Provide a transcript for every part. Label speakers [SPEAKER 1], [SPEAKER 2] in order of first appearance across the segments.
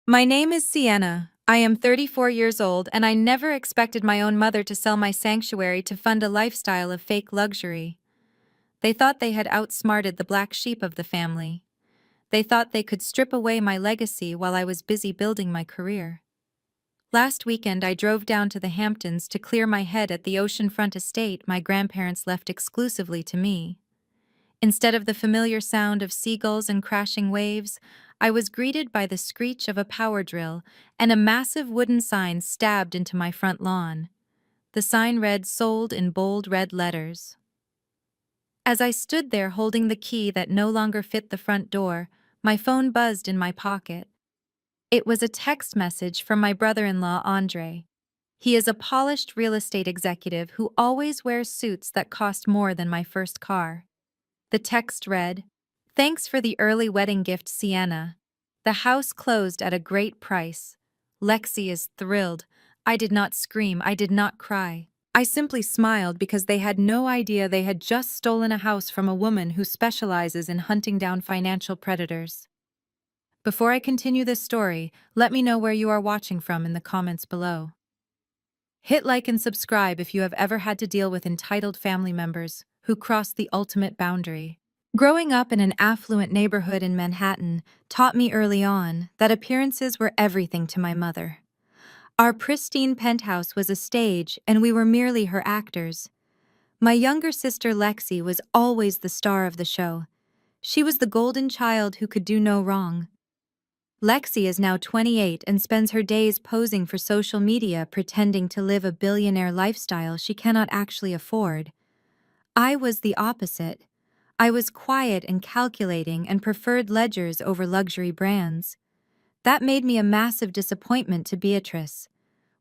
[SPEAKER 1] My name is Sienna. I am 34 years old, and I never expected my own mother to sell my sanctuary to fund a lifestyle of fake luxury. They thought they had outsmarted the black sheep of the family. They thought they could strip away my legacy while I was busy building my career. Last weekend, I drove down to the Hamptons to clear my head at the oceanfront estate my grandparents left exclusively to me. Instead of the familiar sound of seagulls and crashing waves, I was greeted by the screech of a power drill and a massive wooden sign stabbed into my front lawn. The sign read "Sold" in bold red letters. As I stood there holding the key that no longer fit the front door, my phone buzzed in my pocket. It was a text message from my brother-in-law, Andre. He is a polished real estate executive who always wears suits that cost more than my first car. The text read, "Thanks for the early wedding gift, Sienna. The house closed at a great price. Lexi is thrilled. I did not scream, I did not cry. I simply smiled because they had no idea they had just stolen a house from a woman who specializes in hunting down financial predators." Before I continue this story, let me know where you are watching from in the comments below. Hit like and subscribe if you have ever had to deal with entitled family members who cross the ultimate boundary. Growing up in an affluent neighborhood in Manhattan taught me early on that appearances were everything to my mother. Our pristine penthouse was a stage, and we were merely her actors. My younger sister Lexi was always the star of the show. She was the golden child who could do no wrong. Lexi is now 28 and spends her days posing for social media pretending to live a billionaire lifestyle she cannot actually afford. I was the opposite. I was quiet and calculating and preferred ledgers over luxury brands. That made me a massive disappointment to Beatrice.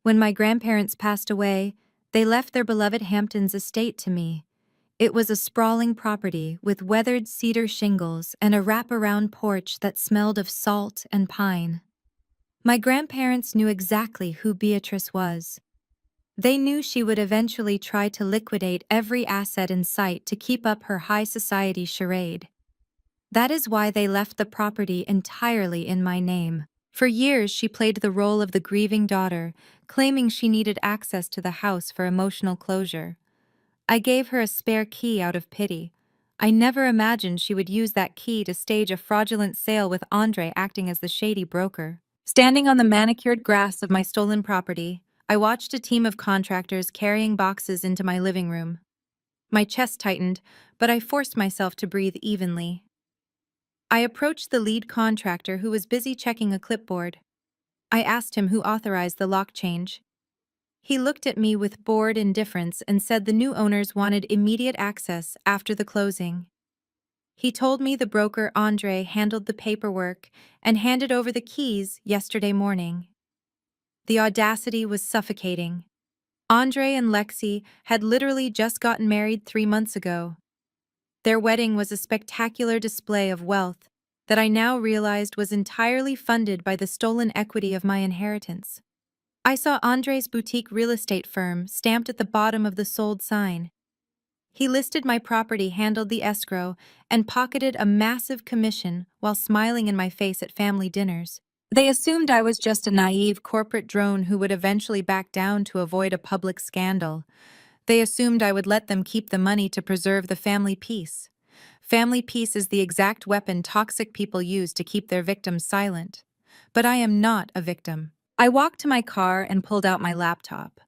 [SPEAKER 1] When my grandparents passed away, they left their beloved Hamptons estate to me. It was a sprawling property with weathered cedar shingles and a wraparound porch that smelled of salt and pine. My grandparents knew exactly who Beatrice was. They knew she would eventually try to liquidate every asset in sight to keep up her high society charade. That is why they left the property entirely in my name. For years, she played the role of the grieving daughter, claiming she needed access to the house for emotional closure. I gave her a spare key out of pity. I never imagined she would use that key to stage a fraudulent sale with Andre acting as the shady broker. Standing on the manicured grass of my stolen property, I watched a team of contractors carrying boxes into my living room. My chest tightened, but I forced myself to breathe evenly. I approached the lead contractor who was busy checking a clipboard. I asked him who authorized the lock change. He looked at me with bored indifference and said the new owners wanted immediate access after the closing. He told me the broker Andre handled the paperwork and handed over the keys yesterday morning. The audacity was suffocating. Andre and Lexi had literally just gotten married 3 months ago. Their wedding was a spectacular display of wealth that I now realized was entirely funded by the stolen equity of my inheritance. I saw Andre's boutique real estate firm stamped at the bottom of the sold sign. He listed my property, handled the escrow, and pocketed a massive commission while smiling in my face at family dinners. They assumed I was just a naive corporate drone who would eventually back down to avoid a public scandal. They assumed I would let them keep the money to preserve the family peace. Family peace is the exact weapon toxic people use to keep their victims silent. But I am not a victim. I walked to my car and pulled out my laptop.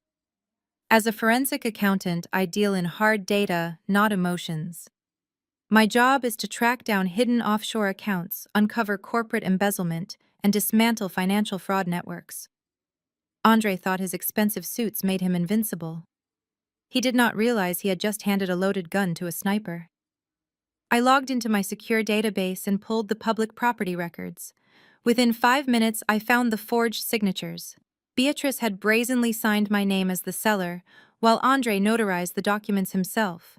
[SPEAKER 1] As a forensic accountant, I deal in hard data, not emotions. My job is to track down hidden offshore accounts, uncover corporate embezzlement, and dismantle financial fraud networks. Andre thought his expensive suits made him invincible. He did not realize he had just handed a loaded gun to a sniper. I logged into my secure database and pulled the public property records. Within 5 minutes, I found the forged signatures. Beatrice had brazenly signed my name as the seller, while Andre notarized the documents himself.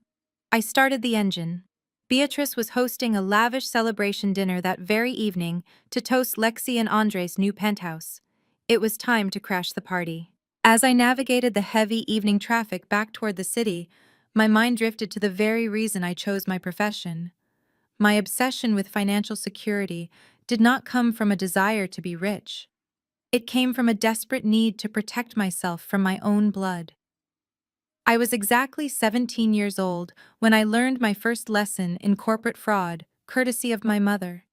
[SPEAKER 1] I started the engine. Beatrice was hosting a lavish celebration dinner that very evening to toast Lexi and Andre's new penthouse. It was time to crash the party. As I navigated the heavy evening traffic back toward the city, my mind drifted to the very reason I chose my profession. My obsession with financial security did not come from a desire to be rich. It came from a desperate need to protect myself from my own blood. I was exactly 17 years old when I learned my first lesson in corporate fraud, courtesy of my mother.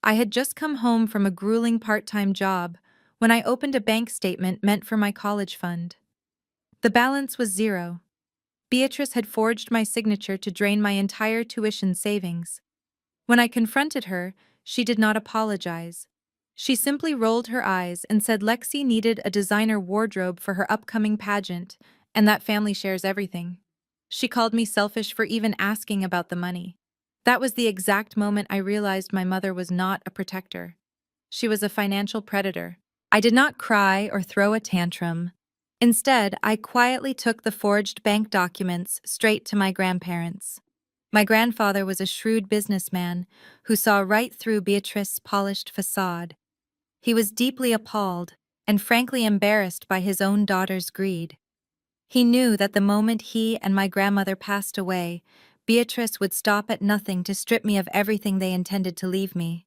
[SPEAKER 1] I had just come home from a grueling part-time job when I opened a bank statement meant for my college fund. The balance was zero. Beatrice had forged my signature to drain my entire tuition savings. When I confronted her, she did not apologize. She simply rolled her eyes and said Lexi needed a designer wardrobe for her upcoming pageant, and that family shares everything. She called me selfish for even asking about the money. That was the exact moment I realized my mother was not a protector. She was a financial predator. I did not cry or throw a tantrum. Instead, I quietly took the forged bank documents straight to my grandparents. My grandfather was a shrewd businessman who saw right through Beatrice's polished facade. He was deeply appalled and frankly embarrassed by his own daughter's greed. He knew that the moment he and my grandmother passed away, Beatrice would stop at nothing to strip me of everything they intended to leave me.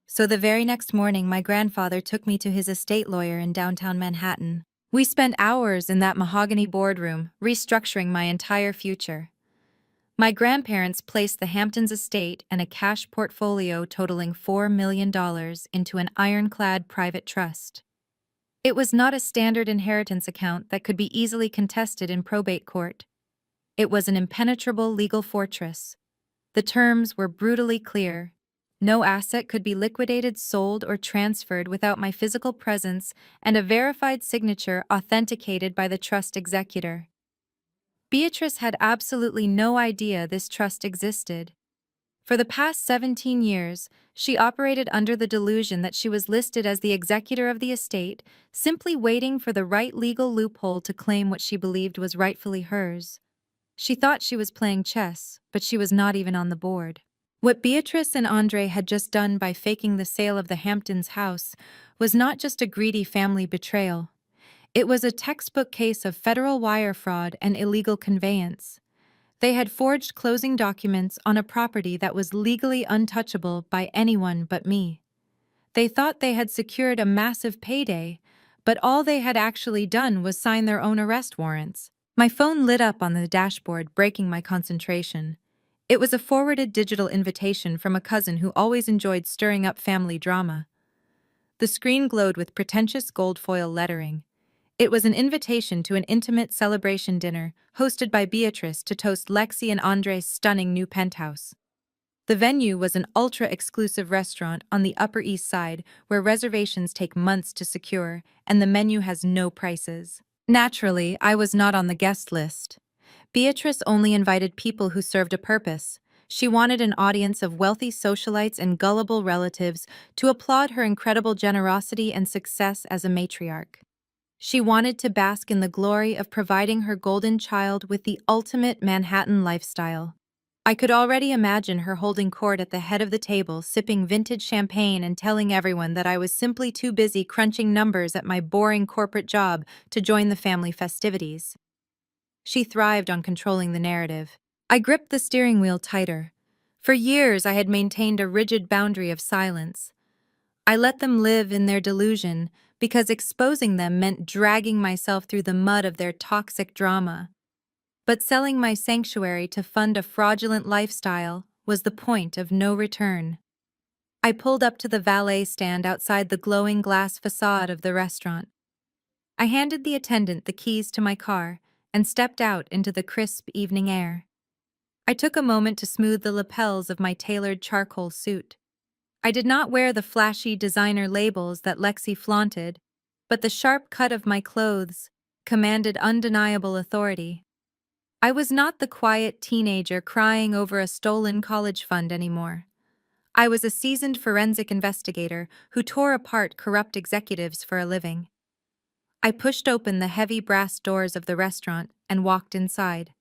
[SPEAKER 1] So the very next morning, my grandfather took me to his estate lawyer in downtown Manhattan. We spent hours in that mahogany boardroom, restructuring my entire future. My grandparents placed the Hamptons estate and a cash portfolio totaling $4 million into an ironclad private trust. It was not a standard inheritance account that could be easily contested in probate court. It was an impenetrable legal fortress. The terms were brutally clear. No asset could be liquidated, sold, or transferred without my physical presence and a verified signature authenticated by the trust executor. Beatrice had absolutely no idea this trust existed. For the past 17 years, she operated under the delusion that she was listed as the executor of the estate, simply waiting for the right legal loophole to claim what she believed was rightfully hers. She thought she was playing chess, but she was not even on the board. What Beatrice and Andre had just done by faking the sale of the Hamptons house was not just a greedy family betrayal. It was a textbook case of federal wire fraud and illegal conveyance. They had forged closing documents on a property that was legally untouchable by anyone but me. They thought they had secured a massive payday, but all they had actually done was sign their own arrest warrants. My phone lit up on the dashboard, breaking my concentration. It was a forwarded digital invitation from a cousin who always enjoyed stirring up family drama. The screen glowed with pretentious gold foil lettering. It was an invitation to an intimate celebration dinner hosted by Beatrice to toast Lexi and Andre's stunning new penthouse. The venue was an ultra-exclusive restaurant on the Upper East Side where reservations take months to secure and the menu has no prices. Naturally, I was not on the guest list. Beatrice only invited people who served a purpose. She wanted an audience of wealthy socialites and gullible relatives to applaud her incredible generosity and success as a matriarch. She wanted to bask in the glory of providing her golden child with the ultimate Manhattan lifestyle. I could already imagine her holding court at the head of the table, sipping vintage champagne and telling everyone that I was simply too busy crunching numbers at my boring corporate job to join the family festivities. She thrived on controlling the narrative. I gripped the steering wheel tighter. For years, I had maintained a rigid boundary of silence. I let them live in their delusion because exposing them meant dragging myself through the mud of their toxic drama. But selling my sanctuary to fund a fraudulent lifestyle was the point of no return. I pulled up to the valet stand outside the glowing glass facade of the restaurant. I handed the attendant the keys to my car and stepped out into the crisp evening air. I took a moment to smooth the lapels of my tailored charcoal suit. I did not wear the flashy designer labels that Lexi flaunted, but the sharp cut of my clothes commanded undeniable authority. I was not the quiet teenager crying over a stolen college fund anymore. I was a seasoned forensic investigator who tore apart corrupt executives for a living. I pushed open the heavy brass doors of the restaurant and walked inside.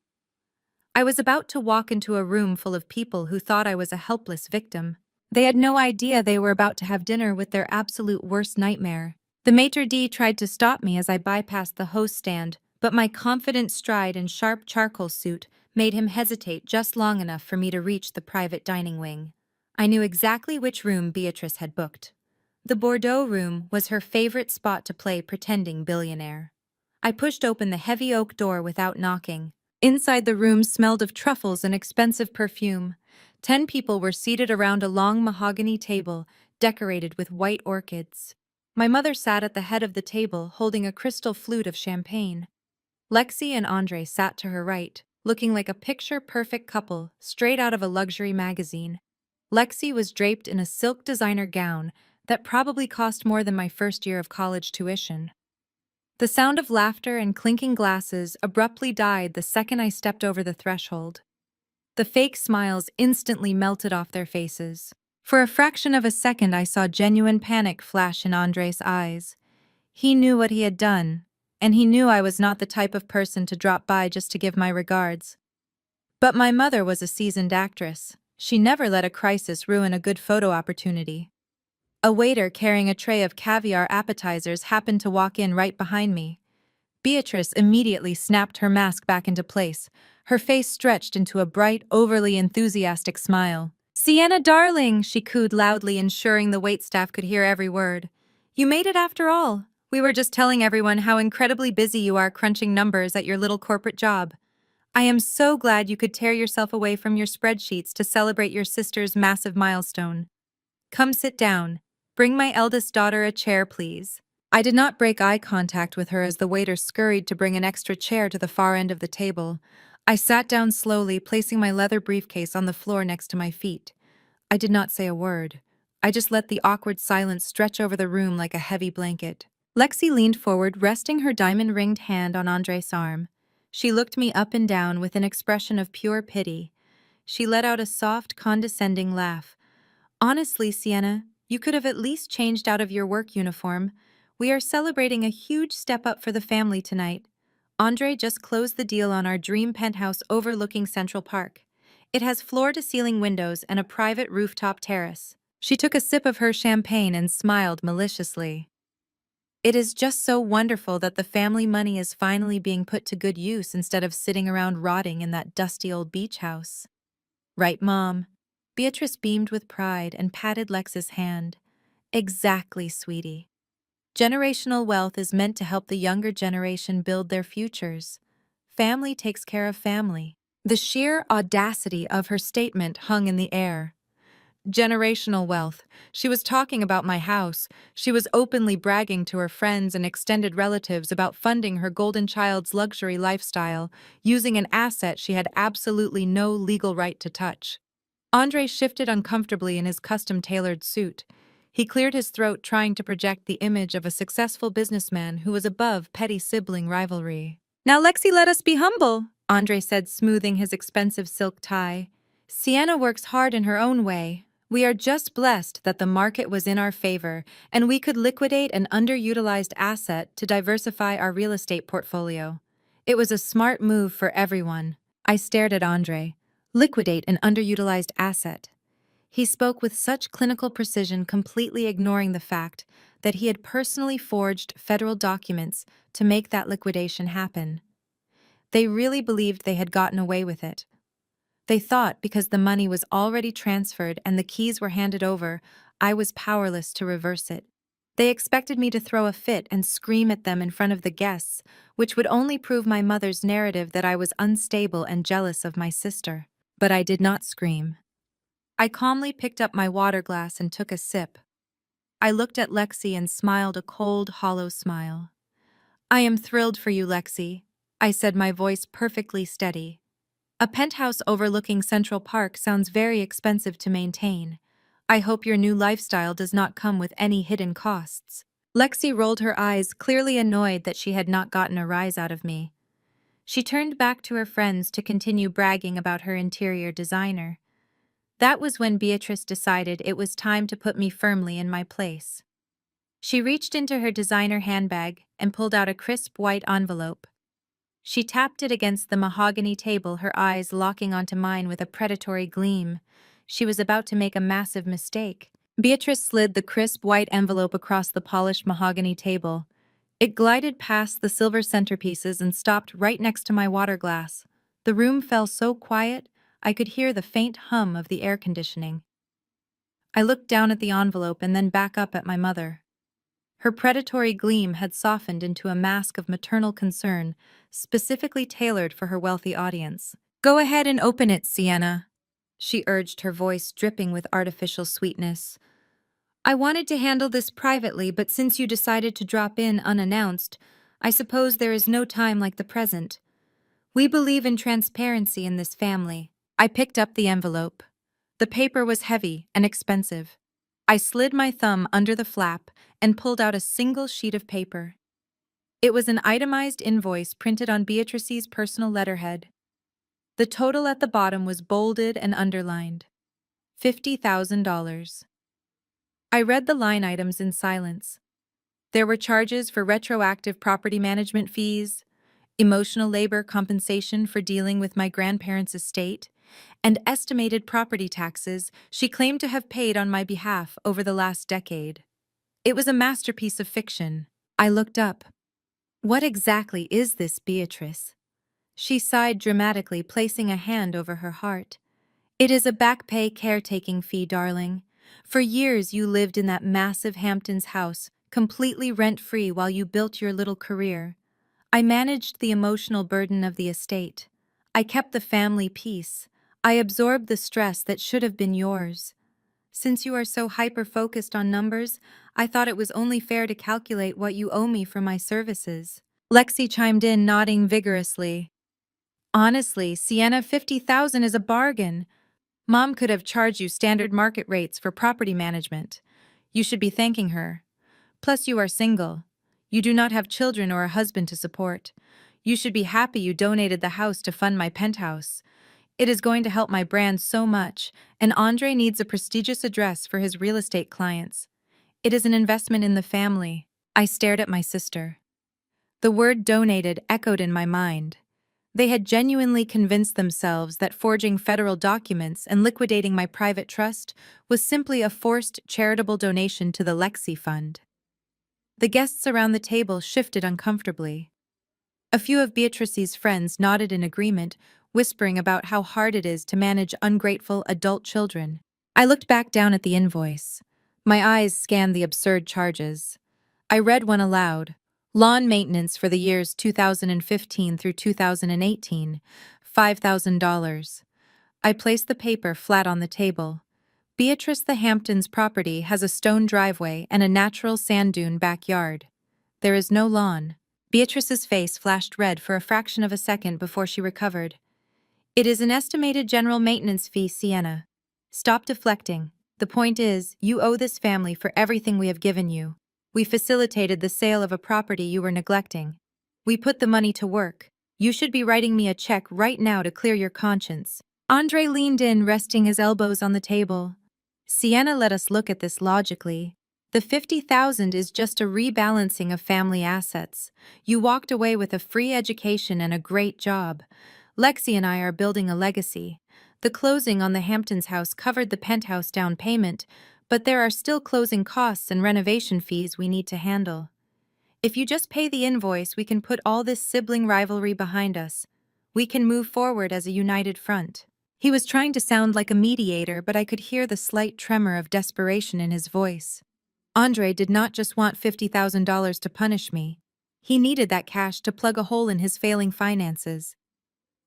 [SPEAKER 1] I was about to walk into a room full of people who thought I was a helpless victim. They had no idea they were about to have dinner with their absolute worst nightmare. The maitre d' tried to stop me as I bypassed the host stand, but my confident stride and sharp charcoal suit made him hesitate just long enough for me to reach the private dining wing. I knew exactly which room Beatrice had booked. The Bordeaux room was her favorite spot to play pretending billionaire. I pushed open the heavy oak door without knocking. Inside the room smelled of truffles and expensive perfume. 10 people were seated around a long mahogany table decorated with white orchids. My mother sat at the head of the table holding a crystal flute of champagne. Lexi and Andre sat to her right, looking like a picture-perfect couple straight out of a luxury magazine. Lexi was draped in a silk designer gown that probably cost more than my first year of college tuition. The sound of laughter and clinking glasses abruptly died the second I stepped over the threshold. The fake smiles instantly melted off their faces. For a fraction of a second, I saw genuine panic flash in Andre's eyes. He knew what he had done, and he knew I was not the type of person to drop by just to give my regards. But my mother was a seasoned actress. She never let a crisis ruin a good photo opportunity. A waiter carrying a tray of caviar appetizers happened to walk in right behind me. Beatrice immediately snapped her mask back into place, her face stretched into a bright, overly enthusiastic smile. "Sienna, darling," she cooed loudly, ensuring the waitstaff could hear every word. "You made it after all. We were just telling everyone how incredibly busy you are crunching numbers at your little corporate job. I am so glad you could tear yourself away from your spreadsheets to celebrate your sister's massive milestone. Come sit down. Bring my eldest daughter a chair, please." I did not break eye contact with her as the waiter scurried to bring an extra chair to the far end of the table. I sat down slowly, placing my leather briefcase on the floor next to my feet. I did not say a word. I just let the awkward silence stretch over the room like a heavy blanket. Lexi leaned forward, resting her diamond-ringed hand on Andre's arm. She looked me up and down with an expression of pure pity. She let out a soft, condescending laugh. "Honestly, Sienna, you could have at least changed out of your work uniform. We are celebrating a huge step up for the family tonight. Andre just closed the deal on our dream penthouse overlooking Central Park. It has floor-to-ceiling windows and a private rooftop terrace." She took a sip of her champagne and smiled maliciously. "It is just so wonderful that the family money is finally being put to good use instead of sitting around rotting in that dusty old beach house." "Right, Mom." Beatrice beamed with pride and patted Lex's hand. "Exactly, sweetie. Generational wealth is meant to help the younger generation build their futures. Family takes care of family." The sheer audacity of her statement hung in the air. Generational wealth. She was talking about my house. She was openly bragging to her friends and extended relatives about funding her golden child's luxury lifestyle, using an asset she had absolutely no legal right to touch. Andre shifted uncomfortably in his custom-tailored suit. He cleared his throat, trying to project the image of a successful businessman who was above petty sibling rivalry. "Now, Lexi, let us be humble," Andre said, smoothing his expensive silk tie. "Sienna works hard in her own way. We are just blessed that the market was in our favor, and we could liquidate an underutilized asset to diversify our real estate portfolio. It was a smart move for everyone." I stared at Andre. Liquidate an underutilized asset. He spoke with such clinical precision, completely ignoring the fact that he had personally forged federal documents to make that liquidation happen. They really believed they had gotten away with it. They thought because the money was already transferred and the keys were handed over, I was powerless to reverse it. They expected me to throw a fit and scream at them in front of the guests, which would only prove my mother's narrative that I was unstable and jealous of my sister. But I did not scream. I calmly picked up my water glass and took a sip. I looked at Lexi and smiled a cold, hollow smile. "I am thrilled for you, Lexi," I said, my voice perfectly steady. "A penthouse overlooking Central Park sounds very expensive to maintain. I hope your new lifestyle does not come with any hidden costs." Lexi rolled her eyes, clearly annoyed that she had not gotten a rise out of me. She turned back to her friends to continue bragging about her interior designer. That was when Beatrice decided it was time to put me firmly in my place. She reached into her designer handbag and pulled out a crisp white envelope. She tapped it against the mahogany table, her eyes locking onto mine with a predatory gleam. She was about to make a massive mistake. Beatrice slid the crisp white envelope across the polished mahogany table. It glided past the silver centerpieces and stopped right next to my water glass. The room fell so quiet, I could hear the faint hum of the air conditioning. I looked down at the envelope and then back up at my mother. Her predatory gleam had softened into a mask of maternal concern, specifically tailored for her wealthy audience. "Go ahead and open it, Sienna," she urged, her voice dripping with artificial sweetness. "I wanted to handle this privately, but since you decided to drop in unannounced, I suppose there is no time like the present. We believe in transparency in this family." I picked up the envelope. The paper was heavy and expensive. I slid my thumb under the flap and pulled out a single sheet of paper. It was an itemized invoice printed on Beatrice's personal letterhead. The total at the bottom was bolded and underlined: $50,000. I read the line items in silence. There were charges for retroactive property management fees, emotional labor compensation for dealing with my grandparents' estate, and estimated property taxes she claimed to have paid on my behalf over the last decade. It was a masterpiece of fiction. I looked up. "What exactly is this, Beatrice?" She sighed dramatically, placing a hand over her heart. "It is a back pay caretaking fee, darling. For years you lived in that massive Hamptons house, completely rent-free while you built your little career. I managed the emotional burden of the estate. I kept the family peace. I absorbed the stress that should have been yours. Since you are so hyper-focused on numbers, I thought it was only fair to calculate what you owe me for my services." Lexi chimed in, nodding vigorously. "Honestly, Sienna, 50,000 is a bargain. Mom could have charged you standard market rates for property management. You should be thanking her. Plus, you are single. You do not have children or a husband to support. You should be happy you donated the house to fund my penthouse. It is going to help my brand so much, and Andre needs a prestigious address for his real estate clients. It is an investment in the family." I stared at my sister. The word donated echoed in my mind. They had genuinely convinced themselves that forging federal documents and liquidating my private trust was simply a forced charitable donation to the Lexi Fund. The guests around the table shifted uncomfortably. A few of Beatrice's friends nodded in agreement, whispering about how hard it is to manage ungrateful adult children. I looked back down at the invoice. My eyes scanned the absurd charges. I read one aloud. "Lawn maintenance for the years 2015 through 2018, $5,000. I placed the paper flat on the table. "Beatrice, the Hamptons property has a stone driveway and a natural sand dune backyard. There is no lawn." Beatrice's face flashed red for a fraction of a second before she recovered. "It is an estimated general maintenance fee, Sienna. Stop deflecting. The point is, you owe this family for everything we have given you. We facilitated the sale of a property you were neglecting. We put the money to work. You should be writing me a check right now to clear your conscience." Andre leaned in, resting his elbows on the table. "Sienna, let us look at this logically. The 50,000 is just a rebalancing of family assets. You walked away with a free education and a great job. Lexi and I are building a legacy. The closing on the Hamptons house covered the penthouse down payment, but there are still closing costs and renovation fees we need to handle. If you just pay the invoice, we can put all this sibling rivalry behind us. We can move forward as a united front." He was trying to sound like a mediator, but I could hear the slight tremor of desperation in his voice. Andre did not just want $50,000 to punish me. He needed that cash to plug a hole in his failing finances.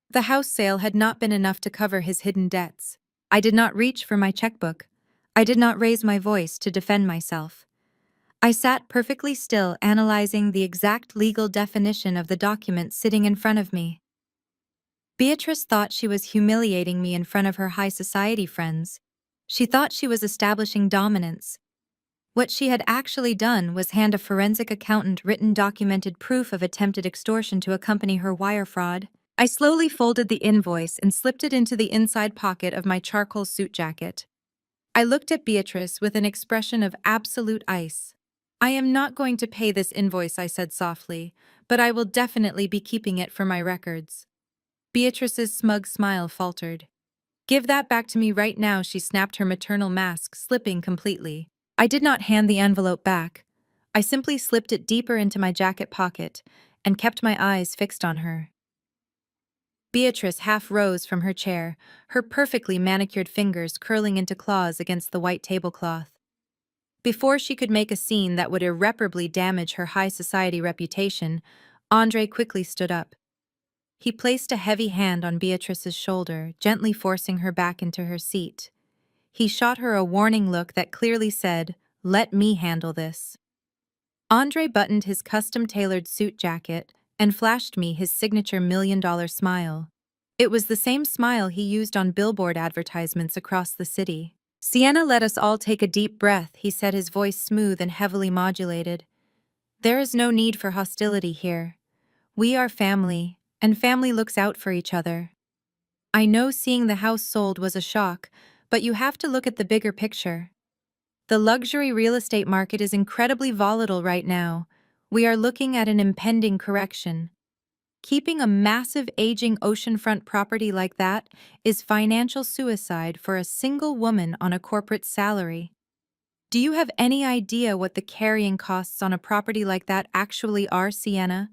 [SPEAKER 1] The house sale had not been enough to cover his hidden debts. I did not reach for my checkbook. I did not raise my voice to defend myself. I sat perfectly still, analyzing the exact legal definition of the document sitting in front of me. Beatrice thought she was humiliating me in front of her high society friends. She thought she was establishing dominance. What she had actually done was hand a forensic accountant written documented proof of attempted extortion to accompany her wire fraud. I slowly folded the invoice and slipped it into the inside pocket of my charcoal suit jacket. I looked at Beatrice with an expression of absolute ice. "I am not going to pay this invoice," I said softly, "but I will definitely be keeping it for my records." Beatrice's smug smile faltered. "Give that back to me right now," she snapped, her maternal mask slipping completely. I did not hand the envelope back. I simply slipped it deeper into my jacket pocket and kept my eyes fixed on her. Beatrice half rose from her chair, her perfectly manicured fingers curling into claws against the white tablecloth. Before she could make a scene that would irreparably damage her high society reputation, Andre quickly stood up. He placed a heavy hand on Beatrice's shoulder, gently forcing her back into her seat. He shot her a warning look that clearly said, "Let me handle this." Andre buttoned his custom-tailored suit jacket and flashed me his signature million-dollar smile. It was the same smile he used on billboard advertisements across the city. "Sienna, let us all take a deep breath," he said, his voice smooth and heavily modulated. "There is no need for hostility here. We are family, and family looks out for each other. I know seeing the house sold was a shock, but you have to look at the bigger picture. The luxury real estate market is incredibly volatile right now. We are looking at an impending correction. Keeping a massive aging oceanfront property like that is financial suicide for a single woman on a corporate salary. Do you have any idea what the carrying costs on a property like that actually are, Sienna?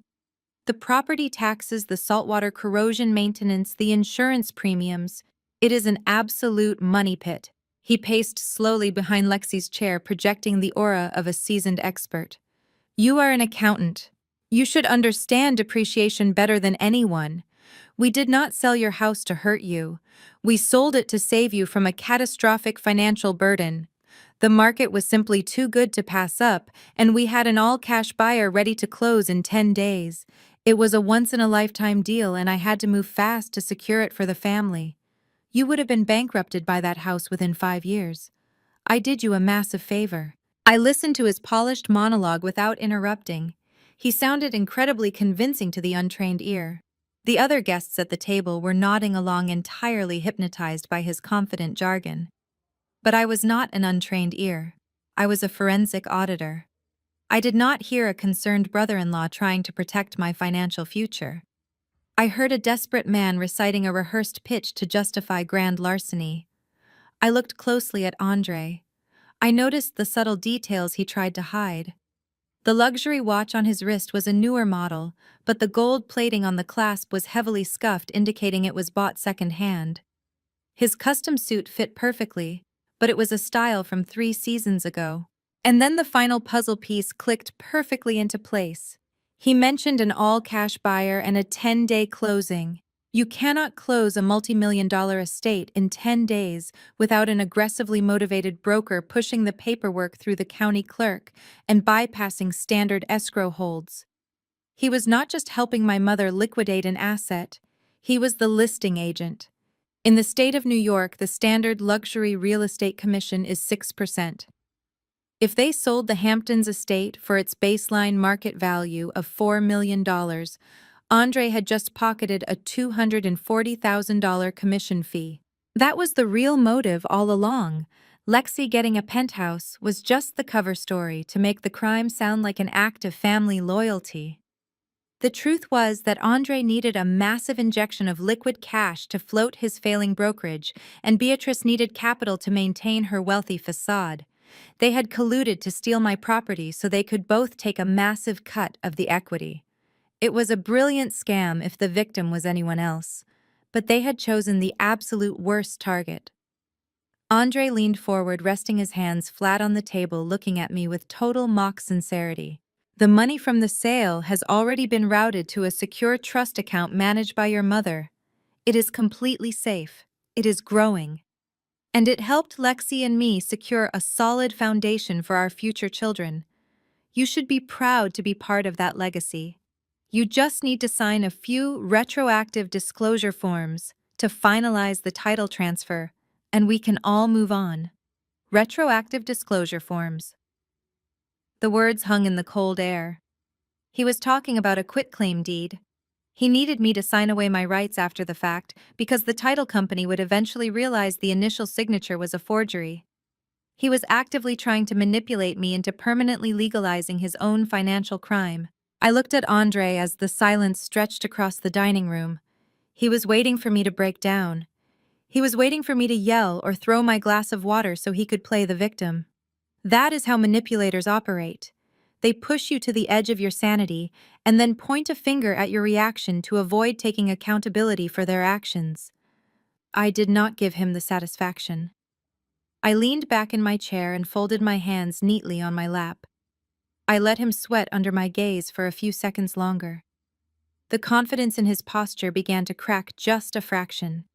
[SPEAKER 1] The property taxes, the saltwater corrosion maintenance, the insurance premiums. It is an absolute money pit." He paced slowly behind Lexi's chair, projecting the aura of a seasoned expert. "You are an accountant. You should understand depreciation better than anyone. We did not sell your house to hurt you. We sold it to save you from a catastrophic financial burden. The market was simply too good to pass up, and we had an all-cash buyer ready to close in 10 days. It was a once-in-a-lifetime deal, and I had to move fast to secure it for the family. You would have been bankrupted by that house within 5 years. I did you a massive favor." I listened to his polished monologue without interrupting. He sounded incredibly convincing to the untrained ear. The other guests at the table were nodding along, entirely hypnotized by his confident jargon. But I was not an untrained ear. I was a forensic auditor. I did not hear a concerned brother-in-law trying to protect my financial future. I heard a desperate man reciting a rehearsed pitch to justify grand larceny. I looked closely at Andre. I noticed the subtle details he tried to hide. The luxury watch on his wrist was a newer model, but the gold plating on the clasp was heavily scuffed, indicating it was bought second-hand. His custom suit fit perfectly, but it was a style from 3 seasons ago. And then the final puzzle piece clicked perfectly into place. He mentioned an all-cash buyer and a 10-day closing. You cannot close a multi-million-dollar estate in 10 days without an aggressively motivated broker pushing the paperwork through the county clerk and bypassing standard escrow holds. He was not just helping my mother liquidate an asset, he was the listing agent. In the state of New York, the standard luxury real estate commission is 6%. If they sold the Hamptons estate for its baseline market value of $4 million, Andre had just pocketed a $240,000 commission fee. That was the real motive all along. Lexi getting a penthouse was just the cover story to make the crime sound like an act of family loyalty. The truth was that Andre needed a massive injection of liquid cash to float his failing brokerage, and Beatrice needed capital to maintain her wealthy facade. They had colluded to steal my property so they could both take a massive cut of the equity. It was a brilliant scam if the victim was anyone else, but they had chosen the absolute worst target. Andre leaned forward, resting his hands flat on the table, looking at me with total mock sincerity. "The money from the sale has already been routed to a secure trust account managed by your mother. It is completely safe. It is growing. And it helped Lexi and me secure a solid foundation for our future children. You should be proud to be part of that legacy. You just need to sign a few retroactive disclosure forms to finalize the title transfer, and we can all move on." Retroactive disclosure forms. The words hung in the cold air. He was talking about a quitclaim deed. He needed me to sign away my rights after the fact because the title company would eventually realize the initial signature was a forgery. He was actively trying to manipulate me into permanently legalizing his own financial crime. I looked at Andre as the silence stretched across the dining room. He was waiting for me to break down. He was waiting for me to yell or throw my glass of water so he could play the victim. That is how manipulators operate. They push you to the edge of your sanity and then point a finger at your reaction to avoid taking accountability for their actions. I did not give him the satisfaction. I leaned back in my chair and folded my hands neatly on my lap. I let him sweat under my gaze for a few seconds longer. The confidence in his posture began to crack just a fraction.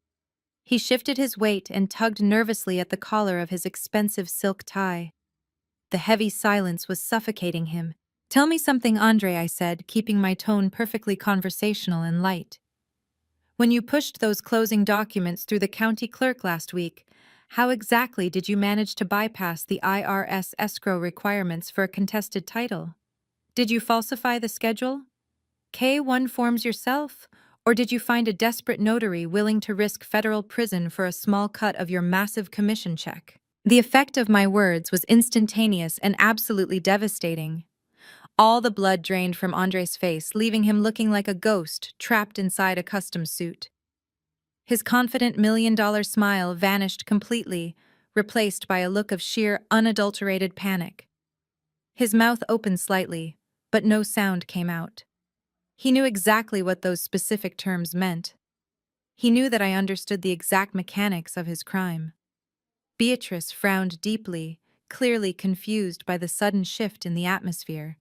[SPEAKER 1] He shifted his weight and tugged nervously at the collar of his expensive silk tie. The heavy silence was suffocating him. "Tell me something, Andre," I said, keeping my tone perfectly conversational and light. "When you pushed those closing documents through the county clerk last week, how exactly did you manage to bypass the IRS escrow requirements for a contested title? Did you falsify the schedule? K-1 forms yourself? Or did you find a desperate notary willing to risk federal prison for a small cut of your massive commission check?" The effect of my words was instantaneous and absolutely devastating. All the blood drained from Andre's face, leaving him looking like a ghost trapped inside a custom suit. His confident million-dollar smile vanished completely, replaced by a look of sheer, unadulterated panic. His mouth opened slightly, but no sound came out. He knew exactly what those specific terms meant. He knew that I understood the exact mechanics of his crime. Beatrice frowned deeply, clearly confused by the sudden shift in the atmosphere.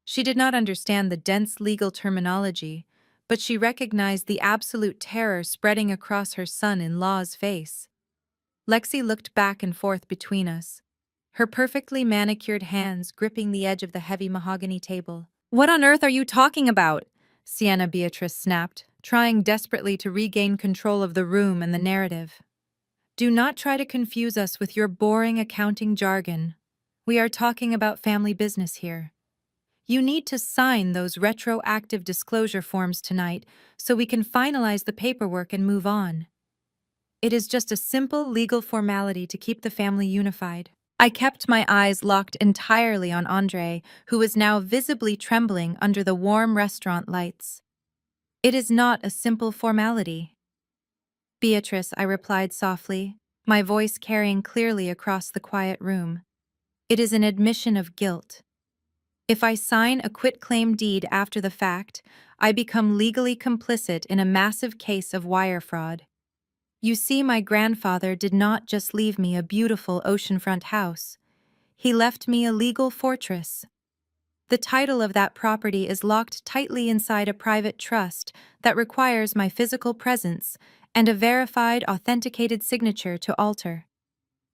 [SPEAKER 1] She did not understand the dense legal terminology, but she recognized the absolute terror spreading across her son-in-law's face. Lexi looked back and forth between us, her perfectly manicured hands gripping the edge of the heavy mahogany table. "What on earth are you talking about?" Sienna Beatrice snapped, trying desperately to regain control of the room and the narrative. "Do not try to confuse us with your boring accounting jargon. We are talking about family business here. You need to sign those retroactive disclosure forms tonight so we can finalize the paperwork and move on. It is just a simple legal formality to keep the family unified." I kept my eyes locked entirely on Andre, who was now visibly trembling under the warm restaurant lights. "It is not a simple formality." "Beatrice," I replied softly, my voice carrying clearly across the quiet room. "It is an admission of guilt. If I sign a quitclaim deed after the fact, I become legally complicit in a massive case of wire fraud. You see, my grandfather did not just leave me a beautiful oceanfront house. He left me a legal fortress. The title of that property is locked tightly inside a private trust that requires my physical presence and a verified, authenticated signature to alter.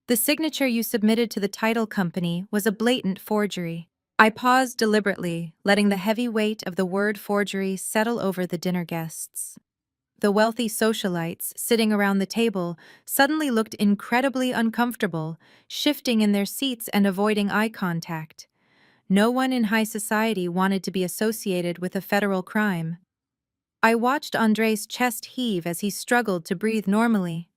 [SPEAKER 1] The signature you submitted to the title company was a blatant forgery." I paused deliberately, letting the heavy weight of the word forgery settle over the dinner guests. The wealthy socialites sitting around the table suddenly looked incredibly uncomfortable, shifting in their seats and avoiding eye contact. No one in high society wanted to be associated with a federal crime. I watched Andre's chest heave as he struggled to breathe normally.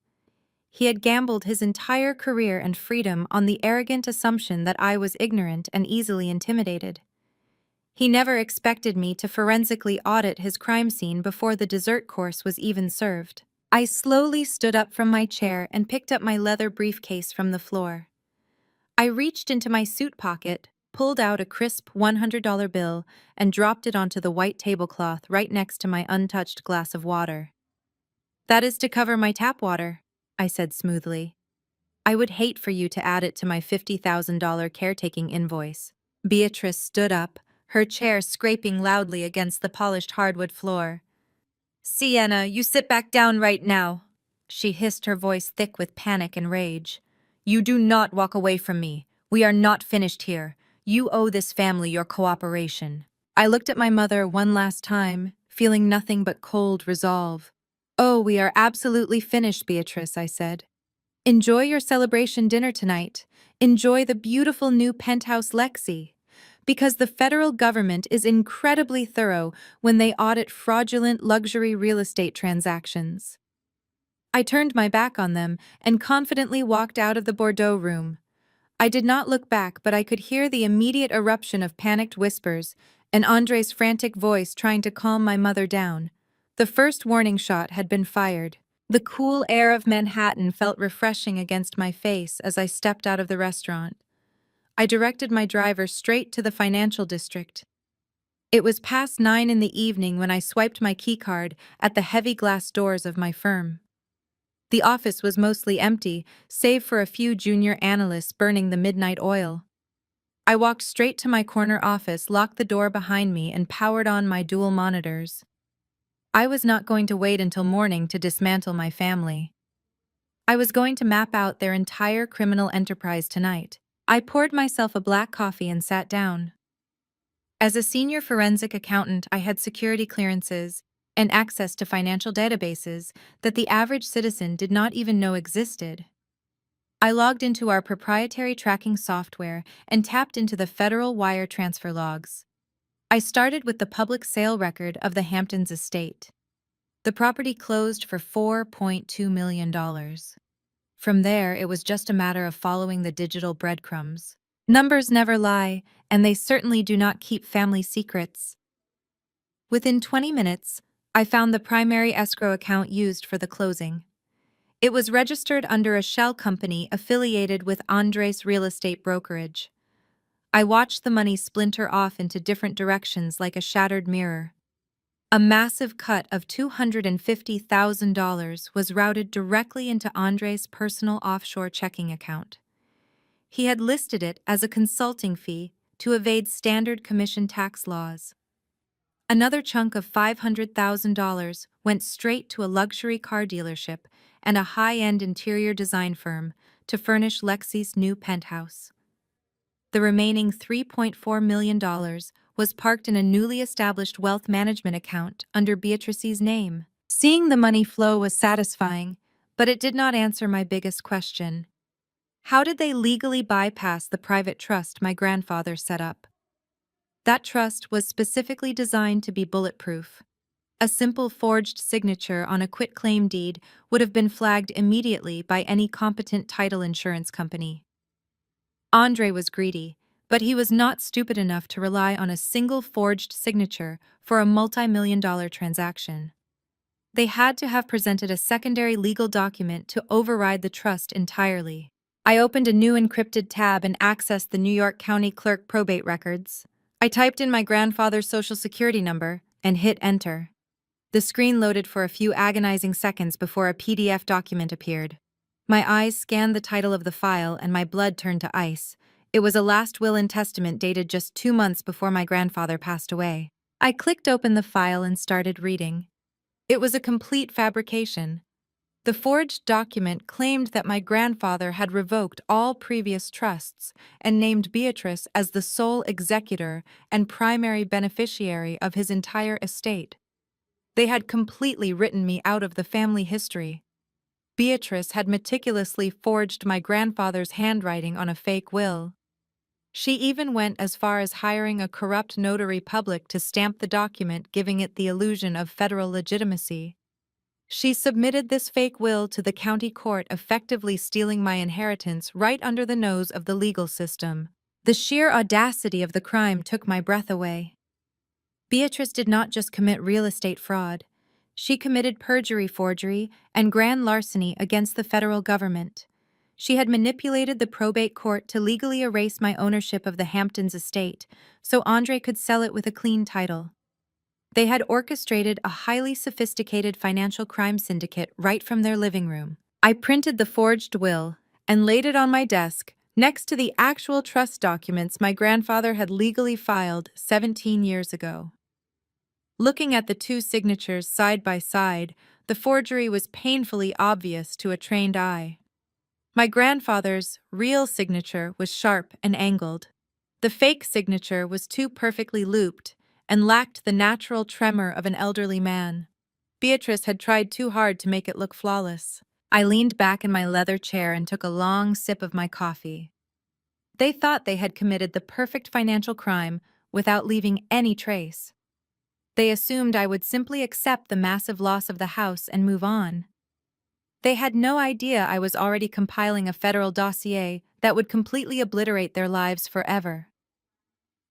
[SPEAKER 1] He had gambled his entire career and freedom on the arrogant assumption that I was ignorant and easily intimidated. He never expected me to forensically audit his crime scene before the dessert course was even served. I slowly stood up from my chair and picked up my leather briefcase from the floor. I reached into my suit pocket, pulled out a crisp $100 bill, and dropped it onto the white tablecloth right next to my untouched glass of water. "That is to cover my tap water," I said smoothly. "I would hate for you to add it to my $50,000 caretaking invoice." Beatrice stood up, her chair scraping loudly against the polished hardwood floor. "Sienna, you sit back down right now," she hissed, her voice thick with panic and rage. "You do not walk away from me. We are not finished here. You owe this family your cooperation." I looked at my mother one last time, feeling nothing but cold resolve. "Oh, we are absolutely finished, Beatrice," I said. "Enjoy your celebration dinner tonight. Enjoy the beautiful new penthouse Lexi. Because the federal government is incredibly thorough when they audit fraudulent luxury real estate transactions." I turned my back on them and confidently walked out of the Bordeaux room. I did not look back, but I could hear the immediate eruption of panicked whispers and Andre's frantic voice trying to calm my mother down. The first warning shot had been fired. The cool air of Manhattan felt refreshing against my face as I stepped out of the restaurant. I directed my driver straight to the financial district. It was past 9 in the evening when I swiped my keycard at the heavy glass doors of my firm. The office was mostly empty, save for a few junior analysts burning the midnight oil. I walked straight to my corner office, locked the door behind me, and powered on my dual monitors. I was not going to wait until morning to dismantle my family. I was going to map out their entire criminal enterprise tonight. I poured myself a black coffee and sat down. As a senior forensic accountant, I had security clearances and access to financial databases that the average citizen did not even know existed. I logged into our proprietary tracking software and tapped into the federal wire transfer logs. I started with the public sale record of the Hamptons estate. The property closed for $4.2 million. From there, it was just a matter of following the digital breadcrumbs. Numbers never lie, and they certainly do not keep family secrets. Within 20 minutes, I found the primary escrow account used for the closing. It was registered under a shell company affiliated with Andres Real Estate Brokerage. I watched the money splinter off into different directions like a shattered mirror. A massive cut of $250,000 was routed directly into Andres' personal offshore checking account. He had listed it as a consulting fee to evade standard commission tax laws. Another chunk of $500,000 went straight to a luxury car dealership and a high-end interior design firm to furnish Lexi's new penthouse. The remaining $3.4 million was parked in a newly established wealth management account under Beatrice's name. Seeing the money flow was satisfying, but it did not answer my biggest question. How did they legally bypass the private trust my grandfather set up? That trust was specifically designed to be bulletproof. A simple forged signature on a quitclaim deed would have been flagged immediately by any competent title insurance company. Andre was greedy, but he was not stupid enough to rely on a single forged signature for a multi-million-dollar transaction. They had to have presented a secondary legal document to override the trust entirely. I opened a new encrypted tab and accessed the New York County Clerk probate records. I typed in my grandfather's social security number and hit enter. The screen loaded for a few agonizing seconds before a PDF document appeared. My eyes scanned the title of the file and my blood turned to ice. It was a last will and testament dated just 2 months before my grandfather passed away. I clicked open the file and started reading. It was a complete fabrication. The forged document claimed that my grandfather had revoked all previous trusts and named Beatrice as the sole executor and primary beneficiary of his entire estate. They had completely written me out of the family history. Beatrice had meticulously forged my grandfather's handwriting on a fake will. She even went as far as hiring a corrupt notary public to stamp the document, giving it the illusion of federal legitimacy. She submitted this fake will to the county court, effectively stealing my inheritance right under the nose of the legal system. The sheer audacity of the crime took my breath away. Beatrice did not just commit real estate fraud. She committed perjury, forgery, and grand larceny against the federal government. She had manipulated the probate court to legally erase my ownership of the Hamptons estate so Andre could sell it with a clean title. They had orchestrated a highly sophisticated financial crime syndicate right from their living room. I printed the forged will and laid it on my desk next to the actual trust documents my grandfather had legally filed 17 years ago. Looking at the two signatures side by side, the forgery was painfully obvious to a trained eye. My grandfather's real signature was sharp and angled. The fake signature was too perfectly looped and lacked the natural tremor of an elderly man. Beatrice had tried too hard to make it look flawless. I leaned back in my leather chair and took a long sip of my coffee. They thought they had committed the perfect financial crime without leaving any trace. They assumed I would simply accept the massive loss of the house and move on. They had no idea I was already compiling a federal dossier that would completely obliterate their lives forever.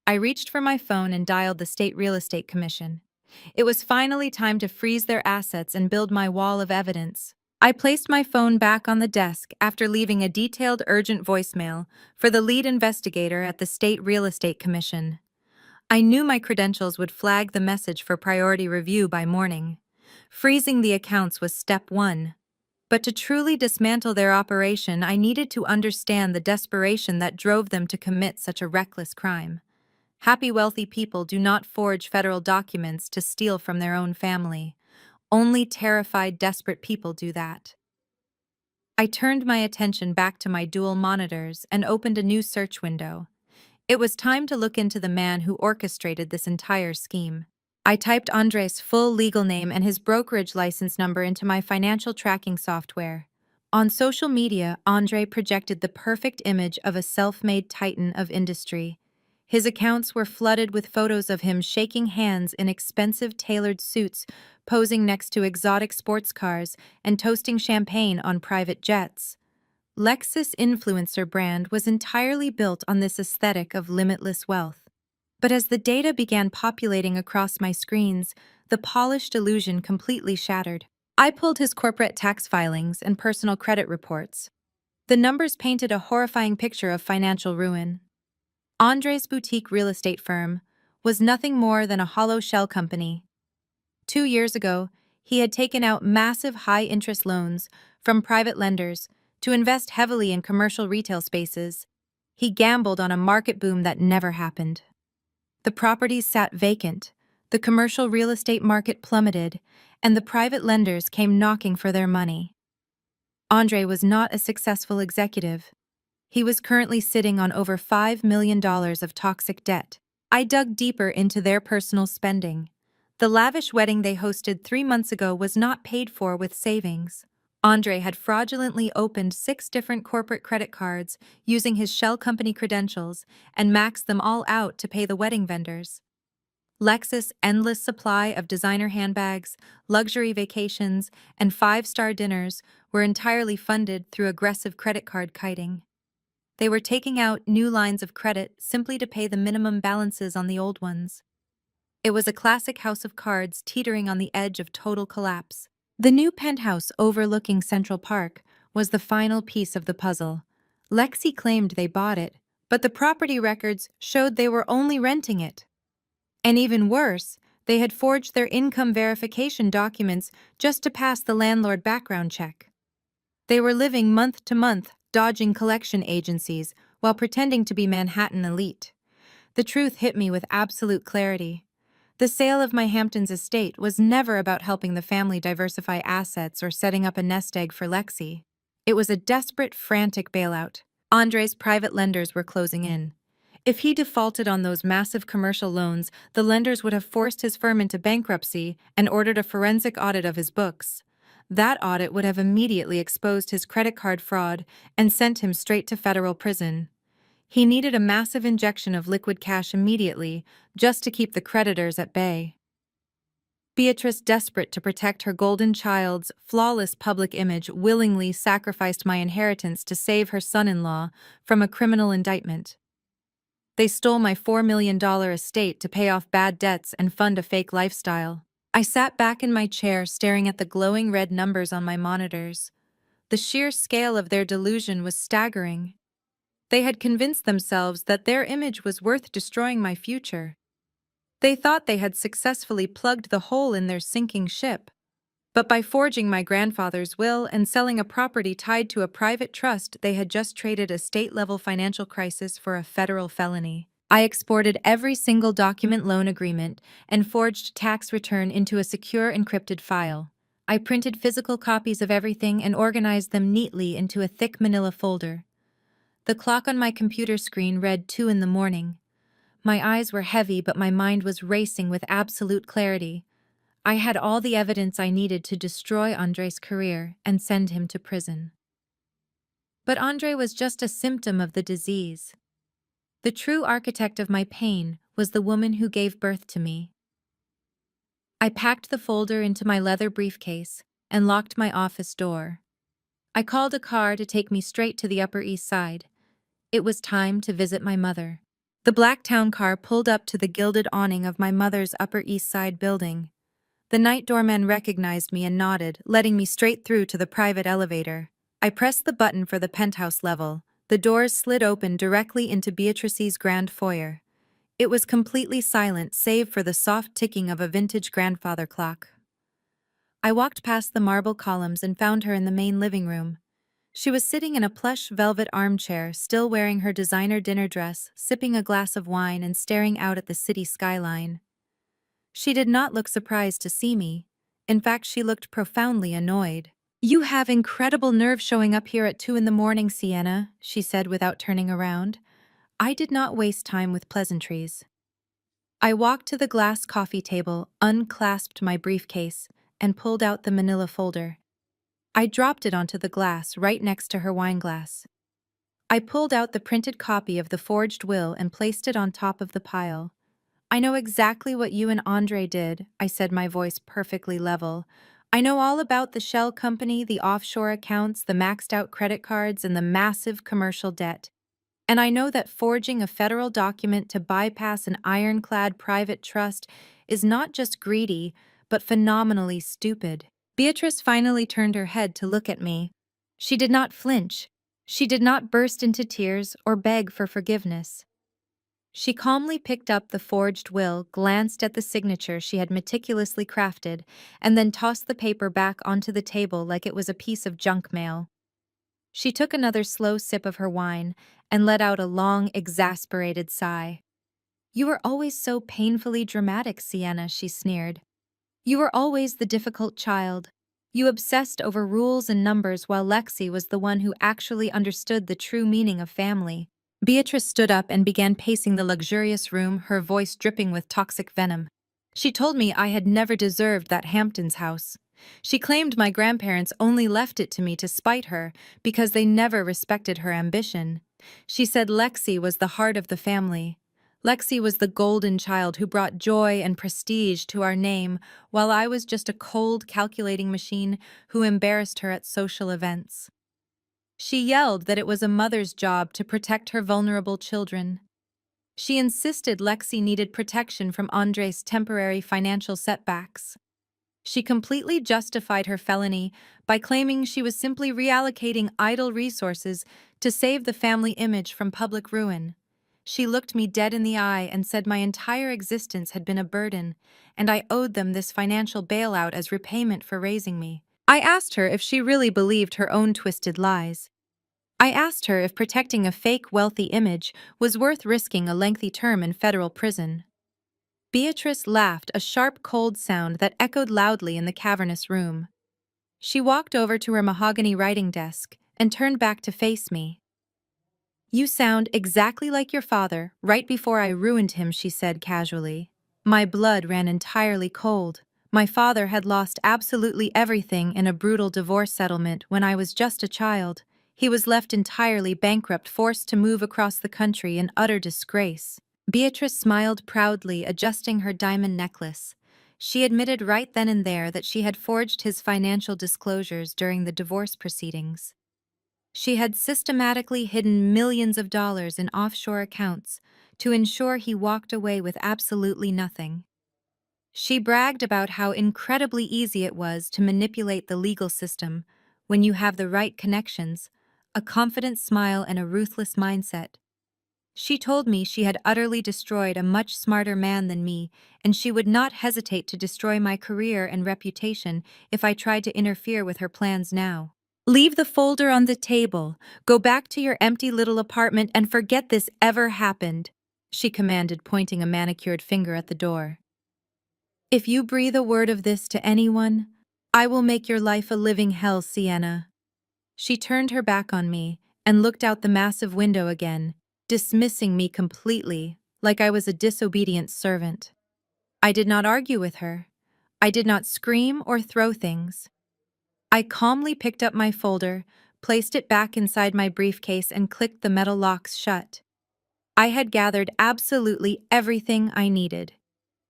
[SPEAKER 1] I reached for my phone and dialed the State Real Estate Commission. It was finally time to freeze their assets and build my wall of evidence. I placed my phone back on the desk after leaving a detailed urgent voicemail for the lead investigator at the State Real Estate Commission. I knew my credentials would flag the message for priority review by morning. Freezing the accounts was step one. But to truly dismantle their operation, I needed to understand the desperation that drove them to commit such a reckless crime. Happy, wealthy people do not forge federal documents to steal from their own family. Only terrified, desperate people do that. I turned my attention back to my dual monitors and opened a new search window. It was time to look into the man who orchestrated this entire scheme. I typed Andre's full legal name and his brokerage license number into my financial tracking software. On social media, Andre projected the perfect image of a self-made titan of industry. His accounts were flooded with photos of him shaking hands in expensive tailored suits, posing next to exotic sports cars, and toasting champagne on private jets. Lexus influencer brand was entirely built on this aesthetic of limitless wealth. But as the data began populating across my screens, the polished illusion completely shattered. I pulled his corporate tax filings and personal credit reports. The numbers painted a horrifying picture of financial ruin. Andre's boutique real estate firm was nothing more than a hollow shell company. 2 years ago, he had taken out massive high-interest loans from private lenders to invest heavily in commercial retail spaces. He gambled on a market boom that never happened. The properties sat vacant, the commercial real estate market plummeted, and the private lenders came knocking for their money. Andre was not a successful executive. He was currently sitting on over $5 million of toxic debt. I dug deeper into their personal spending. The lavish wedding they hosted 3 months ago was not paid for with savings. Andre had fraudulently opened 6 different corporate credit cards using his shell company credentials and maxed them all out to pay the wedding vendors. Lexus' endless supply of designer handbags, luxury vacations, and 5-star dinners were entirely funded through aggressive credit card kiting. They were taking out new lines of credit simply to pay the minimum balances on the old ones. It was a classic house of cards teetering on the edge of total collapse. The new penthouse overlooking Central Park was the final piece of the puzzle. Lexi claimed they bought it, but the property records showed they were only renting it. And even worse, they had forged their income verification documents just to pass the landlord background check. They were living month to month, dodging collection agencies while pretending to be Manhattan elite. The truth hit me with absolute clarity. The sale of my Hamptons estate was never about helping the family diversify assets or setting up a nest egg for Lexi. It was a desperate, frantic bailout. Andre's private lenders were closing in. If he defaulted on those massive commercial loans, the lenders would have forced his firm into bankruptcy and ordered a forensic audit of his books. That audit would have immediately exposed his credit card fraud and sent him straight to federal prison. He needed a massive injection of liquid cash immediately, just to keep the creditors at bay. Beatrice, desperate to protect her golden child's flawless public image, willingly sacrificed my inheritance to save her son-in-law from a criminal indictment. They stole my $4 million estate to pay off bad debts and fund a fake lifestyle. I sat back in my chair staring at the glowing red numbers on my monitors. The sheer scale of their delusion was staggering. They had convinced themselves that their image was worth destroying my future. They thought they had successfully plugged the hole in their sinking ship. But by forging my grandfather's will and selling a property tied to a private trust, they had just traded a state-level financial crisis for a federal felony. I exported every single document loan agreement and forged tax return into a secure encrypted file. I printed physical copies of everything and organized them neatly into a thick manila folder. The clock on my computer screen read 2 in the morning. My eyes were heavy, but my mind was racing with absolute clarity. I had all the evidence I needed to destroy Andre's career and send him to prison. But Andre was just a symptom of the disease. The true architect of my pain was the woman who gave birth to me. I packed the folder into my leather briefcase and locked my office door. I called a car to take me straight to the Upper East Side. It was time to visit my mother. The black town car pulled up to the gilded awning of my mother's Upper East Side building. The night doorman recognized me and nodded, letting me straight through to the private elevator. I pressed the button for the penthouse level. The doors slid open directly into Beatrice's grand foyer. It was completely silent save for the soft ticking of a vintage grandfather clock. I walked past the marble columns and found her in the main living room. She was sitting in a plush velvet armchair, still wearing her designer dinner dress, sipping a glass of wine and staring out at the city skyline. She did not look surprised to see me. In fact, she looked profoundly annoyed. "You have incredible nerve showing up here at 2 in the morning, Sienna," she said without turning around. I did not waste time with pleasantries. I walked to the glass coffee table, unclasped my briefcase, and pulled out the manila folder. I dropped it onto the glass right next to her wineglass. I pulled out the printed copy of the forged will and placed it on top of the pile. "I know exactly what you and Andre did," I said, my voice perfectly level. "I know all about the shell company, the offshore accounts, the maxed-out credit cards, and the massive commercial debt. And I know that forging a federal document to bypass an ironclad private trust is not just greedy, but phenomenally stupid." Beatrice finally turned her head to look at me. She did not flinch. She did not burst into tears or beg for forgiveness. She calmly picked up the forged will, glanced at the signature she had meticulously crafted, and then tossed the paper back onto the table like it was a piece of junk mail. She took another slow sip of her wine and let out a long, exasperated sigh. "You were always so painfully dramatic, Sienna," she sneered. "You were always the difficult child. You obsessed over rules and numbers while Lexi was the one who actually understood the true meaning of family." Beatrice stood up and began pacing the luxurious room, her voice dripping with toxic venom. She told me I had never deserved that Hamptons house. She claimed my grandparents only left it to me to spite her because they never respected her ambition. She said Lexi was the heart of the family. Lexi was the golden child who brought joy and prestige to our name, while I was just a cold, calculating machine who embarrassed her at social events. She yelled that it was a mother's job to protect her vulnerable children. She insisted Lexi needed protection from Andre's temporary financial setbacks. She completely justified her felony by claiming she was simply reallocating idle resources to save the family image from public ruin. She looked me dead in the eye and said my entire existence had been a burden, and I owed them this financial bailout as repayment for raising me. I asked her if she really believed her own twisted lies. I asked her if protecting a fake wealthy image was worth risking a lengthy term in federal prison. Beatrice laughed, a sharp, cold sound that echoed loudly in the cavernous room. She walked over to her mahogany writing desk and turned back to face me. "You sound exactly like your father, right before I ruined him," she said casually. My blood ran entirely cold. My father had lost absolutely everything in a brutal divorce settlement when I was just a child. He was left entirely bankrupt, forced to move across the country in utter disgrace. Beatrice smiled proudly, adjusting her diamond necklace. She admitted right then and there that she had forged his financial disclosures during the divorce proceedings. She had systematically hidden millions of dollars in offshore accounts to ensure he walked away with absolutely nothing. She bragged about how incredibly easy it was to manipulate the legal system when you have the right connections, a confident smile, and a ruthless mindset. She told me she had utterly destroyed a much smarter man than me, and she would not hesitate to destroy my career and reputation if I tried to interfere with her plans now. "Leave the folder on the table, go back to your empty little apartment, and forget this ever happened," she commanded, pointing a manicured finger at the door. "If you breathe a word of this to anyone, I will make your life a living hell, Sienna." She turned her back on me and looked out the massive window again, dismissing me completely, like I was a disobedient servant. I did not argue with her. I did not scream or throw things. I calmly picked up my folder, placed it back inside my briefcase, and clicked the metal locks shut. I had gathered absolutely everything I needed.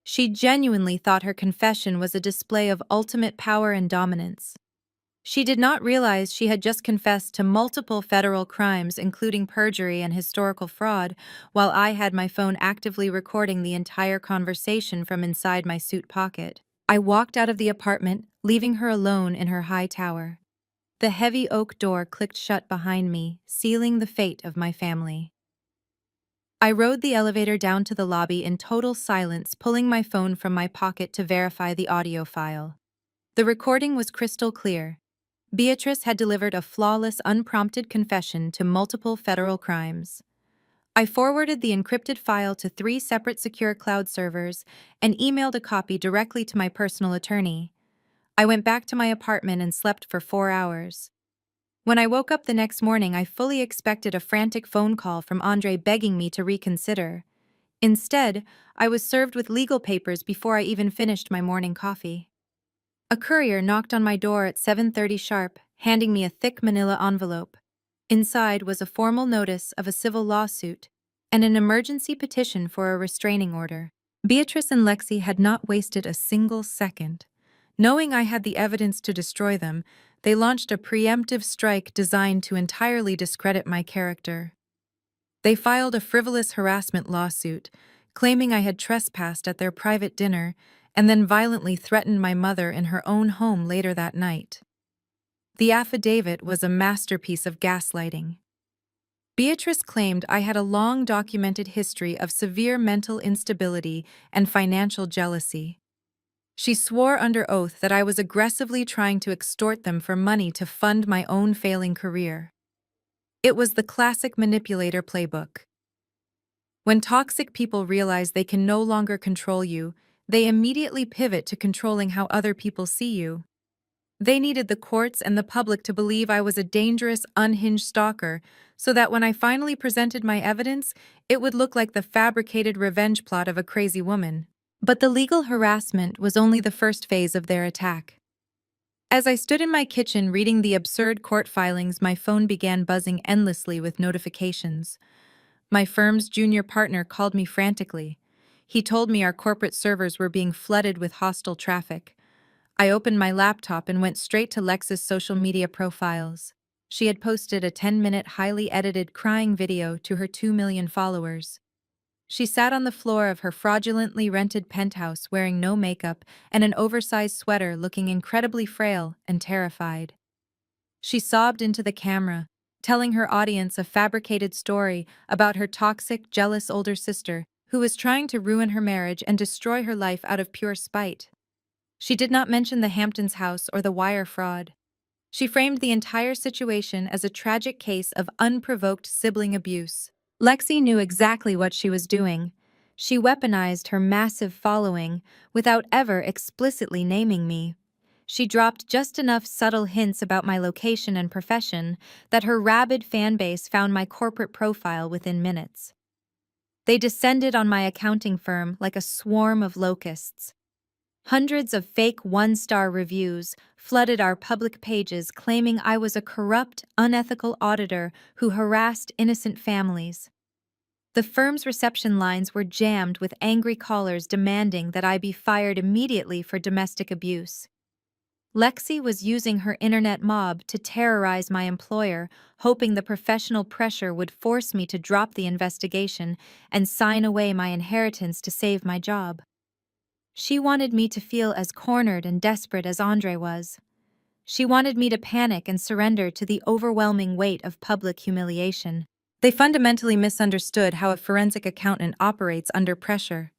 [SPEAKER 1] She genuinely thought her confession was a display of ultimate power and dominance. She did not realize she had just confessed to multiple federal crimes, including perjury and historical fraud, while I had my phone actively recording the entire conversation from inside my suit pocket. I walked out of the apartment, leaving her alone in her high tower. The heavy oak door clicked shut behind me, sealing the fate of my family. I rode the elevator down to the lobby in total silence, pulling my phone from my pocket to verify the audio file. The recording was crystal clear. Beatrice had delivered a flawless, unprompted confession to multiple federal crimes. I forwarded the encrypted file to 3 separate secure cloud servers and emailed a copy directly to my personal attorney. I went back to my apartment and slept for 4 hours. When I woke up the next morning, I fully expected a frantic phone call from Andre begging me to reconsider. Instead, I was served with legal papers before I even finished my morning coffee. A courier knocked on my door at 7:30 sharp, handing me a thick manila envelope. Inside was a formal notice of a civil lawsuit and an emergency petition for a restraining order. Beatrice and Lexi had not wasted a single second. Knowing I had the evidence to destroy them, they launched a preemptive strike designed to entirely discredit my character. They filed a frivolous harassment lawsuit, claiming I had trespassed at their private dinner and then violently threatened my mother in her own home later that night. The affidavit was a masterpiece of gaslighting. Beatrice claimed I had a long documented history of severe mental instability and financial jealousy. She swore under oath that I was aggressively trying to extort them for money to fund my own failing career. It was the classic manipulator playbook. When toxic people realize they can no longer control you, they immediately pivot to controlling how other people see you. They needed the courts and the public to believe I was a dangerous, unhinged stalker, so that when I finally presented my evidence, it would look like the fabricated revenge plot of a crazy woman. But the legal harassment was only the first phase of their attack. As I stood in my kitchen reading the absurd court filings, my phone began buzzing endlessly with notifications. My firm's junior partner called me frantically. He told me our corporate servers were being flooded with hostile traffic. I opened my laptop and went straight to Lexi's social media profiles. She had posted a 10-minute highly edited crying video to her 2 million followers. She sat on the floor of her fraudulently rented penthouse wearing no makeup and an oversized sweater, looking incredibly frail and terrified. She sobbed into the camera, telling her audience a fabricated story about her toxic, jealous older sister who was trying to ruin her marriage and destroy her life out of pure spite. She did not mention the Hamptons house or the wire fraud. She framed the entire situation as a tragic case of unprovoked sibling abuse. Lexi knew exactly what she was doing. She weaponized her massive following without ever explicitly naming me. She dropped just enough subtle hints about my location and profession that her rabid fan base found my corporate profile within minutes. They descended on my accounting firm like a swarm of locusts. Hundreds of fake one-star reviews flooded our public pages claiming I was a corrupt, unethical auditor who harassed innocent families. The firm's reception lines were jammed with angry callers demanding that I be fired immediately for domestic abuse. Lexi was using her internet mob to terrorize my employer, hoping the professional pressure would force me to drop the investigation and sign away my inheritance to save my job. She wanted me to feel as cornered and desperate as Andre was. She wanted me to panic and surrender to the overwhelming weight of public humiliation. They fundamentally misunderstood how a forensic accountant operates under pressure.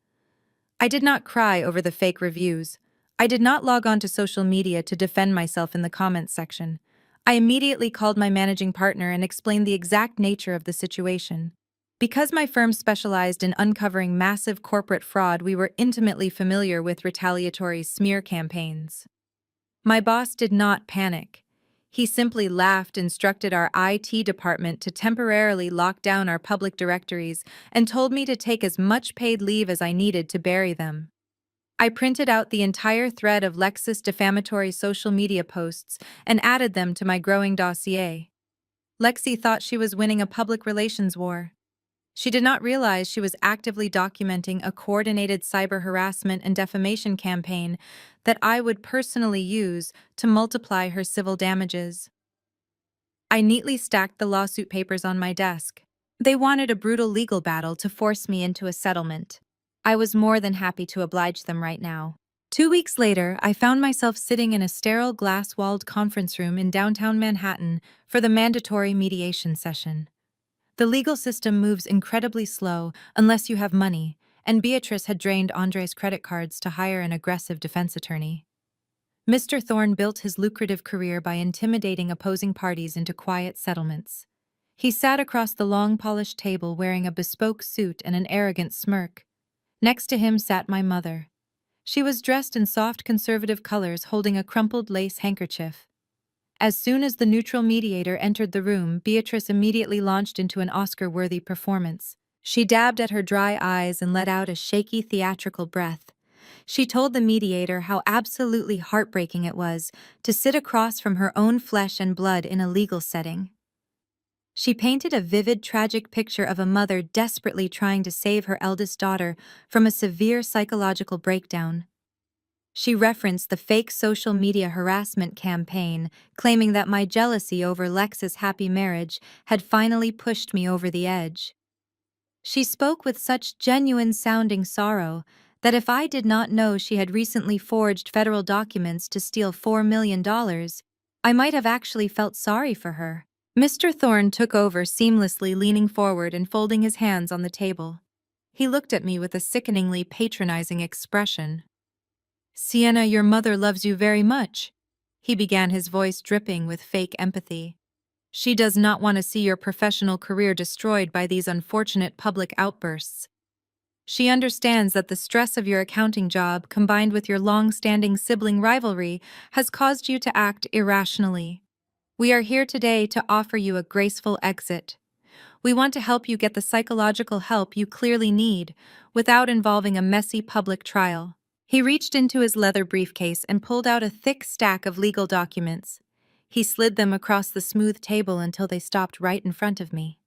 [SPEAKER 1] I did not cry over the fake reviews. I did not log on to social media to defend myself in the comments section. I immediately called my managing partner and explained the exact nature of the situation. Because my firm specialized in uncovering massive corporate fraud, we were intimately familiar with retaliatory smear campaigns. My boss did not panic. He simply laughed, instructed our IT department to temporarily lock down our public directories, and told me to take as much paid leave as I needed to bury them. I printed out the entire thread of Lex's defamatory social media posts and added them to my growing dossier. Lexi thought she was winning a public relations war. She did not realize she was actively documenting a coordinated cyber harassment and defamation campaign that I would personally use to multiply her civil damages. I neatly stacked the lawsuit papers on my desk. They wanted a brutal legal battle to force me into a settlement. I was more than happy to oblige them right now. 2 weeks later, I found myself sitting in a sterile glass-walled conference room in downtown Manhattan for the mandatory mediation session. The legal system moves incredibly slow unless you have money, and Beatrice had drained Andre's credit cards to hire an aggressive defense attorney. Mr. Thorne built his lucrative career by intimidating opposing parties into quiet settlements. He sat across the long polished table wearing a bespoke suit and an arrogant smirk. Next to him sat my mother. She was dressed in soft conservative colors, holding a crumpled lace handkerchief. As soon as the neutral mediator entered the room, Beatrice immediately launched into an Oscar-worthy performance. She dabbed at her dry eyes and let out a shaky theatrical breath. She told the mediator how absolutely heartbreaking it was to sit across from her own flesh and blood in a legal setting. She painted a vivid, tragic picture of a mother desperately trying to save her eldest daughter from a severe psychological breakdown. She referenced the fake social media harassment campaign, claiming that my jealousy over Lex's happy marriage had finally pushed me over the edge. She spoke with such genuine-sounding sorrow that if I did not know she had recently forged federal documents to steal $4 million, I might have actually felt sorry for her. Mr. Thorne took over seamlessly, leaning forward and folding his hands on the table. He looked at me with a sickeningly patronizing expression. "Sienna, your mother loves you very much," he began, his voice dripping with fake empathy. "She does not want to see your professional career destroyed by these unfortunate public outbursts. She understands that the stress of your accounting job, combined with your long-standing sibling rivalry, has caused you to act irrationally. We are here today to offer you a graceful exit. We want to help you get the psychological help you clearly need without involving a messy public trial." He reached into his leather briefcase and pulled out a thick stack of legal documents. He slid them across the smooth table until they stopped right in front of me.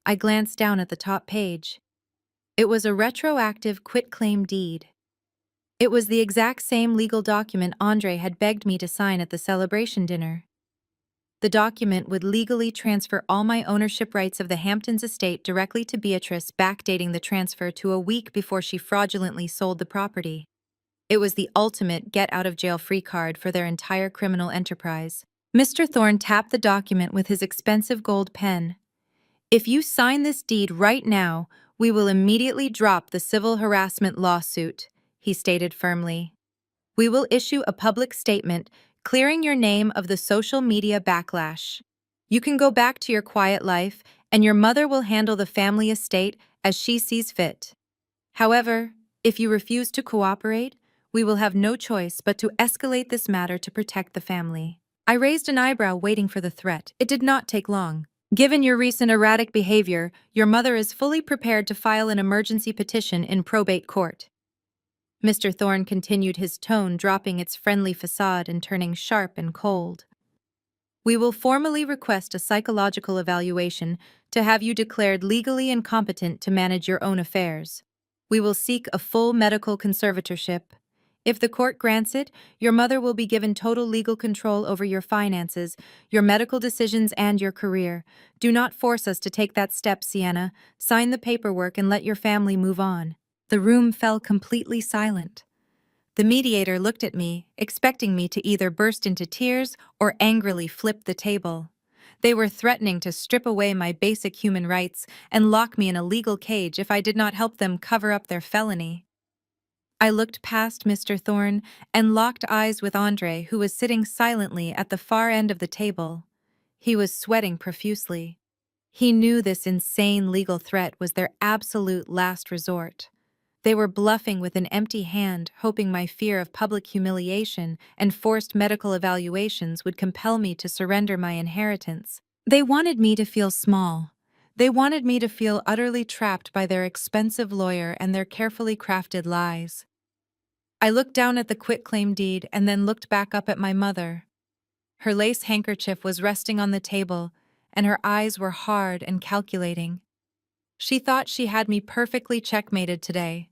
[SPEAKER 1] I glanced down at the top page. It was a retroactive quitclaim deed. It was the exact same legal document Andre had begged me to sign at the celebration dinner. The document would legally transfer all my ownership rights of the Hamptons estate directly to Beatrice, backdating the transfer to a week before she fraudulently sold the property. It was the ultimate get-out-of-jail-free card for their entire criminal enterprise. Mr. Thorne tapped the document with his expensive gold pen. "If you sign this deed right now, we will immediately drop the civil harassment lawsuit," he stated firmly. "We will issue a public statement clearing your name of the social media backlash. You can go back to your quiet life, and your mother will handle the family estate as she sees fit. However, if you refuse to cooperate, we will have no choice but to escalate this matter to protect the family." I raised an eyebrow, waiting for the threat. It did not take long. "Given your recent erratic behavior, your mother is fully prepared to file an emergency petition in probate court." Mr. Thorne continued, his tone dropping its friendly facade and turning sharp and cold. "We will formally request a psychological evaluation to have you declared legally incompetent to manage your own affairs. We will seek a full medical conservatorship. If the court grants it, your mother will be given total legal control over your finances, your medical decisions, and your career. Do not force us to take that step, Sienna. Sign the paperwork and let your family move on." The room fell completely silent. The mediator looked at me, expecting me to either burst into tears or angrily flip the table. They were threatening to strip away my basic human rights and lock me in a legal cage if I did not help them cover up their felony. I looked past Mr. Thorne and locked eyes with Andre, who was sitting silently at the far end of the table. He was sweating profusely. He knew this insane legal threat was their absolute last resort. They were bluffing with an empty hand, hoping my fear of public humiliation and forced medical evaluations would compel me to surrender my inheritance. They wanted me to feel small. They wanted me to feel utterly trapped by their expensive lawyer and their carefully crafted lies. I looked down at the quitclaim deed and then looked back up at my mother. Her lace handkerchief was resting on the table, and her eyes were hard and calculating. She thought she had me perfectly checkmated today.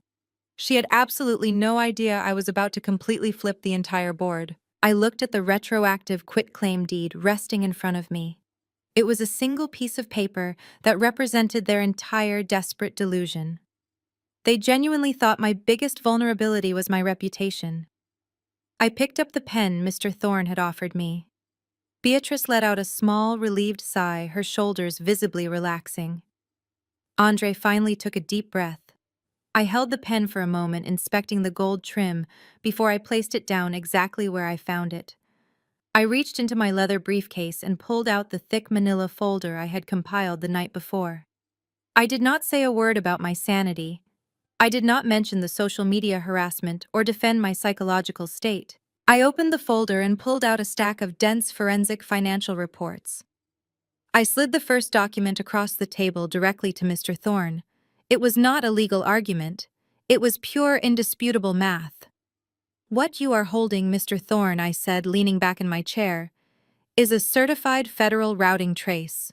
[SPEAKER 1] She had absolutely no idea I was about to completely flip the entire board. I looked at the retroactive quitclaim deed resting in front of me. It was a single piece of paper that represented their entire desperate delusion. They genuinely thought my biggest vulnerability was my reputation. I picked up the pen Mr. Thorne had offered me. Beatrice let out a small, relieved sigh, her shoulders visibly relaxing. Andre finally took a deep breath. I held the pen for a moment, inspecting the gold trim before I placed it down exactly where I found it. I reached into my leather briefcase and pulled out the thick manila folder I had compiled the night before. I did not say a word about my sanity. I did not mention the social media harassment or defend my psychological state. I opened the folder and pulled out a stack of dense forensic financial reports. I slid the first document across the table directly to Mr. Thorne. It was not a legal argument. It was pure, indisputable math. "What you are holding, Mr. Thorne," I said, leaning back in my chair, "is a certified federal routing trace.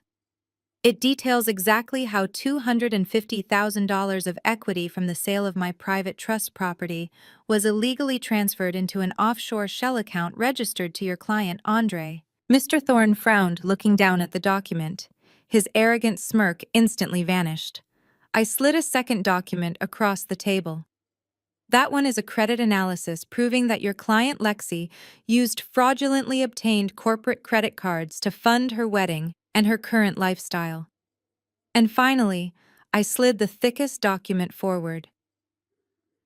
[SPEAKER 1] It details exactly how $250,000 of equity from the sale of my private trust property was illegally transferred into an offshore shell account registered to your client, Andre." Mr. Thorne frowned, looking down at the document. His arrogant smirk instantly vanished. I slid a second document across the table. "That one is a credit analysis proving that your client Lexi used fraudulently obtained corporate credit cards to fund her wedding and her current lifestyle." And finally, I slid the thickest document forward.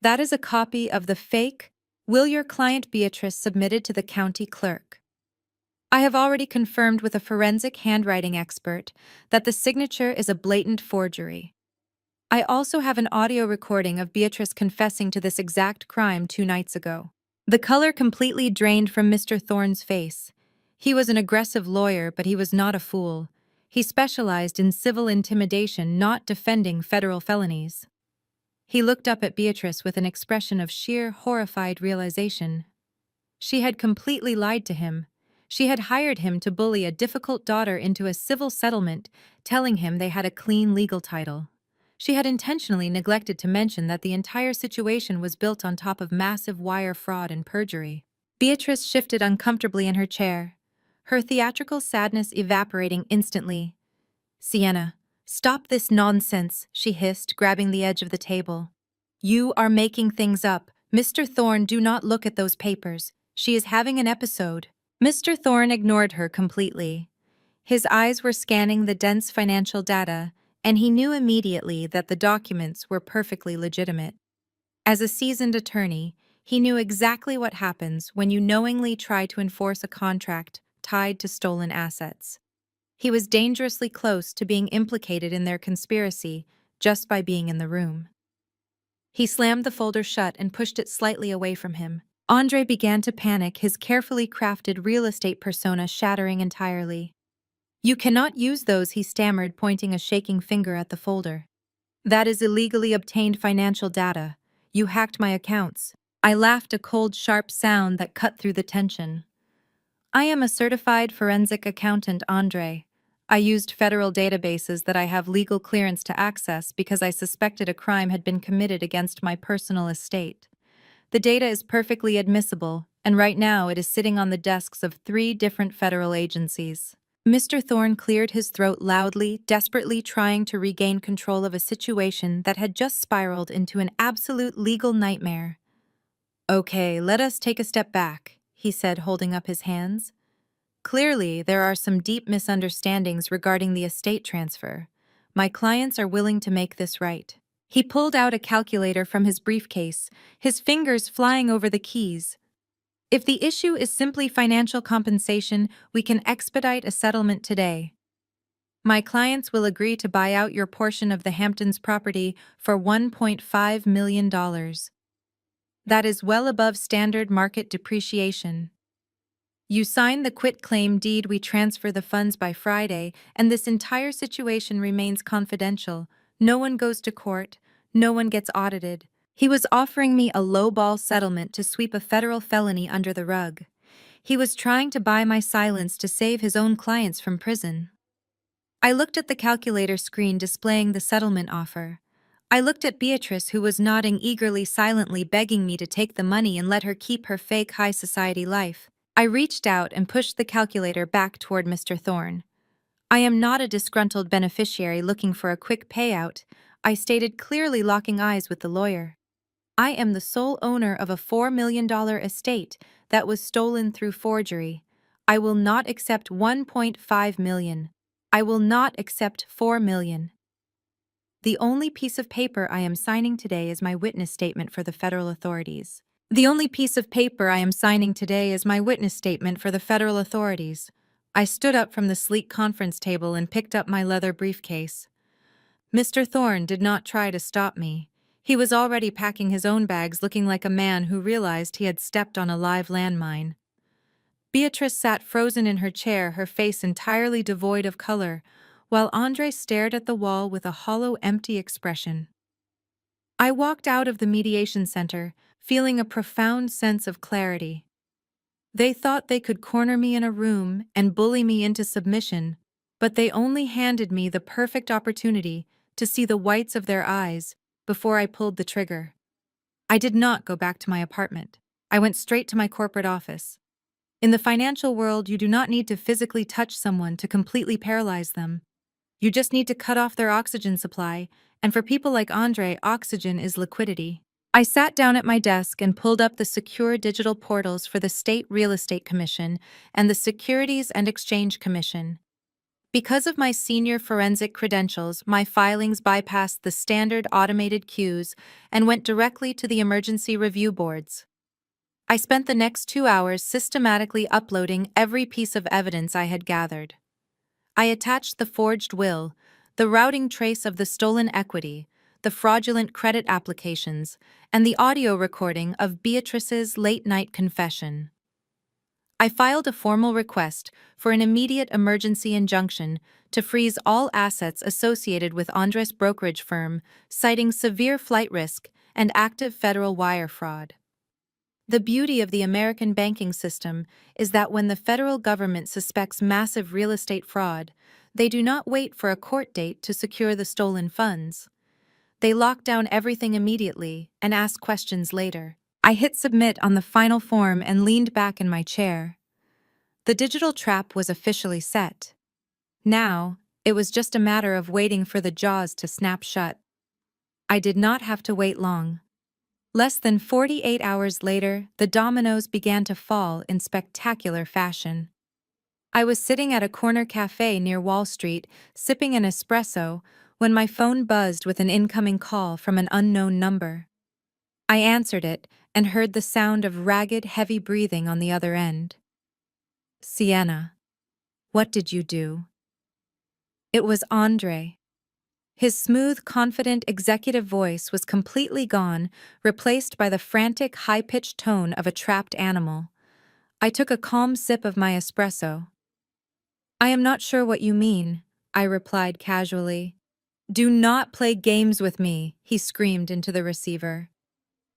[SPEAKER 1] "That is a copy of the fake will your client Beatrice submitted to the county clerk. I have already confirmed with a forensic handwriting expert that the signature is a blatant forgery. I also have an audio recording of Beatrice confessing to this exact crime 2 nights ago." The color completely drained from Mr. Thorne's face. He was an aggressive lawyer, but he was not a fool. He specialized in civil intimidation, not defending federal felonies. He looked up at Beatrice with an expression of sheer, horrified realization. She had completely lied to him. She had hired him to bully a difficult daughter into a civil settlement, telling him they had a clean legal title. She had intentionally neglected to mention that the entire situation was built on top of massive wire fraud and perjury. Beatrice shifted uncomfortably in her chair, her theatrical sadness evaporating instantly. "Sienna, stop this nonsense," she hissed, grabbing the edge of the table. "You are making things up. Mr. Thorne, do not look at those papers. She is having an episode." Mr. Thorne ignored her completely. His eyes were scanning the dense financial data, and he knew immediately that the documents were perfectly legitimate. As a seasoned attorney, he knew exactly what happens when you knowingly try to enforce a contract tied to stolen assets. He was dangerously close to being implicated in their conspiracy just by being in the room. He slammed the folder shut and pushed it slightly away from him. Andre began to panic, his carefully crafted real estate persona shattering entirely. "You cannot use those," he stammered, pointing a shaking finger at the folder. "That is illegally obtained financial data. You hacked my accounts." I laughed, a cold, sharp sound that cut through the tension. "I am a certified forensic accountant, Andre. I used federal databases that I have legal clearance to access because I suspected a crime had been committed against my personal estate. The data is perfectly admissible, and right now it is sitting on the desks of 3 different federal agencies." Mr. Thorne cleared his throat loudly, desperately trying to regain control of a situation that had just spiraled into an absolute legal nightmare. "Okay, let us take a step back," he said, holding up his hands. "Clearly, there are some deep misunderstandings regarding the estate transfer. My clients are willing to make this right." He pulled out a calculator from his briefcase, his fingers flying over the keys. "If the issue is simply financial compensation, we can expedite a settlement today. My clients will agree to buy out your portion of the Hamptons property for $1.5 million. That is well above standard market depreciation. You sign the quitclaim deed, we transfer the funds by Friday, and this entire situation remains confidential. No one goes to court, no one gets audited." He was offering me a low-ball settlement to sweep a federal felony under the rug. He was trying to buy my silence to save his own clients from prison. I looked at the calculator screen displaying the settlement offer. I looked at Beatrice, who was nodding eagerly, silently begging me to take the money and let her keep her fake high society life. I reached out and pushed the calculator back toward Mr. Thorne. "I am not a disgruntled beneficiary looking for a quick payout. I stated clearly, locking eyes with the lawyer. I am the sole owner of a $4 million estate that was stolen through forgery. I will not accept 1.5 million. I will not accept 4 million. The only piece of paper I am signing today is my witness statement for the federal authorities. The only piece of paper I am signing today is my witness statement for the federal authorities. I stood up from the sleek conference table and picked up my leather briefcase. Mr. Thorne did not try to stop me. He was already packing his own bags, looking like a man who realized he had stepped on a live landmine. Beatrice sat frozen in her chair, her face entirely devoid of color, while Andre stared at the wall with a hollow, empty expression. I walked out of the mediation center, feeling a profound sense of clarity. They thought they could corner me in a room and bully me into submission, but they only handed me the perfect opportunity to see the whites of their eyes before I pulled the trigger. I did not go back to my apartment. I went straight to my corporate office. In the financial world, you do not need to physically touch someone to completely paralyze them. You just need to cut off their oxygen supply, and for people like Andre, oxygen is liquidity. I sat down at my desk and pulled up the secure digital portals for the State Real Estate Commission and the Securities and Exchange Commission. Because of my senior forensic credentials, my filings bypassed the standard automated queues and went directly to the emergency review boards. I spent the next 2 hours systematically uploading every piece of evidence I had gathered. I attached the forged will, the routing trace of the stolen equity, the fraudulent credit applications, and the audio recording of Beatrice's late-night confession. I filed a formal request for an immediate emergency injunction to freeze all assets associated with Andres' brokerage firm, citing severe flight risk and active federal wire fraud. The beauty of the American banking system is that when the federal government suspects massive real estate fraud, they do not wait for a court date to secure the stolen funds. They lock down everything immediately and ask questions later. I hit submit on the final form and leaned back in my chair. The digital trap was officially set. Now, it was just a matter of waiting for the jaws to snap shut. I did not have to wait long. Less than 48 hours later, the dominoes began to fall in spectacular fashion. I was sitting at a corner cafe near Wall Street, sipping an espresso, when my phone buzzed with an incoming call from an unknown number. I answered it and heard the sound of ragged, heavy breathing on the other end. Sienna, what did you do? It was Andre. His smooth, confident executive voice was completely gone, replaced by the frantic, high-pitched tone of a trapped animal. I took a calm sip of my espresso. I am not sure what you mean, I replied casually. Do not play games with me, he screamed into the receiver.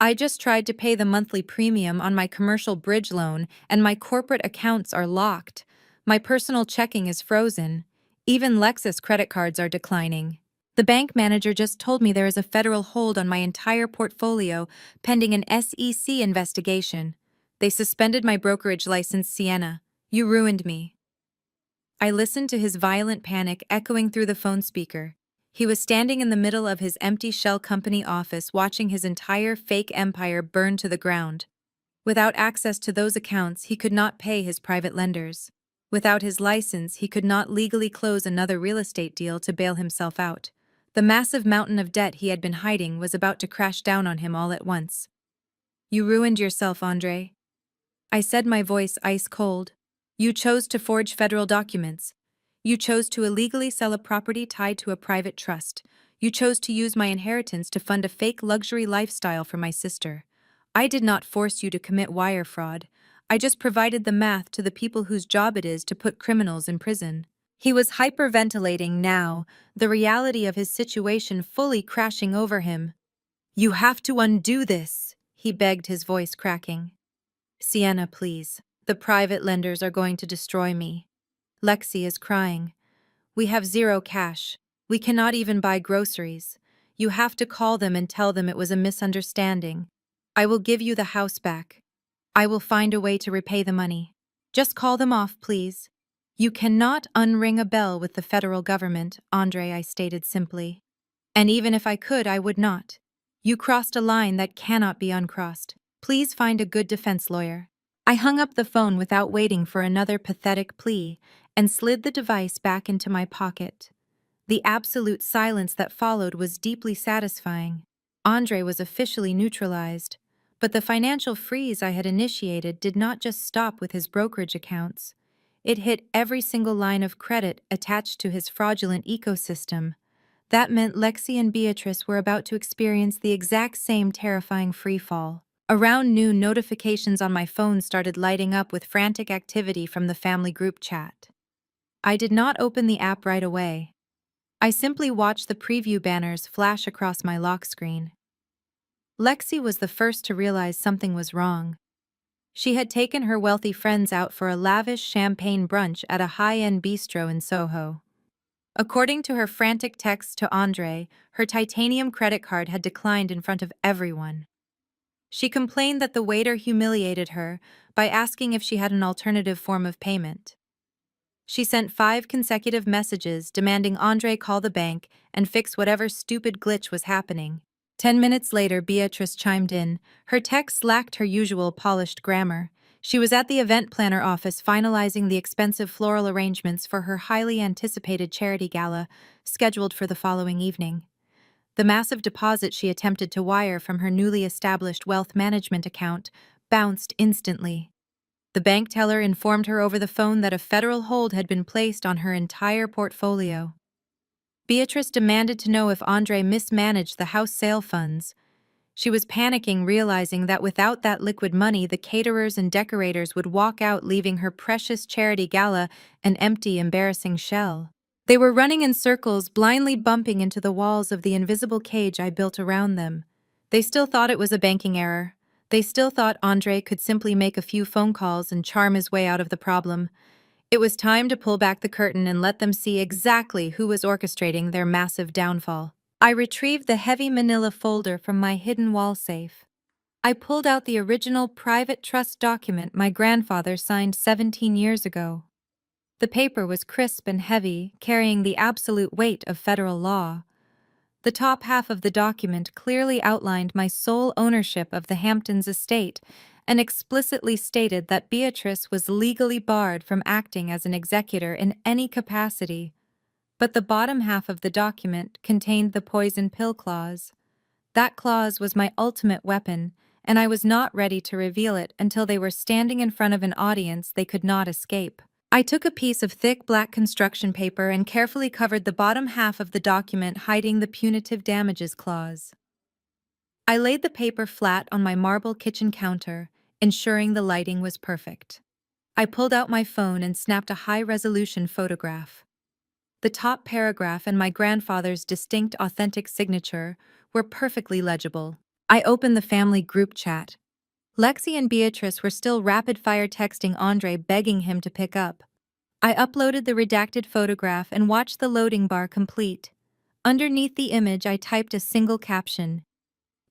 [SPEAKER 1] I just tried to pay the monthly premium on my commercial bridge loan, and my corporate accounts are locked. My personal checking is frozen. Even Lexus credit cards are declining. The bank manager just told me there is a federal hold on my entire portfolio pending an SEC investigation. They suspended my brokerage license, Sienna. You ruined me. I listened to his violent panic echoing through the phone speaker. He was standing in the middle of his empty shell company office watching his entire fake empire burn to the ground. Without access to those accounts, he could not pay his private lenders. Without his license, he could not legally close another real estate deal to bail himself out. The massive mountain of debt he had been hiding was about to crash down on him all at once. You ruined yourself, Andre. I said, my voice ice cold. You chose to forge federal documents. You chose to illegally sell a property tied to a private trust. You chose to use my inheritance to fund a fake luxury lifestyle for my sister. I did not force you to commit wire fraud. I just provided the math to the people whose job it is to put criminals in prison. He was hyperventilating now, the reality of his situation fully crashing over him. You have to undo this, he begged, his voice cracking. Sienna, please. The private lenders are going to destroy me. Lexi is crying. We have zero cash. We cannot even buy groceries. You have to call them and tell them it was a misunderstanding. I will give you the house back. I will find a way to repay the money. Just call them off, please. You cannot unring a bell with the federal government, Andre, I stated simply. And even if I could, I would not. You crossed a line that cannot be uncrossed. Please find a good defense lawyer. I hung up the phone without waiting for another pathetic plea and slid the device back into my pocket. The absolute silence that followed was deeply satisfying. Andre was officially neutralized, but the financial freeze I had initiated did not just stop with his brokerage accounts. It hit every single line of credit attached to his fraudulent ecosystem. That meant Lexi and Beatrice were about to experience the exact same terrifying freefall. Around noon, notifications on my phone started lighting up with frantic activity from the family group chat. I did not open the app right away. I simply watched the preview banners flash across my lock screen. Lexi was the first to realize something was wrong. She had taken her wealthy friends out for a lavish champagne brunch at a high-end bistro in Soho. According to her frantic text to Andre, her titanium credit card had declined in front of everyone. She complained that the waiter humiliated her by asking if she had an alternative form of payment. She sent 5 consecutive messages demanding Andre call the bank and fix whatever stupid glitch was happening. 10 minutes later, Beatrice chimed in. Her text lacked her usual polished grammar. She was at the event planner office finalizing the expensive floral arrangements for her highly anticipated charity gala, scheduled for the following evening. The massive deposit she attempted to wire from her newly established wealth management account bounced instantly. The bank teller informed her over the phone that a federal hold had been placed on her entire portfolio. Beatrice demanded to know if Andre mismanaged the house sale funds. She was panicking, realizing that without that liquid money, the caterers and decorators would walk out, leaving her precious charity gala an empty, embarrassing shell. They were running in circles, blindly bumping into the walls of the invisible cage I built around them. They still thought it was a banking error. They still thought Andre could simply make a few phone calls and charm his way out of the problem. It was time to pull back the curtain and let them see exactly who was orchestrating their massive downfall. I retrieved the heavy manila folder from my hidden wall safe. I pulled out the original private trust document my grandfather signed 17 years ago. The paper was crisp and heavy, carrying the absolute weight of federal law. The top half of the document clearly outlined my sole ownership of the Hamptons estate and explicitly stated that Beatrice was legally barred from acting as an executor in any capacity. But the bottom half of the document contained the poison pill clause. That clause was my ultimate weapon, and I was not ready to reveal it until they were standing in front of an audience they could not escape. I took a piece of thick black construction paper and carefully covered the bottom half of the document, hiding the punitive damages clause. I laid the paper flat on my marble kitchen counter, ensuring the lighting was perfect. I pulled out my phone and snapped a high-resolution photograph. The top paragraph and my grandfather's distinct, authentic signature were perfectly legible. I opened the family group chat. Lexi and Beatrice were still rapid-fire texting Andre, begging him to pick up. I uploaded the redacted photograph and watched the loading bar complete. Underneath the image, I typed a single caption.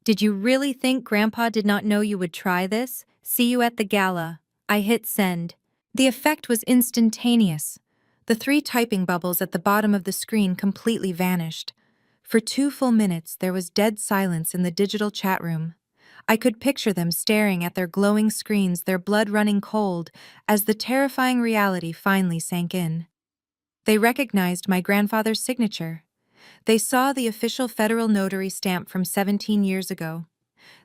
[SPEAKER 1] "Did you really think Grandpa did not know you would try this? See you at the gala." I hit send. The effect was instantaneous. The 3 typing bubbles at the bottom of the screen completely vanished. For 2 full minutes, there was dead silence in the digital chat room. I could picture them staring at their glowing screens, their blood running cold, as the terrifying reality finally sank in. They recognized my grandfather's signature. They saw the official federal notary stamp from 17 years ago.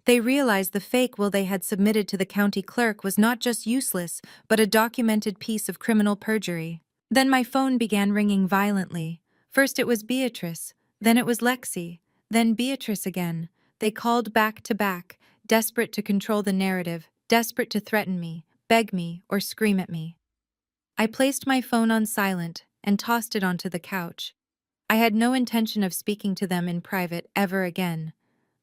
[SPEAKER 1] They realized the fake will they had submitted to the county clerk was not just useless, but a documented piece of criminal perjury. Then my phone began ringing violently. First it was Beatrice, then it was Lexi, then Beatrice again. They called back to back, desperate to control the narrative, desperate to threaten me, beg me, or scream at me. I placed my phone on silent and tossed it onto the couch. I had no intention of speaking to them in private ever again.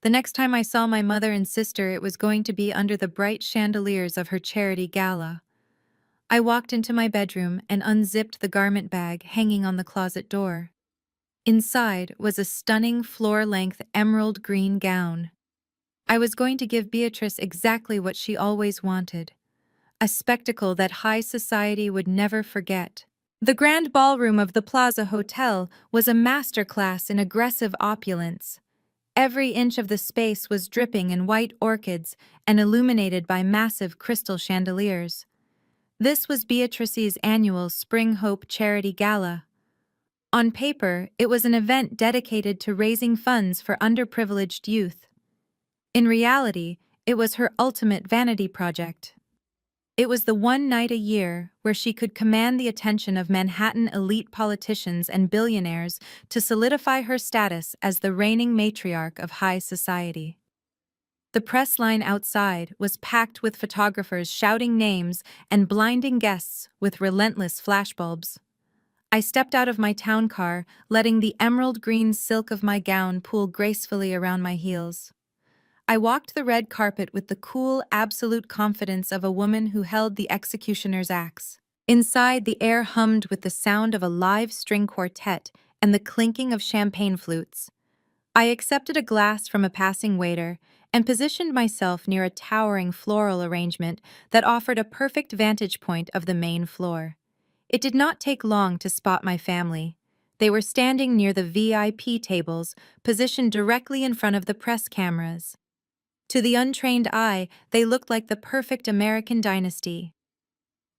[SPEAKER 1] The next time I saw my mother and sister, it was going to be under the bright chandeliers of her charity gala. I walked into my bedroom and unzipped the garment bag hanging on the closet door. Inside was a stunning floor-length emerald green gown. I was going to give Beatrice exactly what she always wanted, a spectacle that high society would never forget. The grand ballroom of the Plaza Hotel was a masterclass in aggressive opulence. Every inch of the space was dripping in white orchids and illuminated by massive crystal chandeliers. This was Beatrice's annual Spring Hope Charity Gala. On paper, it was an event dedicated to raising funds for underprivileged youth. In reality, it was her ultimate vanity project. It was the one night a year where she could command the attention of Manhattan elite politicians and billionaires to solidify her status as the reigning matriarch of high society. The press line outside was packed with photographers shouting names and blinding guests with relentless flashbulbs. I stepped out of my town car, letting the emerald green silk of my gown pool gracefully around my heels. I walked the red carpet with the cool, absolute confidence of a woman who held the executioner's axe. Inside, the air hummed with the sound of a live string quartet and the clinking of champagne flutes. I accepted a glass from a passing waiter and positioned myself near a towering floral arrangement that offered a perfect vantage point of the main floor. It did not take long to spot my family. They were standing near the VIP tables, positioned directly in front of the press cameras. To the untrained eye, they looked like the perfect American dynasty.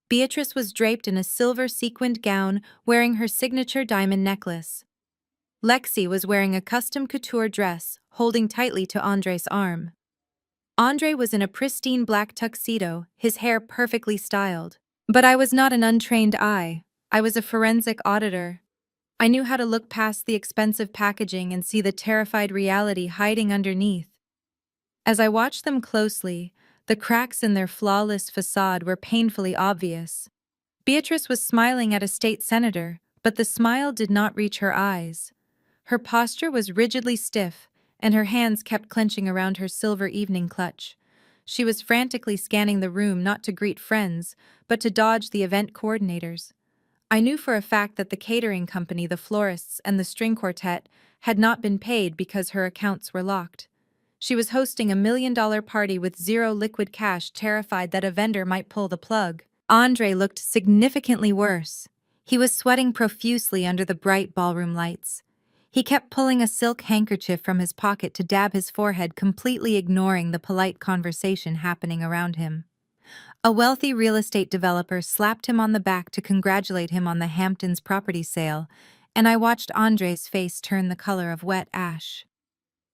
[SPEAKER 1] Beatrice was draped in a silver sequined gown, wearing her signature diamond necklace. Lexi was wearing a custom couture dress, holding tightly to Andre's arm. Andre was in a pristine black tuxedo, his hair perfectly styled. But I was not an untrained eye. I was a forensic auditor. I knew how to look past the expensive packaging and see the terrified reality hiding underneath. As I watched them closely, the cracks in their flawless facade were painfully obvious. Beatrice was smiling at a state senator, but the smile did not reach her eyes. Her posture was rigidly stiff, and her hands kept clenching around her silver evening clutch. She was frantically scanning the room not to greet friends, but to dodge the event coordinators. I knew for a fact that the catering company, the florists, and the string quartet had not been paid because her accounts were locked. She was hosting a $1 million party with zero liquid cash, terrified that a vendor might pull the plug. Andre looked significantly worse. He was sweating profusely under the bright ballroom lights. He kept pulling a silk handkerchief from his pocket to dab his forehead, completely ignoring the polite conversation happening around him. A wealthy real estate developer slapped him on the back to congratulate him on the Hamptons property sale, and I watched Andre's face turn the color of wet ash.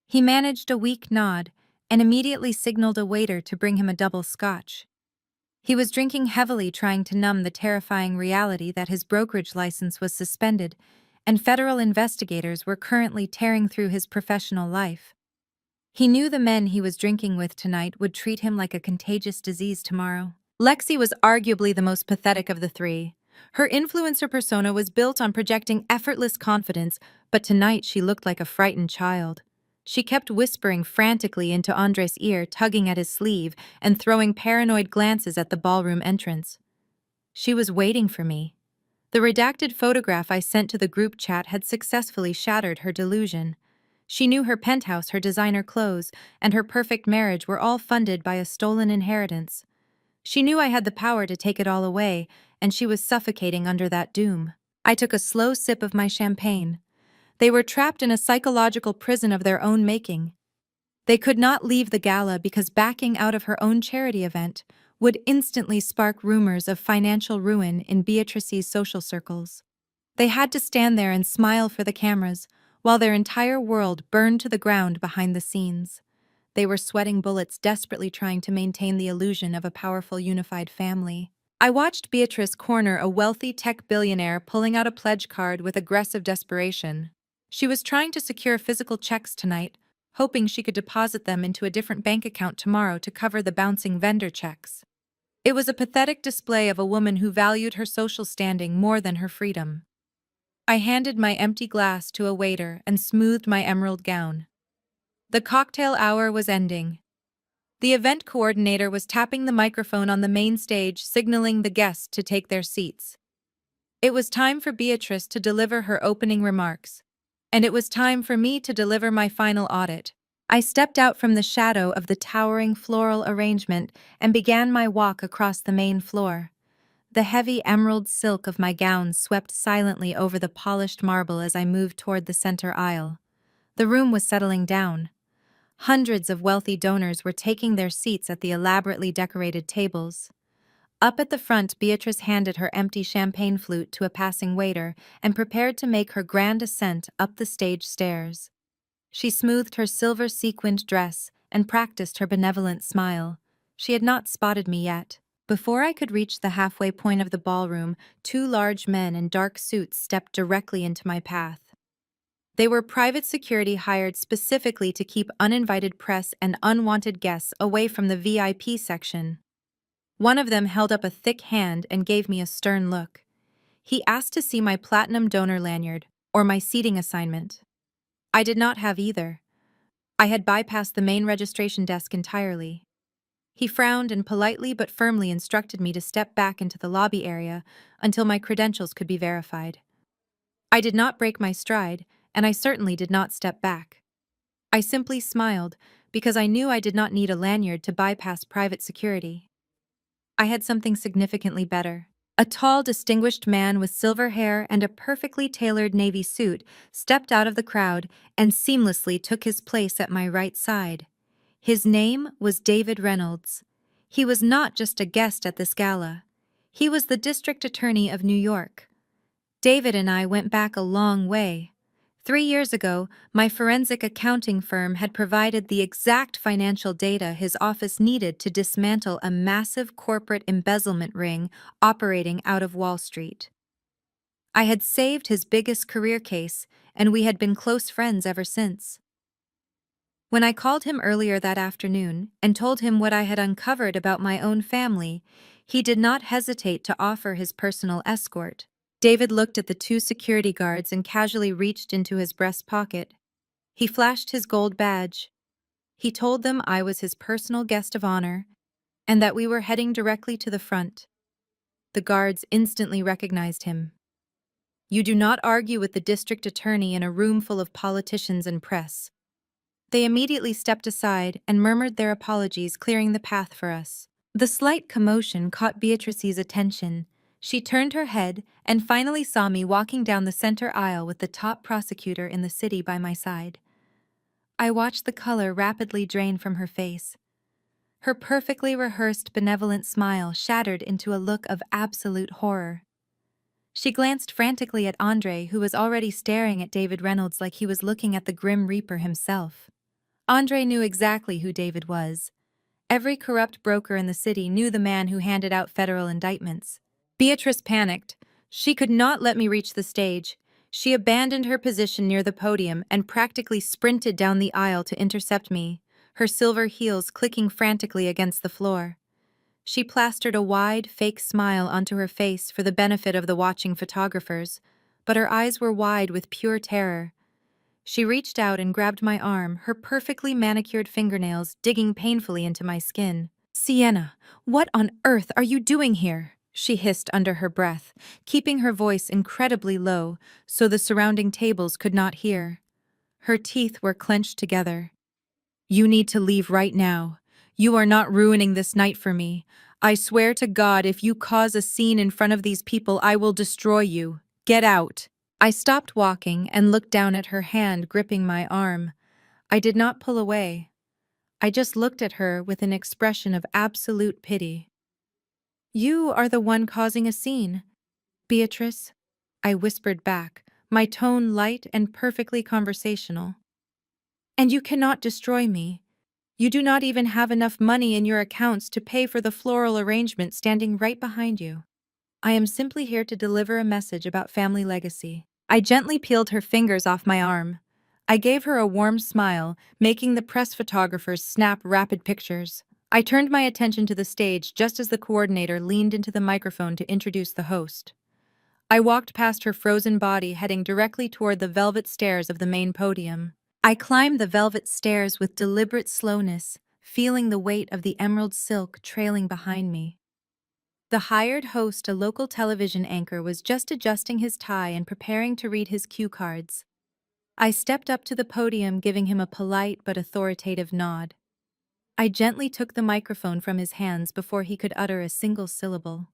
[SPEAKER 1] He managed a weak nod and immediately signaled a waiter to bring him a double scotch. He was drinking heavily, trying to numb the terrifying reality that his brokerage license was suspended, and federal investigators were currently tearing through his professional life. He knew the men he was drinking with tonight would treat him like a contagious disease tomorrow. Lexi was arguably the most pathetic of the three. Her influencer persona was built on projecting effortless confidence, but tonight she looked like a frightened child. She kept whispering frantically into Andre's ear, tugging at his sleeve, and throwing paranoid glances at the ballroom entrance. She was waiting for me. The redacted photograph I sent to the group chat had successfully shattered her delusion. She knew her penthouse, her designer clothes, and her perfect marriage were all funded by a stolen inheritance. She knew I had the power to take it all away, and she was suffocating under that doom. I took a slow sip of my champagne. They were trapped in a psychological prison of their own making. They could not leave the gala because backing out of her own charity event would instantly spark rumors of financial ruin in Beatrice's social circles. They had to stand there and smile for the cameras, while their entire world burned to the ground behind the scenes. They were sweating bullets, desperately trying to maintain the illusion of a powerful, unified family. I watched Beatrice corner a wealthy tech billionaire pulling out a pledge card with aggressive desperation. She was trying to secure physical checks tonight, hoping she could deposit them into a different bank account tomorrow to cover the bouncing vendor checks. It was a pathetic display of a woman who valued her social standing more than her freedom. I handed my empty glass to a waiter and smoothed my emerald gown. The cocktail hour was ending. The event coordinator was tapping the microphone on the main stage, signaling the guests to take their seats. It was time for Beatrice to deliver her opening remarks. And it was time for me to deliver my final audit. I stepped out from the shadow of the towering floral arrangement and began my walk across the main floor. The heavy emerald silk of my gown swept silently over the polished marble as I moved toward the center aisle. The room was settling down. Hundreds of wealthy donors were taking their seats at the elaborately decorated tables. Up at the front, Beatrice handed her empty champagne flute to a passing waiter and prepared to make her grand ascent up the stage stairs. She smoothed her silver sequined dress and practiced her benevolent smile. She had not spotted me yet. Before I could reach the halfway point of the ballroom, two large men in dark suits stepped directly into my path. They were private security hired specifically to keep uninvited press and unwanted guests away from the VIP section. One of them held up a thick hand and gave me a stern look. He asked to see my platinum donor lanyard, or my seating assignment. I did not have either. I had bypassed the main registration desk entirely. He frowned and politely but firmly instructed me to step back into the lobby area until my credentials could be verified. I did not break my stride, and I certainly did not step back. I simply smiled because I knew I did not need a lanyard to bypass private security. I had something significantly better. A tall, distinguished man with silver hair and a perfectly tailored navy suit stepped out of the crowd and seamlessly took his place at my right side. His name was David Reynolds. He was not just a guest at this gala. He was the District Attorney of New York. David and I went back a long way. 3 years ago, my forensic accounting firm had provided the exact financial data his office needed to dismantle a massive corporate embezzlement ring operating out of Wall Street. I had saved his biggest career case, and we had been close friends ever since. When I called him earlier that afternoon and told him what I had uncovered about my own family, he did not hesitate to offer his personal escort. David looked at the two security guards and casually reached into his breast pocket. He flashed his gold badge. He told them I was his personal guest of honor and that we were heading directly to the front. The guards instantly recognized him. You do not argue with the district attorney in a room full of politicians and press. They immediately stepped aside and murmured their apologies, clearing the path for us. The slight commotion caught Beatrice's attention. She turned her head and finally saw me walking down the center aisle with the top prosecutor in the city by my side. I watched the color rapidly drain from her face. Her perfectly rehearsed benevolent smile shattered into a look of absolute horror. She glanced frantically at Andre, who was already staring at David Reynolds like he was looking at the Grim Reaper himself. Andre knew exactly who David was. Every corrupt broker in the city knew the man who handed out federal indictments. Beatrice panicked. She could not let me reach the stage. She abandoned her position near the podium and practically sprinted down the aisle to intercept me, her silver heels clicking frantically against the floor. She plastered a wide, fake smile onto her face for the benefit of the watching photographers, but her eyes were wide with pure terror. She reached out and grabbed my arm, her perfectly manicured fingernails digging painfully into my skin. "Sienna, what on earth are you doing here?" she hissed under her breath, keeping her voice incredibly low so the surrounding tables could not hear. Her teeth were clenched together. "You need to leave right now. You are not ruining this night for me. I swear to God, if you cause a scene in front of these people, I will destroy you. Get out." I stopped walking and looked down at her hand gripping my arm. I did not pull away. I just looked at her with an expression of absolute pity. "You are the one causing a scene, Beatrice," I whispered back, my tone light and perfectly conversational. "And you cannot destroy me. You do not even have enough money in your accounts to pay for the floral arrangement standing right behind you. I am simply here to deliver a message about family legacy." I gently peeled her fingers off my arm. I gave her a warm smile, making the press photographers snap rapid pictures. I turned my attention to the stage just as the coordinator leaned into the microphone to introduce the host. I walked past her frozen body, heading directly toward the velvet stairs of the main podium. I climbed the velvet stairs with deliberate slowness, feeling the weight of the emerald silk trailing behind me. The hired host, a local television anchor, was just adjusting his tie and preparing to read his cue cards. I stepped up to the podium, giving him a polite but authoritative nod. I gently took the microphone from his hands before he could utter a single syllable.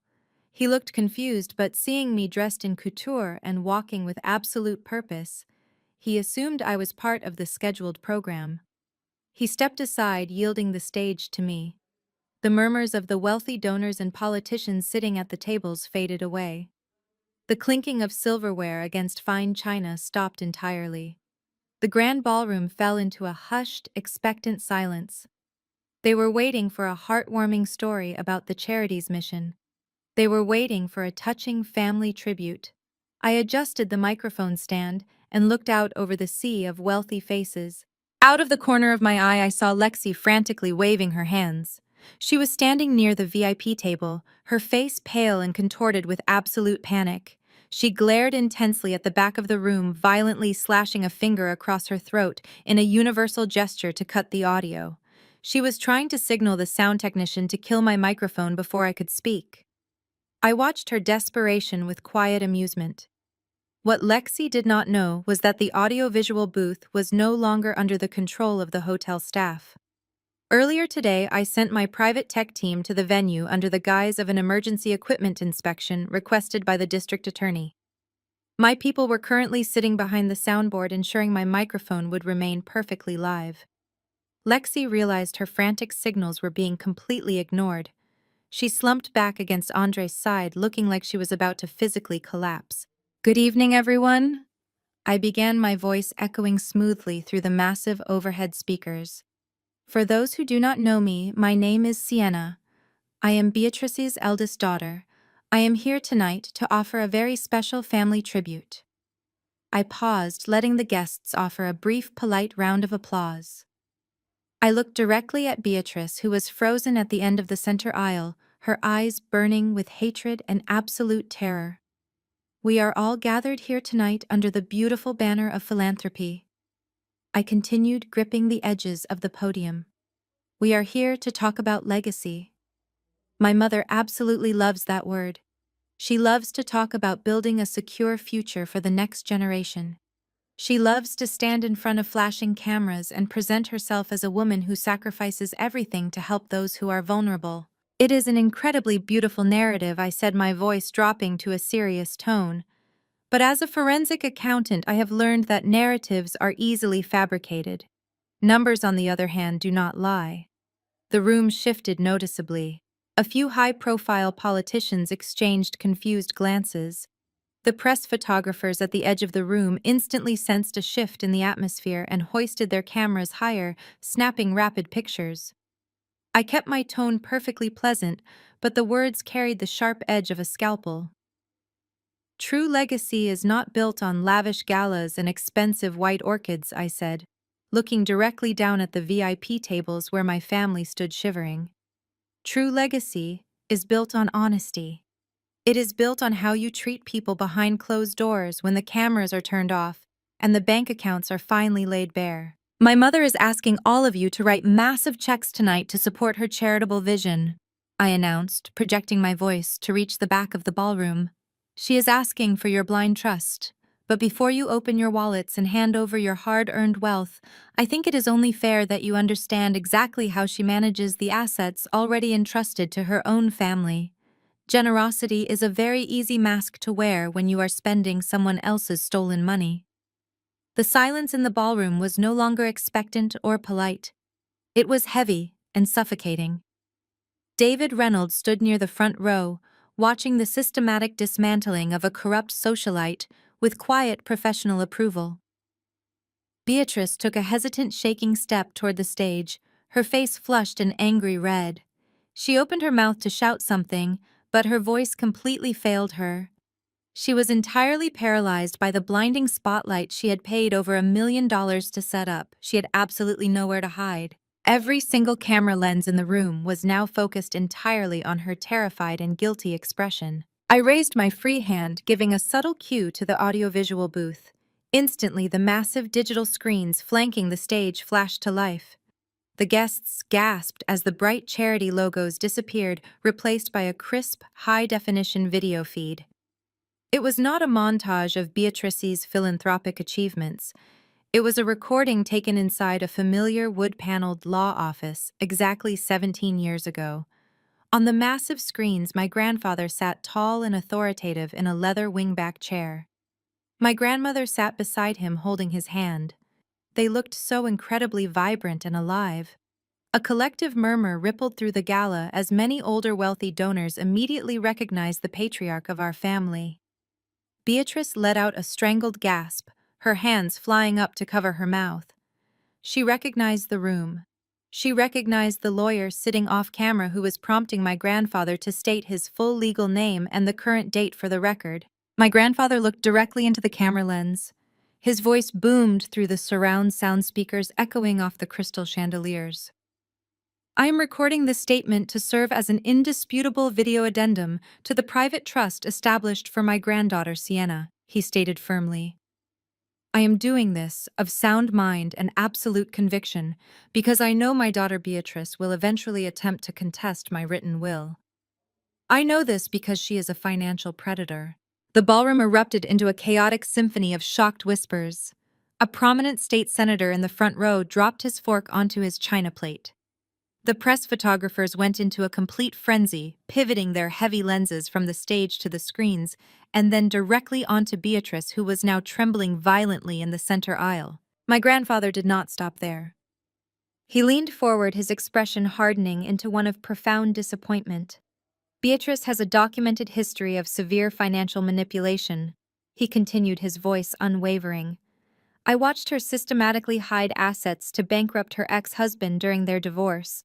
[SPEAKER 1] He looked confused, but seeing me dressed in couture and walking with absolute purpose, he assumed I was part of the scheduled program. He stepped aside, yielding the stage to me. The murmurs of the wealthy donors and politicians sitting at the tables faded away. The clinking of silverware against fine china stopped entirely. The grand ballroom fell into a hushed, expectant silence. They were waiting for a heartwarming story about the charity's mission. They were waiting for a touching family tribute. I adjusted the microphone stand and looked out over the sea of wealthy faces. Out of the corner of my eye, I saw Lexi frantically waving her hands. She was standing near the VIP table, her face pale and contorted with absolute panic. She glared intensely at the back of the room, violently slashing a finger across her throat in a universal gesture to cut the audio. She was trying to signal the sound technician to kill my microphone before I could speak. I watched her desperation with quiet amusement. What Lexi did not know was that the audiovisual booth was no longer under the control of the hotel staff. Earlier today, I sent my private tech team to the venue under the guise of an emergency equipment inspection requested by the district attorney. My people were currently sitting behind the soundboard, ensuring my microphone would remain perfectly live. Lexi realized her frantic signals were being completely ignored. She slumped back against Andre's side, looking like she was about to physically collapse. "Good evening, everyone," I began, my voice echoing smoothly through the massive overhead speakers. "For those who do not know me, my name is Sienna. I am Beatrice's eldest daughter. I am here tonight to offer a very special family tribute." I paused, letting the guests offer a brief, polite round of applause. I looked directly at Beatrice, who was frozen at the end of the center aisle, her eyes burning with hatred and absolute terror. "We are all gathered here tonight under the beautiful banner of philanthropy." I continued, gripping the edges of the podium. "We are here to talk about legacy." My mother absolutely loves that word. She loves to talk about building a secure future for the next generation. She loves to stand in front of flashing cameras and present herself as a woman who sacrifices everything to help those who are vulnerable. "It is an incredibly beautiful narrative," I said, my voice dropping to a serious tone. "But as a forensic accountant, I have learned that narratives are easily fabricated. Numbers, on the other hand, do not lie." The room shifted noticeably. A few high-profile politicians exchanged confused glances. The press photographers at the edge of the room instantly sensed a shift in the atmosphere and hoisted their cameras higher, snapping rapid pictures. I kept my tone perfectly pleasant, but the words carried the sharp edge of a scalpel. "True legacy is not built on lavish galas and expensive white orchids," I said, looking directly down at the VIP tables where my family stood shivering. "True legacy is built on honesty. It is built on how you treat people behind closed doors when the cameras are turned off and the bank accounts are finally laid bare. My mother is asking all of you to write massive checks tonight to support her charitable vision," I announced, projecting my voice to reach the back of the ballroom. "She is asking for your blind trust. But before you open your wallets and hand over your hard-earned wealth, I think it is only fair that you understand exactly how she manages the assets already entrusted to her own family. Generosity is a very easy mask to wear when you are spending someone else's stolen money." The silence in the ballroom was no longer expectant or polite. It was heavy and suffocating. David Reynolds stood near the front row, watching the systematic dismantling of a corrupt socialite with quiet professional approval. Beatrice took a hesitant, shaking step toward the stage, her face flushed an angry red. She opened her mouth to shout something, but her voice completely failed her. She was entirely paralyzed by the blinding spotlight she had paid over $1 million to set up. She had absolutely nowhere to hide. Every single camera lens in the room was now focused entirely on her terrified and guilty expression. I raised my free hand, giving a subtle cue to the audiovisual booth. Instantly, the massive digital screens flanking the stage flashed to life. The guests gasped as the bright charity logos disappeared, replaced by a crisp, high-definition video feed. It was not a montage of Beatrice's philanthropic achievements. It was a recording taken inside a familiar wood-paneled law office exactly 17 years ago. On the massive screens, my grandfather sat tall and authoritative in a leather wingback chair. My grandmother sat beside him holding his hand. They looked so incredibly vibrant and alive. A collective murmur rippled through the gala as many older wealthy donors immediately recognized the patriarch of our family. Beatrice let out a strangled gasp, her hands flying up to cover her mouth. She recognized the room. She recognized the lawyer sitting off camera who was prompting my grandfather to state his full legal name and the current date for the record. My grandfather looked directly into the camera lens. His voice boomed through the surround sound speakers echoing off the crystal chandeliers. I am recording this statement to serve as an indisputable video addendum to the private trust established for my granddaughter Sienna, he stated firmly. I am doing this of sound mind and absolute conviction because I know my daughter Beatrice will eventually attempt to contest my written will. I know this because she is a financial predator. The ballroom erupted into a chaotic symphony of shocked whispers. A prominent state senator in the front row dropped his fork onto his china plate. The press photographers went into a complete frenzy, pivoting their heavy lenses from the stage to the screens, and then directly onto Beatrice, who was now trembling violently in the center aisle. My grandfather did not stop there. He leaned forward, his expression hardening into one of profound disappointment. Beatrice has a documented history of severe financial manipulation. He continued, his voice unwavering. I watched her systematically hide assets to bankrupt her ex-husband during their divorce.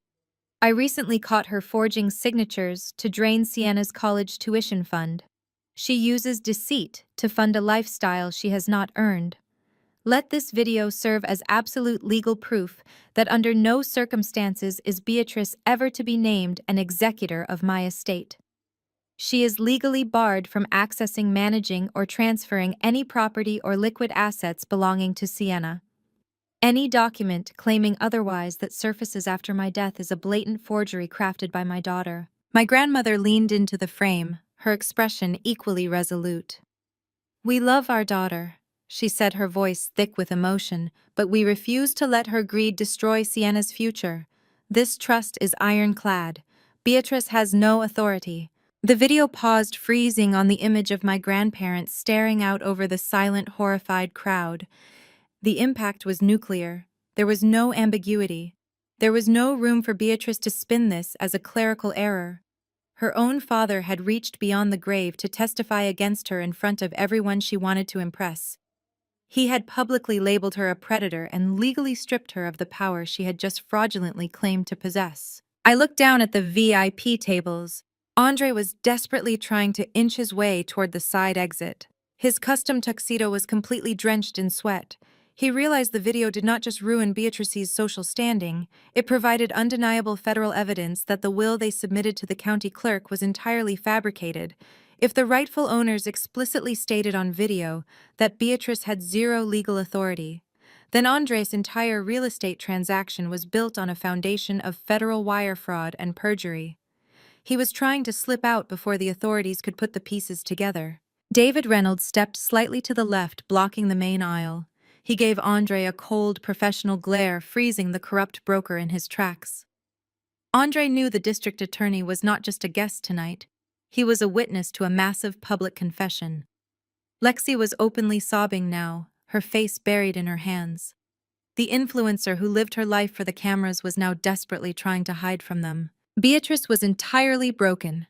[SPEAKER 1] I recently caught her forging signatures to drain Sienna's college tuition fund. She uses deceit to fund a lifestyle she has not earned. Let this video serve as absolute legal proof that under no circumstances is Beatrice ever to be named an executor of my estate. She is legally barred from accessing, managing, or transferring any property or liquid assets belonging to Sienna. Any document claiming otherwise that surfaces after my death is a blatant forgery crafted by my daughter. My grandmother leaned into the frame, her expression equally resolute. We love our daughter, she said, her voice thick with emotion, but we refuse to let her greed destroy Sienna's future. This trust is ironclad. Beatrice has no authority. The video paused, freezing on the image of my grandparents staring out over the silent, horrified crowd. The impact was nuclear. There was no ambiguity. There was no room for Beatrice to spin this as a clerical error. Her own father had reached beyond the grave to testify against her in front of everyone she wanted to impress. He had publicly labeled her a predator and legally stripped her of the power she had just fraudulently claimed to possess. I looked down at the VIP tables. Andre was desperately trying to inch his way toward the side exit. His custom tuxedo was completely drenched in sweat. He realized the video did not just ruin Beatrice's social standing, it provided undeniable federal evidence that the will they submitted to the county clerk was entirely fabricated. If the rightful owners explicitly stated on video that Beatrice had zero legal authority, then Andre's entire real estate transaction was built on a foundation of federal wire fraud and perjury. He was trying to slip out before the authorities could put the pieces together. David Reynolds stepped slightly to the left, blocking the main aisle. He gave Andre a cold, professional glare, freezing the corrupt broker in his tracks. Andre knew the district attorney was not just a guest tonight. He was a witness to a massive public confession. Lexi was openly sobbing now, her face buried in her hands. The influencer who lived her life for the cameras was now desperately trying to hide from them. Beatrice was entirely broken.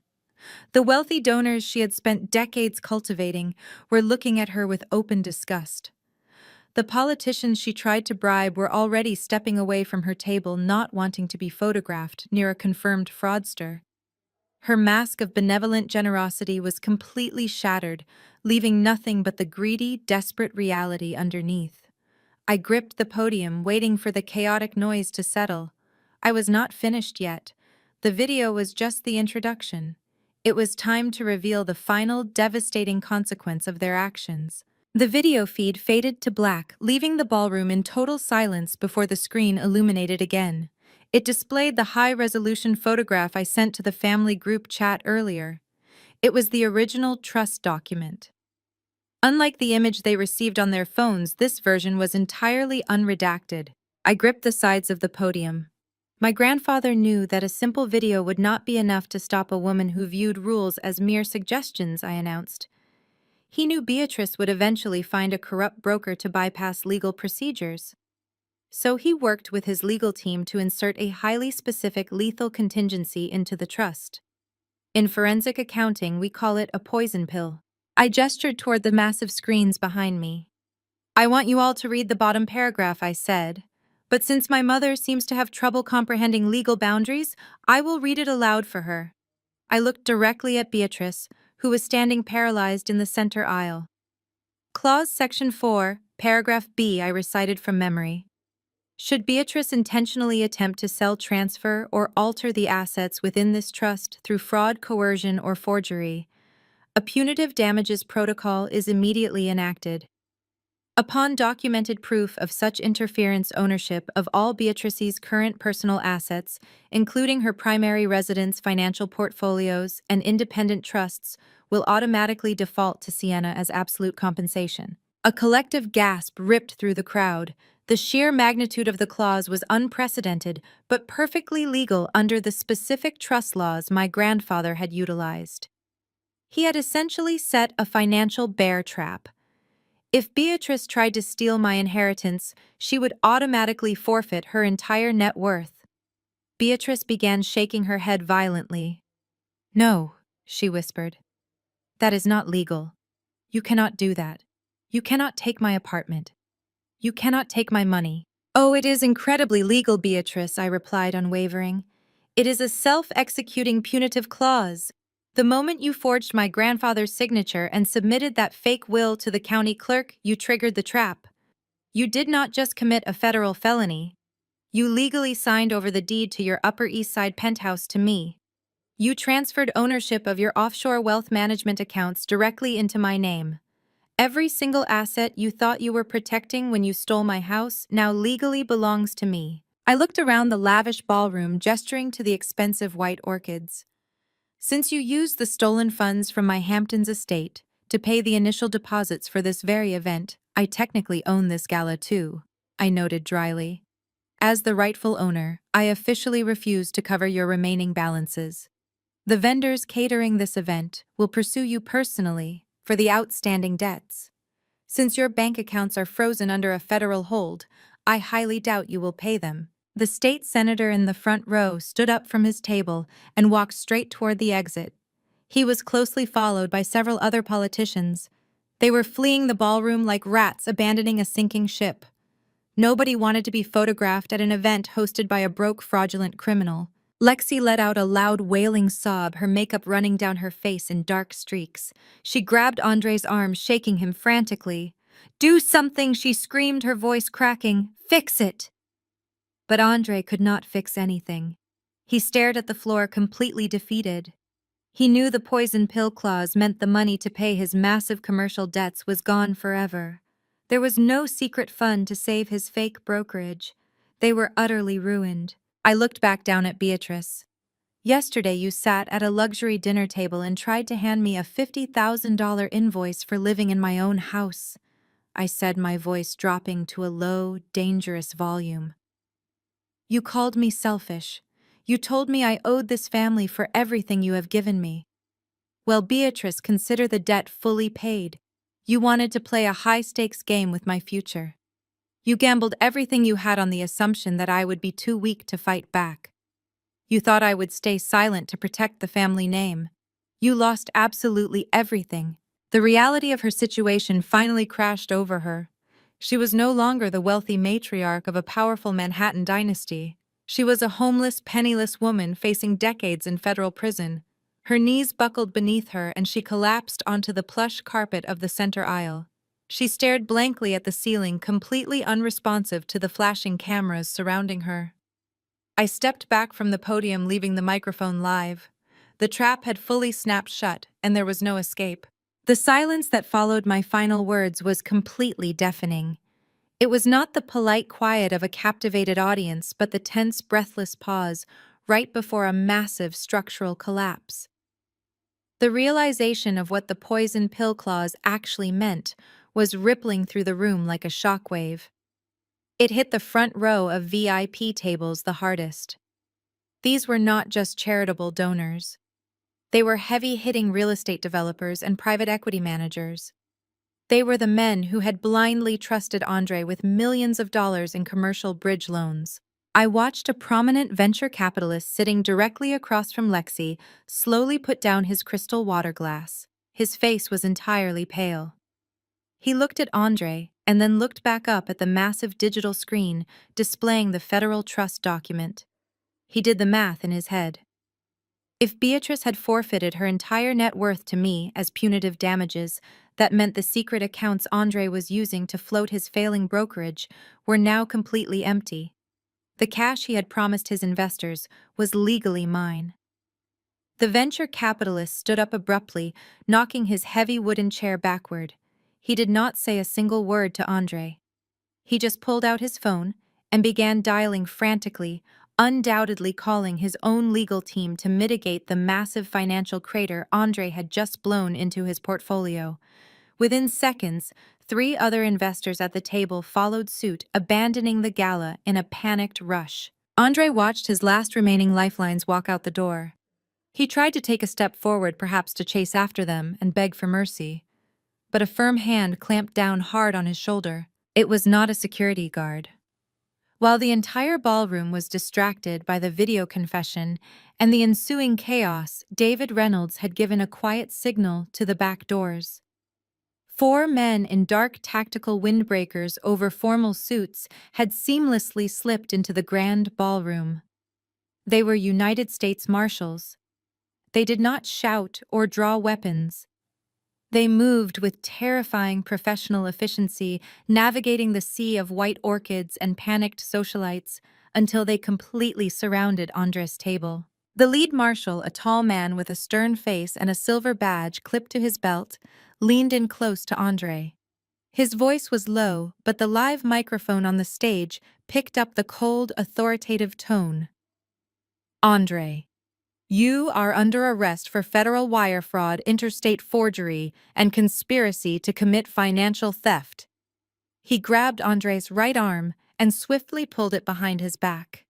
[SPEAKER 1] The wealthy donors she had spent decades cultivating were looking at her with open disgust. The politicians she tried to bribe were already stepping away from her table, not wanting to be photographed near a confirmed fraudster. Her mask of benevolent generosity was completely shattered, leaving nothing but the greedy, desperate reality underneath. I gripped the podium, waiting for the chaotic noise to settle. I was not finished yet. The video was just the introduction. It was time to reveal the final, devastating consequence of their actions. The video feed faded to black, leaving the ballroom in total silence before the screen illuminated again. It displayed the high-resolution photograph I sent to the family group chat earlier. It was the original trust document. Unlike the image they received on their phones, this version was entirely unredacted. I gripped the sides of the podium. My grandfather knew that a simple video would not be enough to stop a woman who viewed rules as mere suggestions, I announced. He knew Beatrice would eventually find a corrupt broker to bypass legal procedures. So he worked with his legal team to insert a highly specific lethal contingency into the trust. In forensic accounting, we call it a poison pill. I gestured toward the massive screens behind me. I want you all to read the bottom paragraph, I said. But since my mother seems to have trouble comprehending legal boundaries, I will read it aloud for her. I looked directly at Beatrice, who was standing paralyzed in the center aisle. Clause Section 4, Paragraph B, I recited from memory. Should Beatrice intentionally attempt to sell, transfer, or alter the assets within this trust through fraud, coercion, or forgery, a punitive damages protocol is immediately enacted. Upon documented proof of such interference, ownership of all Beatrice's current personal assets, including her primary residence, financial portfolios, and independent trusts, will automatically default to Sienna as absolute compensation. A collective gasp ripped through the crowd. The sheer magnitude of the clause was unprecedented, but perfectly legal under the specific trust laws my grandfather had utilized. He had essentially set a financial bear trap. If Beatrice tried to steal my inheritance, she would automatically forfeit her entire net worth. Beatrice began shaking her head violently. "No," she whispered. "That is not legal. You cannot do that. You cannot take my apartment. You cannot take my money." "Oh, it is incredibly legal, Beatrice," I replied, unwavering. "It is a self-executing punitive clause. The moment you forged my grandfather's signature and submitted that fake will to the county clerk, you triggered the trap. You did not just commit a federal felony. You legally signed over the deed to your Upper East Side penthouse to me. You transferred ownership of your offshore wealth management accounts directly into my name. Every single asset you thought you were protecting when you stole my house now legally belongs to me." I looked around the lavish ballroom, gesturing to the expensive white orchids. "Since you used the stolen funds from my Hamptons estate to pay the initial deposits for this very event, I technically own this gala too," I noted dryly. "As the rightful owner, I officially refuse to cover your remaining balances. The vendors catering this event will pursue you personally for the outstanding debts. Since your bank accounts are frozen under a federal hold, I highly doubt you will pay them." The state senator in the front row stood up from his table and walked straight toward the exit. He was closely followed by several other politicians. They were fleeing the ballroom like rats abandoning a sinking ship. Nobody wanted to be photographed at an event hosted by a broke, fraudulent criminal. Lexi let out a loud, wailing sob, her makeup running down her face in dark streaks. She grabbed Andre's arm, shaking him frantically. "Do something!" she screamed, her voice cracking. "Fix it!" But Andre could not fix anything. He stared at the floor, completely defeated. He knew the poison pill clause meant the money to pay his massive commercial debts was gone forever. There was no secret fund to save his fake brokerage. They were utterly ruined. I looked back down at Beatrice. "Yesterday you sat at a luxury dinner table and tried to hand me a $50,000 invoice for living in my own house," I said, my voice dropping to a low, dangerous volume. "You called me selfish. You told me I owed this family for everything you have given me. Well, Beatrice, consider the debt fully paid. You wanted to play a high-stakes game with my future. You gambled everything you had on the assumption that I would be too weak to fight back. You thought I would stay silent to protect the family name. You lost absolutely everything." The reality of her situation finally crashed over her. She was no longer the wealthy matriarch of a powerful Manhattan dynasty. She was a homeless, penniless woman facing decades in federal prison. Her knees buckled beneath her and she collapsed onto the plush carpet of the center aisle. She stared blankly at the ceiling, completely unresponsive to the flashing cameras surrounding her. I stepped back from the podium, leaving the microphone live. The trap had fully snapped shut, and there was no escape. The silence that followed my final words was completely deafening. It was not the polite quiet of a captivated audience, but the tense, breathless pause right before a massive structural collapse. The realization of what the poison pill clause actually meant was rippling through the room like a shockwave. It hit the front row of VIP tables the hardest. These were not just charitable donors. They were heavy-hitting real estate developers and private equity managers. They were the men who had blindly trusted Andre with millions of dollars in commercial bridge loans. I watched a prominent venture capitalist sitting directly across from Lexi slowly put down his crystal water glass. His face was entirely pale. He looked at Andre and then looked back up at the massive digital screen displaying the federal trust document. He did the math in his head. If Beatrice had forfeited her entire net worth to me as punitive damages, that meant the secret accounts Andre was using to float his failing brokerage were now completely empty. The cash he had promised his investors was legally mine. The venture capitalist stood up abruptly, knocking his heavy wooden chair backward. He did not say a single word to Andre. He just pulled out his phone and began dialing frantically, undoubtedly calling his own legal team to mitigate the massive financial crater Andre had just blown into his portfolio. Within seconds, 3 other investors at the table followed suit, abandoning the gala in a panicked rush. Andre watched his last remaining lifelines walk out the door. He tried to take a step forward, perhaps to chase after them and beg for mercy, but a firm hand clamped down hard on his shoulder. It was not a security guard. While the entire ballroom was distracted by the video confession and the ensuing chaos, David Reynolds had given a quiet signal to the back doors. 4 men in dark tactical windbreakers over formal suits had seamlessly slipped into the grand ballroom. They were United States Marshals. They did not shout or draw weapons. They moved with terrifying professional efficiency, navigating the sea of white orchids and panicked socialites until they completely surrounded Andre's table. The lead marshal, a tall man with a stern face and a silver badge clipped to his belt, leaned in close to Andre. His voice was low, but the live microphone on the stage picked up the cold, authoritative tone. Andre, you are under arrest for federal wire fraud, interstate forgery, and conspiracy to commit financial theft. He grabbed Andre's right arm and swiftly pulled it behind his back.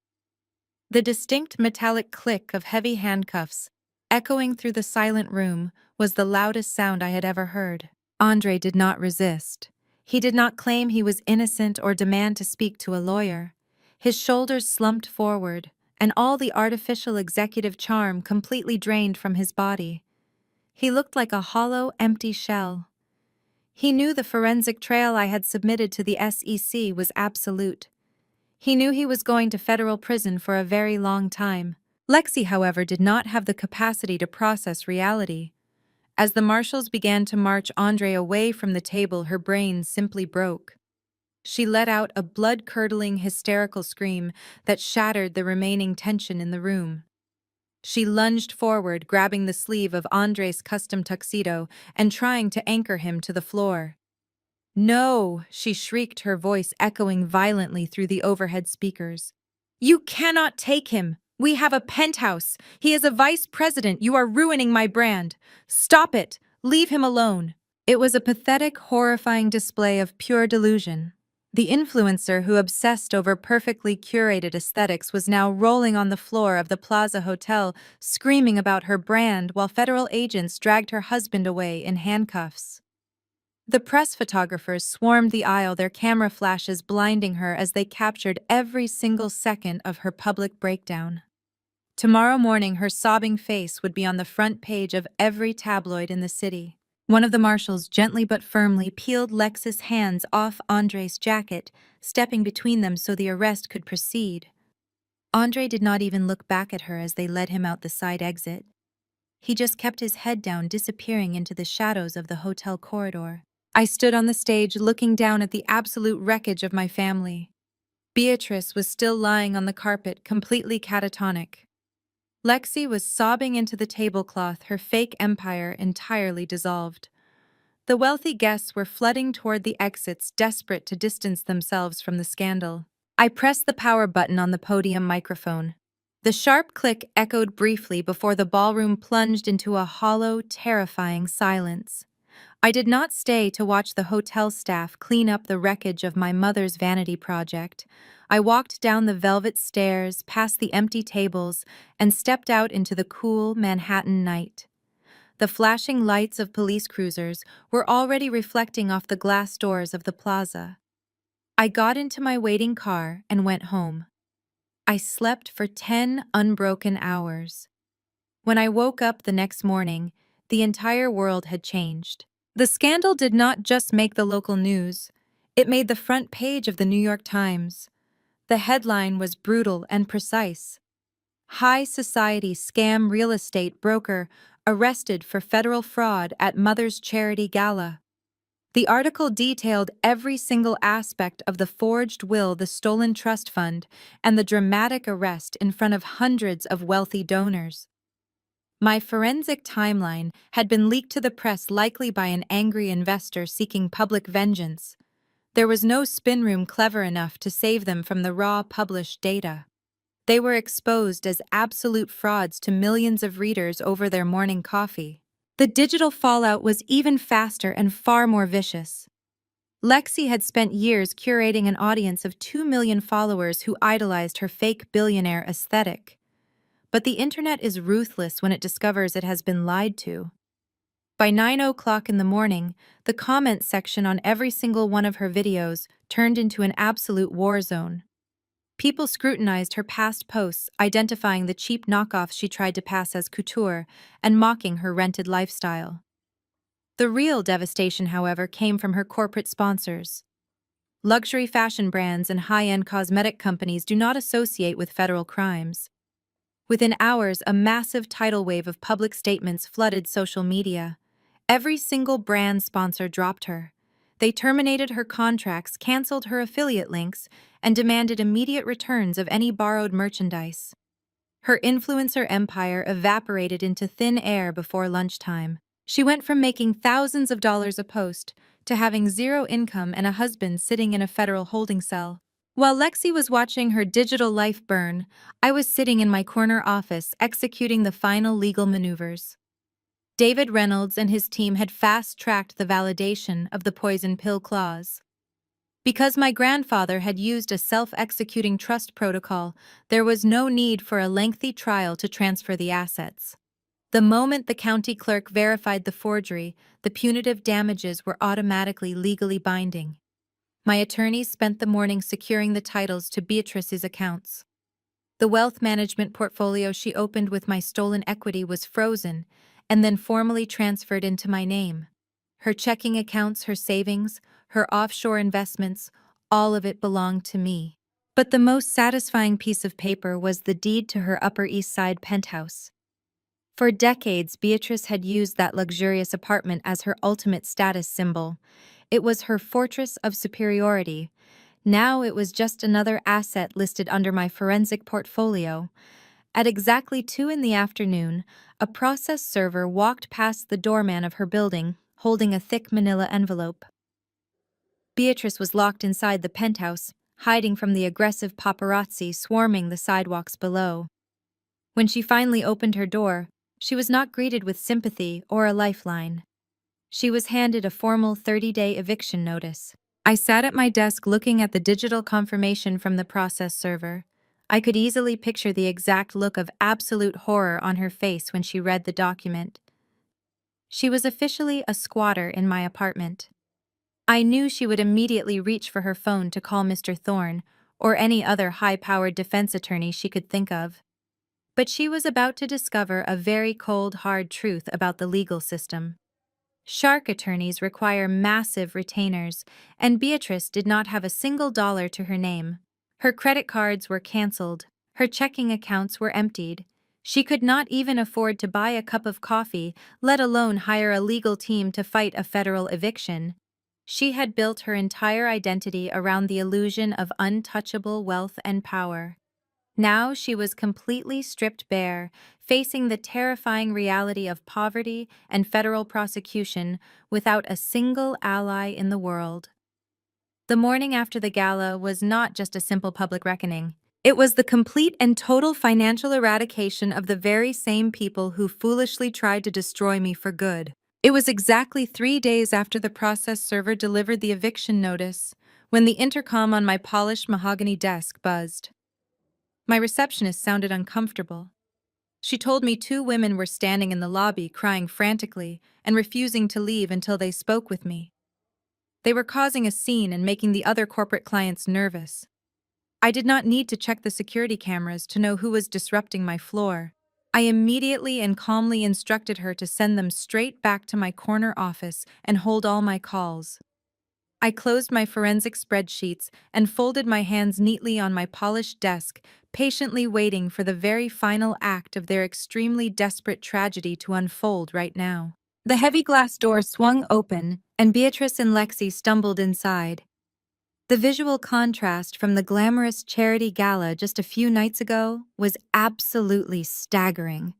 [SPEAKER 1] The distinct metallic click of heavy handcuffs, echoing through the silent room, was the loudest sound I had ever heard. Andre did not resist. He did not claim he was innocent or demand to speak to a lawyer. His shoulders slumped forward, and all the artificial executive charm completely drained from his body. He looked like a hollow, empty shell. He knew the forensic trail I had submitted to the SEC was absolute. He knew he was going to federal prison for a very long time. Lexi, however, did not have the capacity to process reality. As the marshals began to march Andre away from the table, her brain simply broke. She let out a blood-curdling, hysterical scream that shattered the remaining tension in the room. She lunged forward, grabbing the sleeve of Andre's custom tuxedo and trying to anchor him to the floor. "No!" she shrieked, her voice echoing violently through the overhead speakers. "You cannot take him! We have a penthouse! He is a vice president! You are ruining my brand! Stop it! Leave him alone!" It was a pathetic, horrifying display of pure delusion. The influencer who obsessed over perfectly curated aesthetics was now rolling on the floor of the Plaza Hotel, screaming about her brand while federal agents dragged her husband away in handcuffs. The press photographers swarmed the aisle, their camera flashes blinding her as they captured every single second of her public breakdown. Tomorrow morning, her sobbing face would be on the front page of every tabloid in the city. One of the marshals gently but firmly peeled Lexi's hands off Andre's jacket, stepping between them so the arrest could proceed. Andre did not even look back at her as they led him out the side exit. He just kept his head down, disappearing into the shadows of the hotel corridor. I stood on the stage looking down at the absolute wreckage of my family. Beatrice was still lying on the carpet, completely catatonic. Lexi was sobbing into the tablecloth, her fake empire entirely dissolved. The wealthy guests were flooding toward the exits, desperate to distance themselves from the scandal. I pressed the power button on the podium microphone. The sharp click echoed briefly before the ballroom plunged into a hollow, terrifying silence. I did not stay to watch the hotel staff clean up the wreckage of my mother's vanity project. I walked down the velvet stairs, past the empty tables, and stepped out into the cool Manhattan night. The flashing lights of police cruisers were already reflecting off the glass doors of the plaza. I got into my waiting car and went home. I slept for 10 unbroken hours. When I woke up the next morning, the entire world had changed. The scandal did not just make the local news, it made the front page of the New York Times. The headline was brutal and precise. High society scam real estate broker arrested for federal fraud at mother's charity gala. The article detailed every single aspect of the forged will, the stolen trust fund, and the dramatic arrest in front of hundreds of wealthy donors. My forensic timeline had been leaked to the press, likely by an angry investor seeking public vengeance. There was no spin room clever enough to save them from the raw published data. They were exposed as absolute frauds to millions of readers over their morning coffee. The digital fallout was even faster and far more vicious. Lexi had spent years curating an audience of 2 million followers who idolized her fake billionaire aesthetic. But the internet is ruthless when it discovers it has been lied to. By 9 o'clock in the morning, the comment section on every single one of her videos turned into an absolute war zone. People scrutinized her past posts, identifying the cheap knockoffs she tried to pass as couture and mocking her rented lifestyle. The real devastation, however, came from her corporate sponsors. Luxury fashion brands and high-end cosmetic companies do not associate with federal crimes. Within hours, a massive tidal wave of public statements flooded social media. Every single brand sponsor dropped her. They terminated her contracts, canceled her affiliate links, and demanded immediate returns of any borrowed merchandise. Her influencer empire evaporated into thin air before lunchtime. She went from making thousands of dollars a post to having zero income and a husband sitting in a federal holding cell. While Lexi was watching her digital life burn, I was sitting in my corner office executing the final legal maneuvers. David Reynolds and his team had fast-tracked the validation of the poison pill clause. Because my grandfather had used a self-executing trust protocol, there was no need for a lengthy trial to transfer the assets. The moment the county clerk verified the forgery, the punitive damages were automatically legally binding. My attorneys spent the morning securing the titles to Beatrice's accounts. The wealth management portfolio she opened with my stolen equity was frozen and then formally transferred into my name. Her checking accounts, her savings, her offshore investments, all of it belonged to me. But the most satisfying piece of paper was the deed to her Upper East Side penthouse. For decades, Beatrice had used that luxurious apartment as her ultimate status symbol. It was her fortress of superiority. Now it was just another asset listed under my forensic portfolio. At exactly 2 in the afternoon, a process server walked past the doorman of her building, holding a thick manila envelope. Beatrice was locked inside the penthouse, hiding from the aggressive paparazzi swarming the sidewalks below. When she finally opened her door, she was not greeted with sympathy or a lifeline. She was handed a formal 30-day eviction notice. I sat at my desk looking at the digital confirmation from the process server. I could easily picture the exact look of absolute horror on her face when she read the document. She was officially a squatter in my apartment. I knew she would immediately reach for her phone to call Mr. Thorne or any other high-powered defense attorney she could think of. But she was about to discover a very cold, hard truth about the legal system. Shark attorneys require massive retainers, and Beatrice did not have a single dollar to her name. Her credit cards were canceled. Her checking accounts were emptied. She could not even afford to buy a cup of coffee, let alone hire a legal team to fight a federal eviction. She had built her entire identity around the illusion of untouchable wealth and power. Now she was completely stripped bare, facing the terrifying reality of poverty and federal prosecution without a single ally in the world. The morning after the gala was not just a simple public reckoning. It was the complete and total financial eradication of the very same people who foolishly tried to destroy me for good. It was exactly 3 days after the process server delivered the eviction notice when the intercom on my polished mahogany desk buzzed. My receptionist sounded uncomfortable. She told me 2 women were standing in the lobby crying frantically and refusing to leave until they spoke with me. They were causing a scene and making the other corporate clients nervous. I did not need to check the security cameras to know who was disrupting my floor. I immediately and calmly instructed her to send them straight back to my corner office and hold all my calls. I closed my forensic spreadsheets and folded my hands neatly on my polished desk, patiently waiting for the very final act of their extremely desperate tragedy to unfold right now. The heavy glass door swung open, and Beatrice and Lexi stumbled inside. The visual contrast from the glamorous charity gala just a few nights ago was absolutely staggering.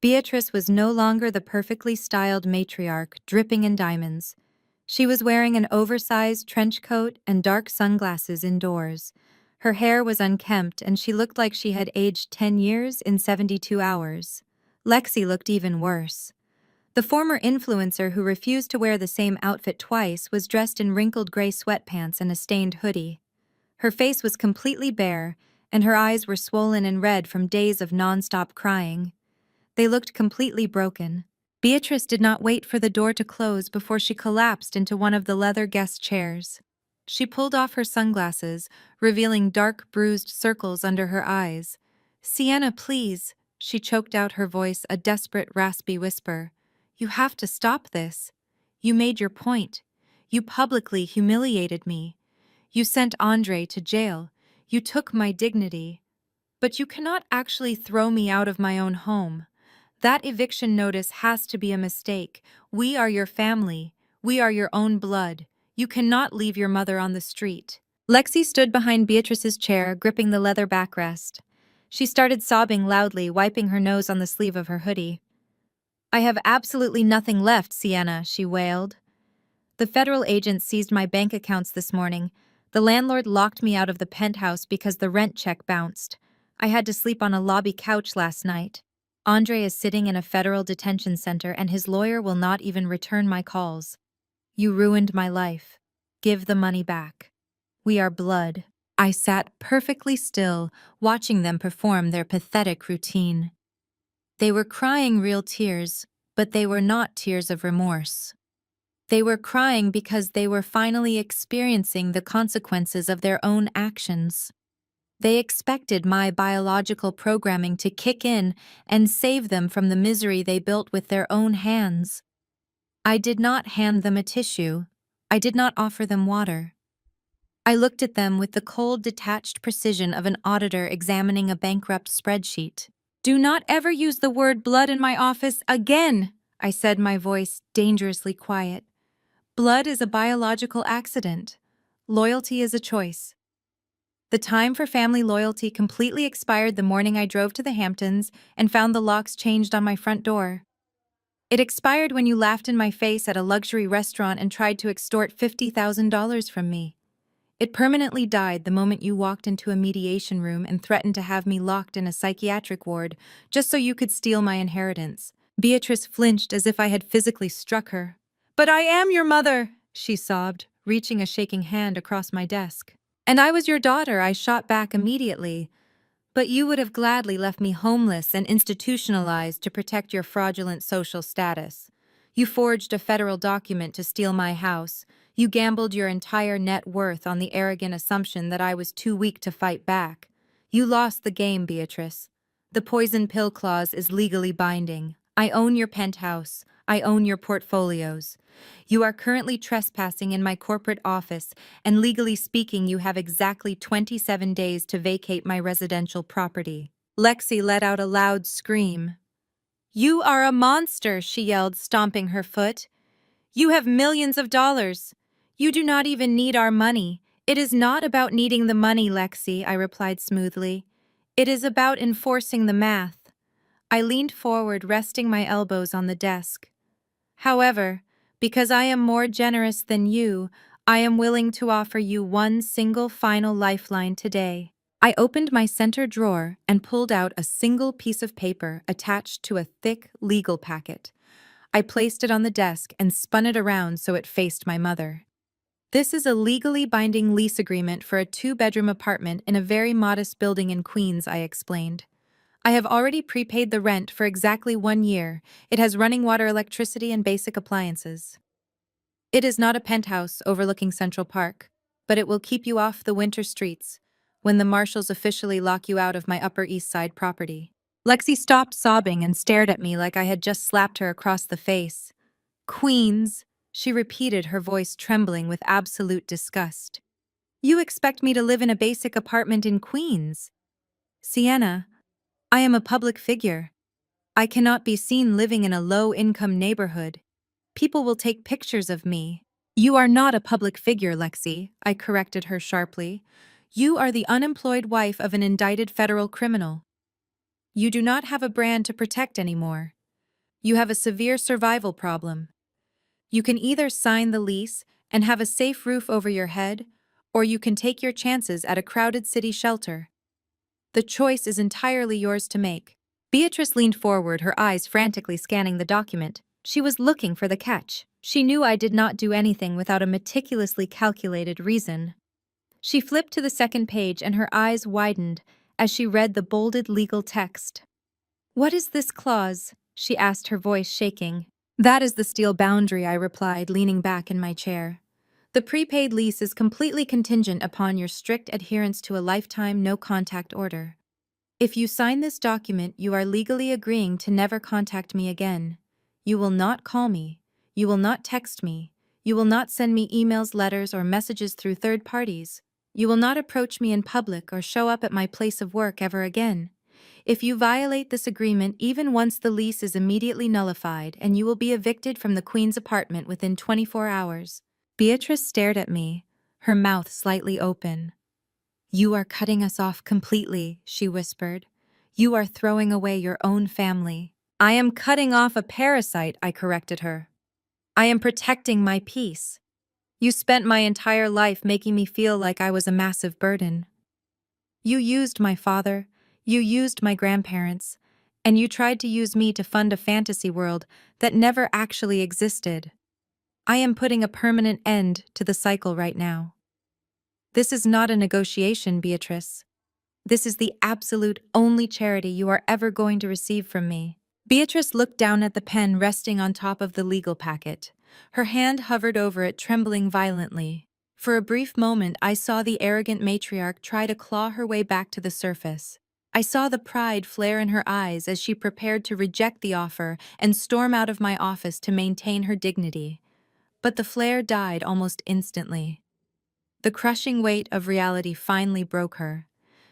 [SPEAKER 1] Beatrice was no longer the perfectly styled matriarch dripping in diamonds. She was wearing an oversized trench coat and dark sunglasses indoors. Her hair was unkempt and she looked like she had aged 10 years in 72 hours. Lexi looked even worse. The former influencer who refused to wear the same outfit twice was dressed in wrinkled gray sweatpants and a stained hoodie. Her face was completely bare, and her eyes were swollen and red from days of nonstop crying. They looked completely broken. Beatrice did not wait for the door to close before she collapsed into one of the leather guest chairs. She pulled off her sunglasses, revealing dark bruised circles under her eyes. "Sienna, please," she choked out, her voice a desperate, raspy whisper. "You have to stop this. You made your point. You publicly humiliated me. You sent Andre to jail. You took my dignity. But you cannot actually throw me out of my own home. That eviction notice has to be a mistake. We are your family. We are your own blood. You cannot leave your mother on the street." Lexi stood behind Beatrice's chair, gripping the leather backrest. She started sobbing loudly, wiping her nose on the sleeve of her hoodie. "I have absolutely nothing left, Sienna," she wailed. "The federal agents seized my bank accounts this morning. The landlord locked me out of the penthouse because the rent check bounced. I had to sleep on a lobby couch last night. Andre is sitting in a federal detention center and his lawyer will not even return my calls. You ruined my life. Give the money back. We are blood." I sat perfectly still, watching them perform their pathetic routine. They were crying real tears, but they were not tears of remorse. They were crying because they were finally experiencing the consequences of their own actions. They expected my biological programming to kick in and save them from the misery they built with their own hands. I did not hand them a tissue. I did not offer them water. I looked at them with the cold, detached precision of an auditor examining a bankrupt spreadsheet. "Do not ever use the word blood in my office again," I said, my voice dangerously quiet. "Blood is a biological accident. Loyalty is a choice." The time for family loyalty completely expired the morning I drove to the Hamptons and found the locks changed on my front door. It expired when you laughed in my face at a luxury restaurant and tried to extort $50,000 from me. It permanently died the moment you walked into a mediation room and threatened to have me locked in a psychiatric ward just so you could steal my inheritance. Beatrice flinched as if I had physically struck her. "But I am your mother," she sobbed, reaching a shaking hand across my desk. "And I was your daughter," I shot back immediately. "But you would have gladly left me homeless and institutionalized to protect your fraudulent social status. You forged a federal document to steal my house. You gambled your entire net worth on the arrogant assumption that I was too weak to fight back. You lost the game, Beatrice. The poison pill clause is legally binding. I own your penthouse. I own your portfolios. You are currently trespassing in my corporate office, and legally speaking, you have exactly 27 days to vacate my residential property." Lexi let out a loud scream. "You are a monster," she yelled, stomping her foot. "You have millions of dollars. You do not even need our money." "It is not about needing the money, Lexi," I replied smoothly. "It is about enforcing the math." I leaned forward, resting my elbows on the desk. "However, because I am more generous than you, I am willing to offer you one single final lifeline today." I opened my center drawer and pulled out a single piece of paper attached to a thick legal packet. I placed it on the desk and spun it around so it faced my mother. This is a legally binding lease agreement for a two-bedroom apartment in a very modest building in Queens, I explained. I have already prepaid the rent for exactly 1 year. It has running water, electricity, and basic appliances. It is not a penthouse overlooking Central Park, but it will keep you off the winter streets when the marshals officially lock you out of my Upper East Side property. Lexi stopped sobbing and stared at me like I had just slapped her across the face. Queens, she repeated, her voice trembling with absolute disgust. You expect me to live in a basic apartment in Queens? Sienna, I am a public figure. I cannot be seen living in a low-income neighborhood. People will take pictures of me. You are not a public figure, Lexi, I corrected her sharply. You are the unemployed wife of an indicted federal criminal. You do not have a brand to protect anymore. You have a severe survival problem. You can either sign the lease and have a safe roof over your head, or you can take your chances at a crowded city shelter. The choice is entirely yours to make. Beatrice leaned forward, her eyes frantically scanning the document. She was looking for the catch. She knew I did not do anything without a meticulously calculated reason. She flipped to the second page and her eyes widened as she read the bolded legal text. What is this clause? She asked, her voice shaking. That is the steel boundary, I replied, leaning back in my chair. The prepaid lease is completely contingent upon your strict adherence to a lifetime no-contact order. If you sign this document, you are legally agreeing to never contact me again. You will not call me. You will not text me. You will not send me emails, letters, or messages through third parties. You will not approach me in public or show up at my place of work ever again. If you violate this agreement even once, the lease is immediately nullified and you will be evicted from the Queen's apartment within 24 hours. Beatrice stared at me, her mouth slightly open. You are cutting us off completely, she whispered. You are throwing away your own family. I am cutting off a parasite, I corrected her. I am protecting my peace. You spent my entire life making me feel like I was a massive burden. You used my father, you used my grandparents, and you tried to use me to fund a fantasy world that never actually existed. I am putting a permanent end to the cycle right now. This is not a negotiation, Beatrice. This is the absolute only charity you are ever going to receive from me. Beatrice looked down at the pen resting on top of the legal packet. Her hand hovered over it, trembling violently. For a brief moment, I saw the arrogant matriarch try to claw her way back to the surface. I saw the pride flare in her eyes as she prepared to reject the offer and storm out of my office to maintain her dignity. But the flare died almost instantly. The crushing weight of reality finally broke her.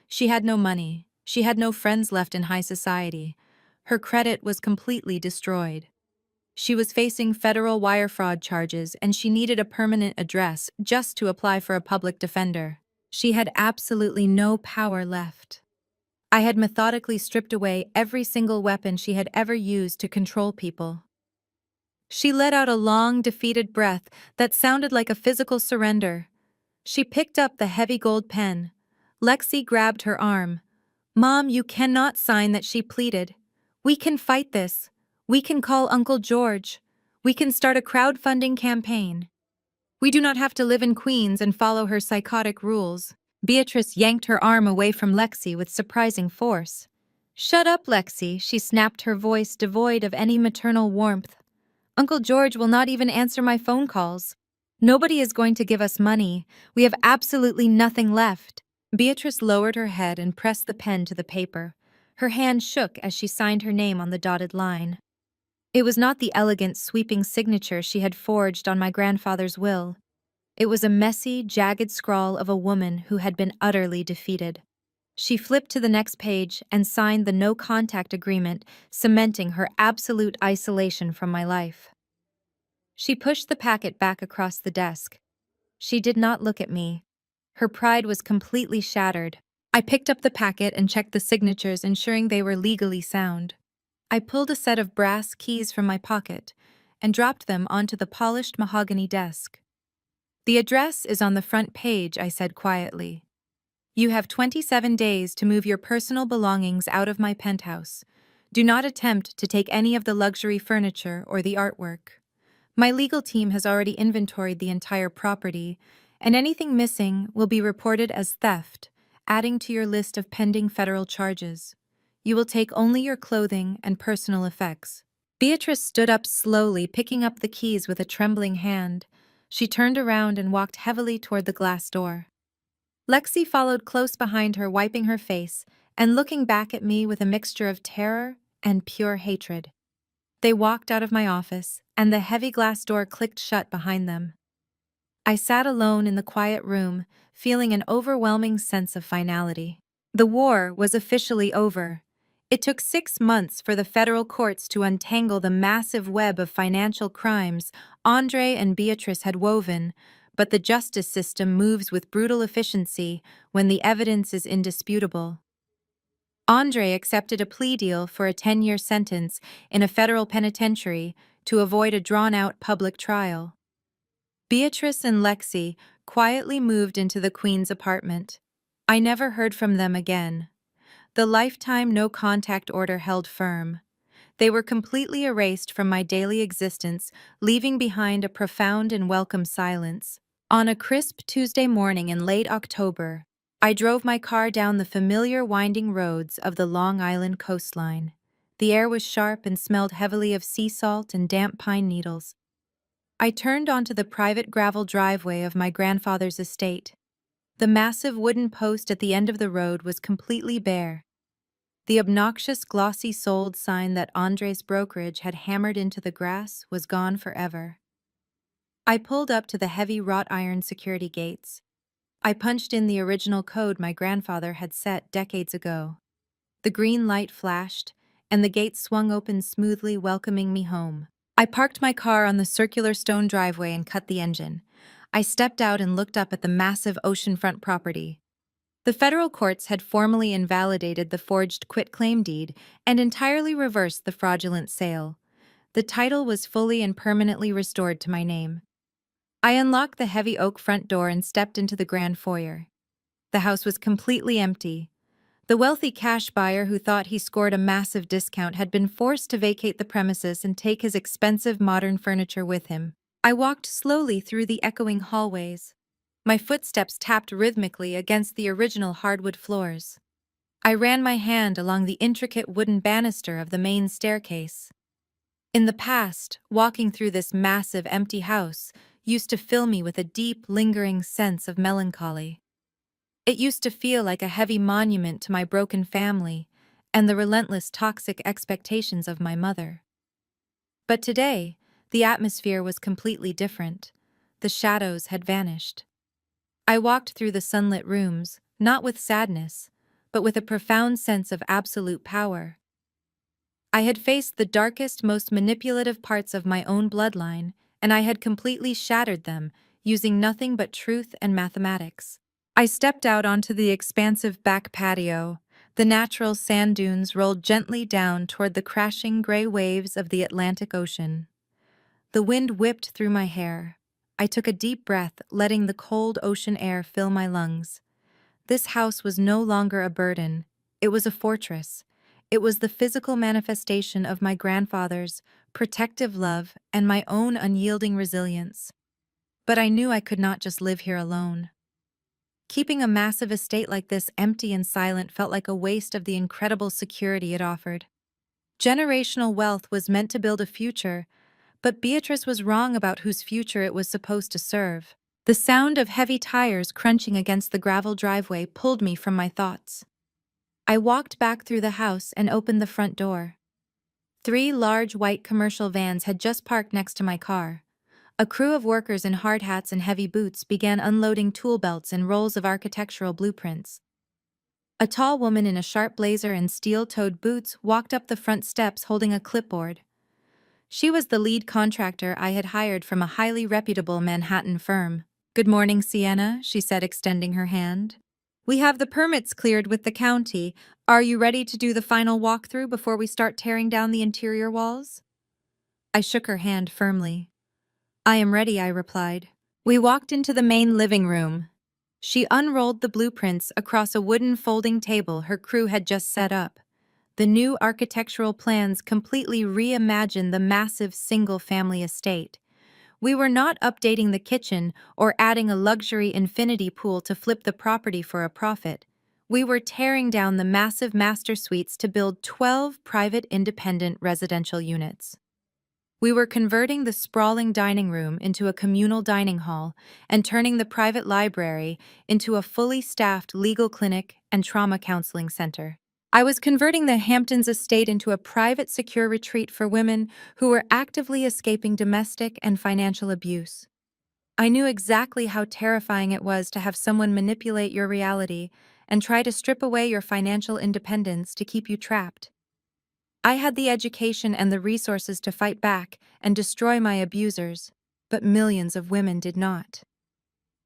[SPEAKER 1] She had no money. She had no friends left in high society. Her credit was completely destroyed. She was facing federal wire fraud charges, and she needed a permanent address just to apply for a public defender. She had absolutely no power left. I had methodically stripped away every single weapon she had ever used to control people. She let out a long, defeated breath that sounded like a physical surrender. She picked up the heavy gold pen. Lexi grabbed her arm. Mom, you cannot sign that, she pleaded. We can fight this. We can call Uncle George. We can start a crowdfunding campaign. We do not have to live in Queens and follow her psychotic rules. Beatrice yanked her arm away from Lexi with surprising force. Shut up, Lexi, she snapped, her voice devoid of any maternal warmth. Uncle George will not even answer my phone calls. Nobody is going to give us money. We have absolutely nothing left. Beatrice lowered her head and pressed the pen to the paper. Her hand shook as she signed her name on the dotted line. It was not the elegant, sweeping signature she had forged on my grandfather's will. It was a messy, jagged scrawl of a woman who had been utterly defeated. She flipped to the next page and signed the no-contact agreement, cementing her absolute isolation from my life. She pushed the packet back across the desk. She did not look at me. Her pride was completely shattered. I picked up the packet and checked the signatures, ensuring they were legally sound. I pulled a set of brass keys from my pocket and dropped them onto the polished mahogany desk. The address is on the front page, I said quietly. You have 27 days to move your personal belongings out of my penthouse. Do not attempt to take any of the luxury furniture or the artwork. My legal team has already inventoried the entire property, and anything missing will be reported as theft, adding to your list of pending federal charges. You will take only your clothing and personal effects. Beatrice stood up slowly, picking up the keys with a trembling hand. She turned around and walked heavily toward the glass door. Lexi followed close behind her, wiping her face and looking back at me with a mixture of terror and pure hatred. They walked out of my office, and the heavy glass door clicked shut behind them. I sat alone in the quiet room, feeling an overwhelming sense of finality. The war was officially over. It took 6 months for the federal courts to untangle the massive web of financial crimes Andre and Beatrice had woven, but the justice system moves with brutal efficiency when the evidence is indisputable. Andre accepted a plea deal for a 10-year sentence in a federal penitentiary to avoid a drawn-out public trial. Beatrice and Lexi quietly moved into the Queen's apartment. I never heard from them again. The lifetime no-contact order held firm. They were completely erased from my daily existence, leaving behind a profound and welcome silence. On a crisp Tuesday morning in late October, I drove my car down the familiar winding roads of the Long Island coastline. The air was sharp and smelled heavily of sea salt and damp pine needles. I turned onto the private gravel driveway of my grandfather's estate. The massive wooden post at the end of the road was completely bare. The obnoxious glossy sold sign that Andre's brokerage had hammered into the grass was gone forever. I pulled up to the heavy wrought iron security gates. I punched in the original code my grandfather had set decades ago. The green light flashed, and the gate swung open smoothly, welcoming me home. I parked my car on the circular stone driveway and cut the engine. I stepped out and looked up at the massive oceanfront property. The federal courts had formally invalidated the forged quitclaim deed and entirely reversed the fraudulent sale. The title was fully and permanently restored to my name. I unlocked the heavy oak front door and stepped into the grand foyer. The house was completely empty. The wealthy cash buyer who thought he scored a massive discount had been forced to vacate the premises and take his expensive modern furniture with him. I walked slowly through the echoing hallways. My footsteps tapped rhythmically against the original hardwood floors. I ran my hand along the intricate wooden banister of the main staircase. In the past, walking through this massive empty house used to fill me with a deep, lingering sense of melancholy. It used to feel like a heavy monument to my broken family and the relentless toxic expectations of my mother. But today, the atmosphere was completely different. The shadows had vanished. I walked through the sunlit rooms, not with sadness, but with a profound sense of absolute power. I had faced the darkest, most manipulative parts of my own bloodline, and I had completely shattered them, using nothing but truth and mathematics. I stepped out onto the expansive back patio. The natural sand dunes rolled gently down toward the crashing gray waves of the Atlantic Ocean. The wind whipped through my hair. I took a deep breath, letting the cold ocean air fill my lungs. This house was no longer a burden. It was a fortress. It was the physical manifestation of my grandfather's protective love and my own unyielding resilience. But I knew I could not just live here alone. Keeping a massive estate like this empty and silent felt like a waste of the incredible security it offered. Generational wealth was meant to build a future, but Beatrice was wrong about whose future it was supposed to serve. The sound of heavy tires crunching against the gravel driveway pulled me from my thoughts. I walked back through the house and opened the front door. 3 large white commercial vans had just parked next to my car. A crew of workers in hard hats and heavy boots began unloading tool belts and rolls of architectural blueprints. A tall woman in a sharp blazer and steel-toed boots walked up the front steps holding a clipboard. She was the lead contractor I had hired from a highly reputable Manhattan firm. "Good morning, Sienna," she said, extending her hand. "We have the permits cleared with the county. Are you ready to do the final walkthrough before we start tearing down the interior walls?" I shook her hand firmly. "I am ready," I replied. We walked into the main living room. She unrolled the blueprints across a wooden folding table her crew had just set up. The new architectural plans completely reimagined the massive single-family estate. We were not updating the kitchen or adding a luxury infinity pool to flip the property for a profit. We were tearing down the massive master suites to build 12 private independent residential units. We were converting the sprawling dining room into a communal dining hall and turning the private library into a fully staffed legal clinic and trauma counseling center. I was converting the Hamptons estate into a private, secure retreat for women who were actively escaping domestic and financial abuse. I knew exactly how terrifying it was to have someone manipulate your reality and try to strip away your financial independence to keep you trapped. I had the education and the resources to fight back and destroy my abusers, but millions of women did not.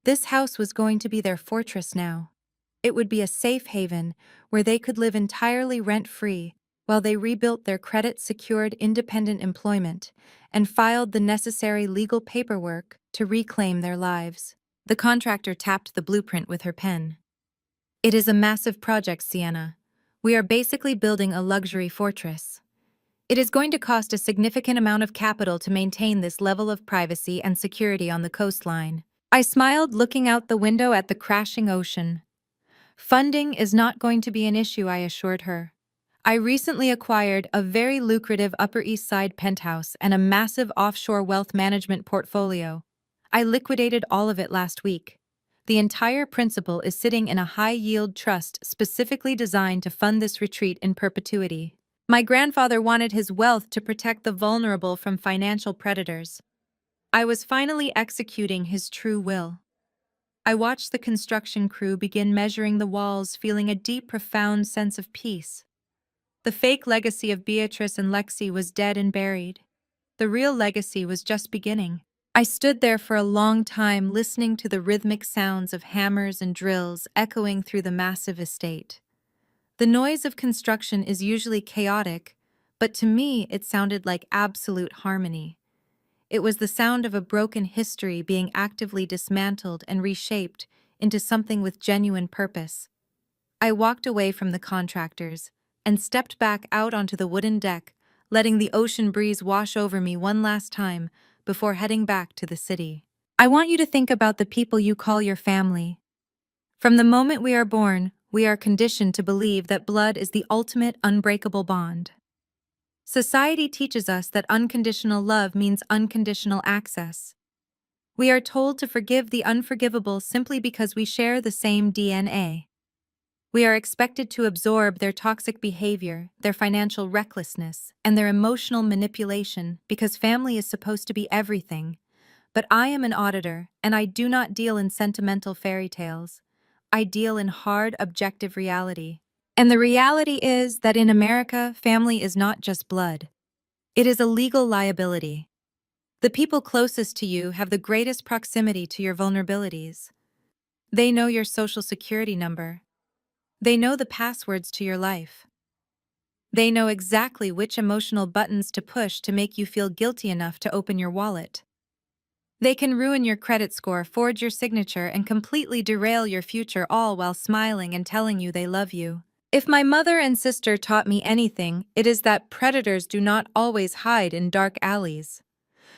[SPEAKER 1] This house was going to be their fortress now. It would be a safe haven where they could live entirely rent-free while they rebuilt their credit-secured independent employment and filed the necessary legal paperwork to reclaim their lives. The contractor tapped the blueprint with her pen. It is a massive project, Sienna. We are basically building a luxury fortress. It is going to cost a significant amount of capital to maintain this level of privacy and security on the coastline. I smiled, looking out the window at the crashing ocean. Funding is not going to be an issue, I assured her. I recently acquired a very lucrative Upper East Side penthouse and a massive offshore wealth management portfolio. I liquidated all of it last week. The entire principal is sitting in a high-yield trust specifically designed to fund this retreat in perpetuity. My grandfather wanted his wealth to protect the vulnerable from financial predators. I was finally executing his true will. I watched the construction crew begin measuring the walls, feeling a deep, profound sense of peace. The fake legacy of Beatrice and Lexi was dead and buried. The real legacy was just beginning. I stood there for a long time, listening to the rhythmic sounds of hammers and drills echoing through the massive estate. The noise of construction is usually chaotic, but to me it sounded like absolute harmony. It was the sound of a broken history being actively dismantled and reshaped into something with genuine purpose. I walked away from the contractors and stepped back out onto the wooden deck, letting the ocean breeze wash over me one last time before heading back to the city. I want you to think about the people you call your family. From the moment we are born, we are conditioned to believe that blood is the ultimate unbreakable bond. Society teaches us that unconditional love means unconditional access. We are told to forgive the unforgivable simply because we share the same DNA. We are expected to absorb their toxic behavior, their financial recklessness, and their emotional manipulation because family is supposed to be everything. But I am an auditor, and I do not deal in sentimental fairy tales. I deal in hard, objective reality. And the reality is that in America, family is not just blood. It is a legal liability. The people closest to you have the greatest proximity to your vulnerabilities. They know your social security number. They know the passwords to your life. They know exactly which emotional buttons to push to make you feel guilty enough to open your wallet. They can ruin your credit score, forge your signature, and completely derail your future, all while smiling and telling you they love you. If my mother and sister taught me anything, it is that predators do not always hide in dark alleys.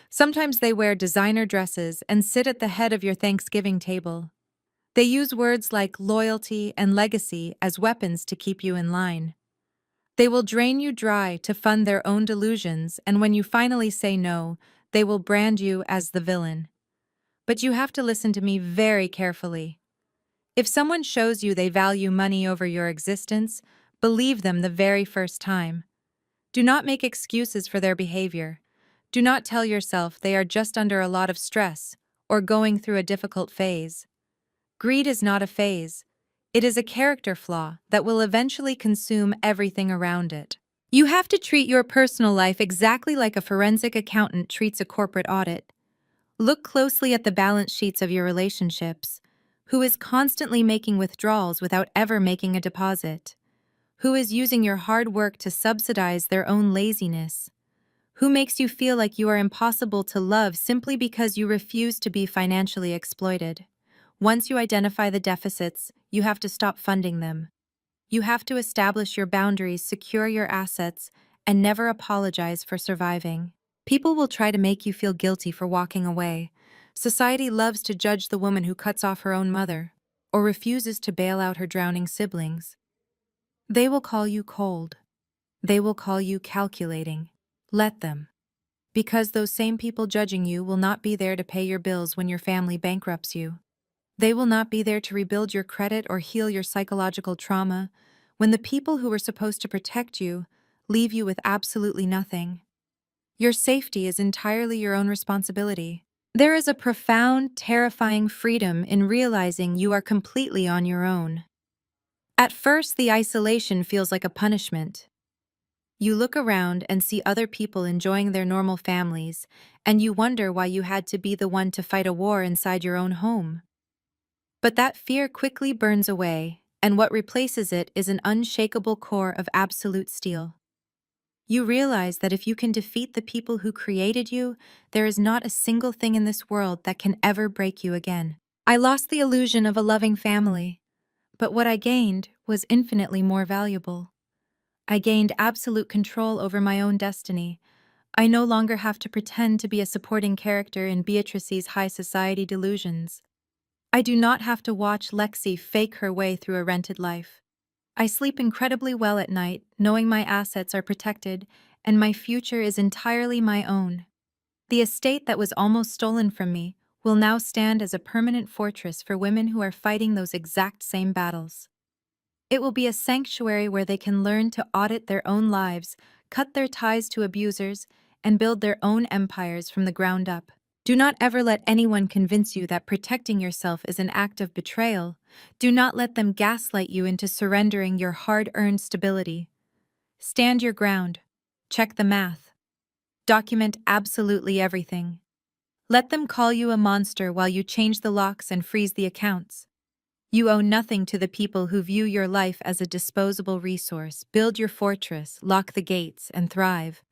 [SPEAKER 1] Sometimes they wear designer dresses and sit at the head of your Thanksgiving table. They use words like loyalty and legacy as weapons to keep you in line. They will drain you dry to fund their own delusions, and when you finally say no, they will brand you as the villain. But you have to listen to me very carefully. If someone shows you they value money over your existence, believe them the very first time. Do not make excuses for their behavior. Do not tell yourself they are just under a lot of stress or going through a difficult phase. Greed is not a phase. It is a character flaw that will eventually consume everything around it. You have to treat your personal life exactly like a forensic accountant treats a corporate audit. Look closely at the balance sheets of your relationships. Who is constantly making withdrawals without ever making a deposit? Who is using your hard work to subsidize their own laziness? Who makes you feel like you are impossible to love simply because you refuse to be financially exploited? Once you identify the deficits, you have to stop funding them. You have to establish your boundaries, secure your assets, and never apologize for surviving. People will try to make you feel guilty for walking away. Society loves to judge the woman who cuts off her own mother or refuses to bail out her drowning siblings. They will call you cold. They will call you calculating. Let them. Because those same people judging you will not be there to pay your bills when your family bankrupts you. They will not be there to rebuild your credit or heal your psychological trauma when the people who were supposed to protect you leave you with absolutely nothing. Your safety is entirely your own responsibility. There is a profound, terrifying freedom in realizing you are completely on your own. At first, the isolation feels like a punishment. You look around and see other people enjoying their normal families, and you wonder why you had to be the one to fight a war inside your own home. But that fear quickly burns away, and what replaces it is an unshakable core of absolute steel. You realize that if you can defeat the people who created you, there is not a single thing in this world that can ever break you again. I lost the illusion of a loving family, but what I gained was infinitely more valuable. I gained absolute control over my own destiny. I no longer have to pretend to be a supporting character in Beatrice's high society delusions. I do not have to watch Lexi fake her way through a rented life. I sleep incredibly well at night, knowing my assets are protected and my future is entirely my own. The estate that was almost stolen from me will now stand as a permanent fortress for women who are fighting those exact same battles. It will be a sanctuary where they can learn to audit their own lives, cut their ties to abusers, and build their own empires from the ground up. Do not ever let anyone convince you that protecting yourself is an act of betrayal. Do not let them gaslight you into surrendering your hard-earned stability. Stand your ground. Check the math. Document absolutely everything. Let them call you a monster while you change the locks and freeze the accounts. You owe nothing to the people who view your life as a disposable resource. Build your fortress, lock the gates, and thrive.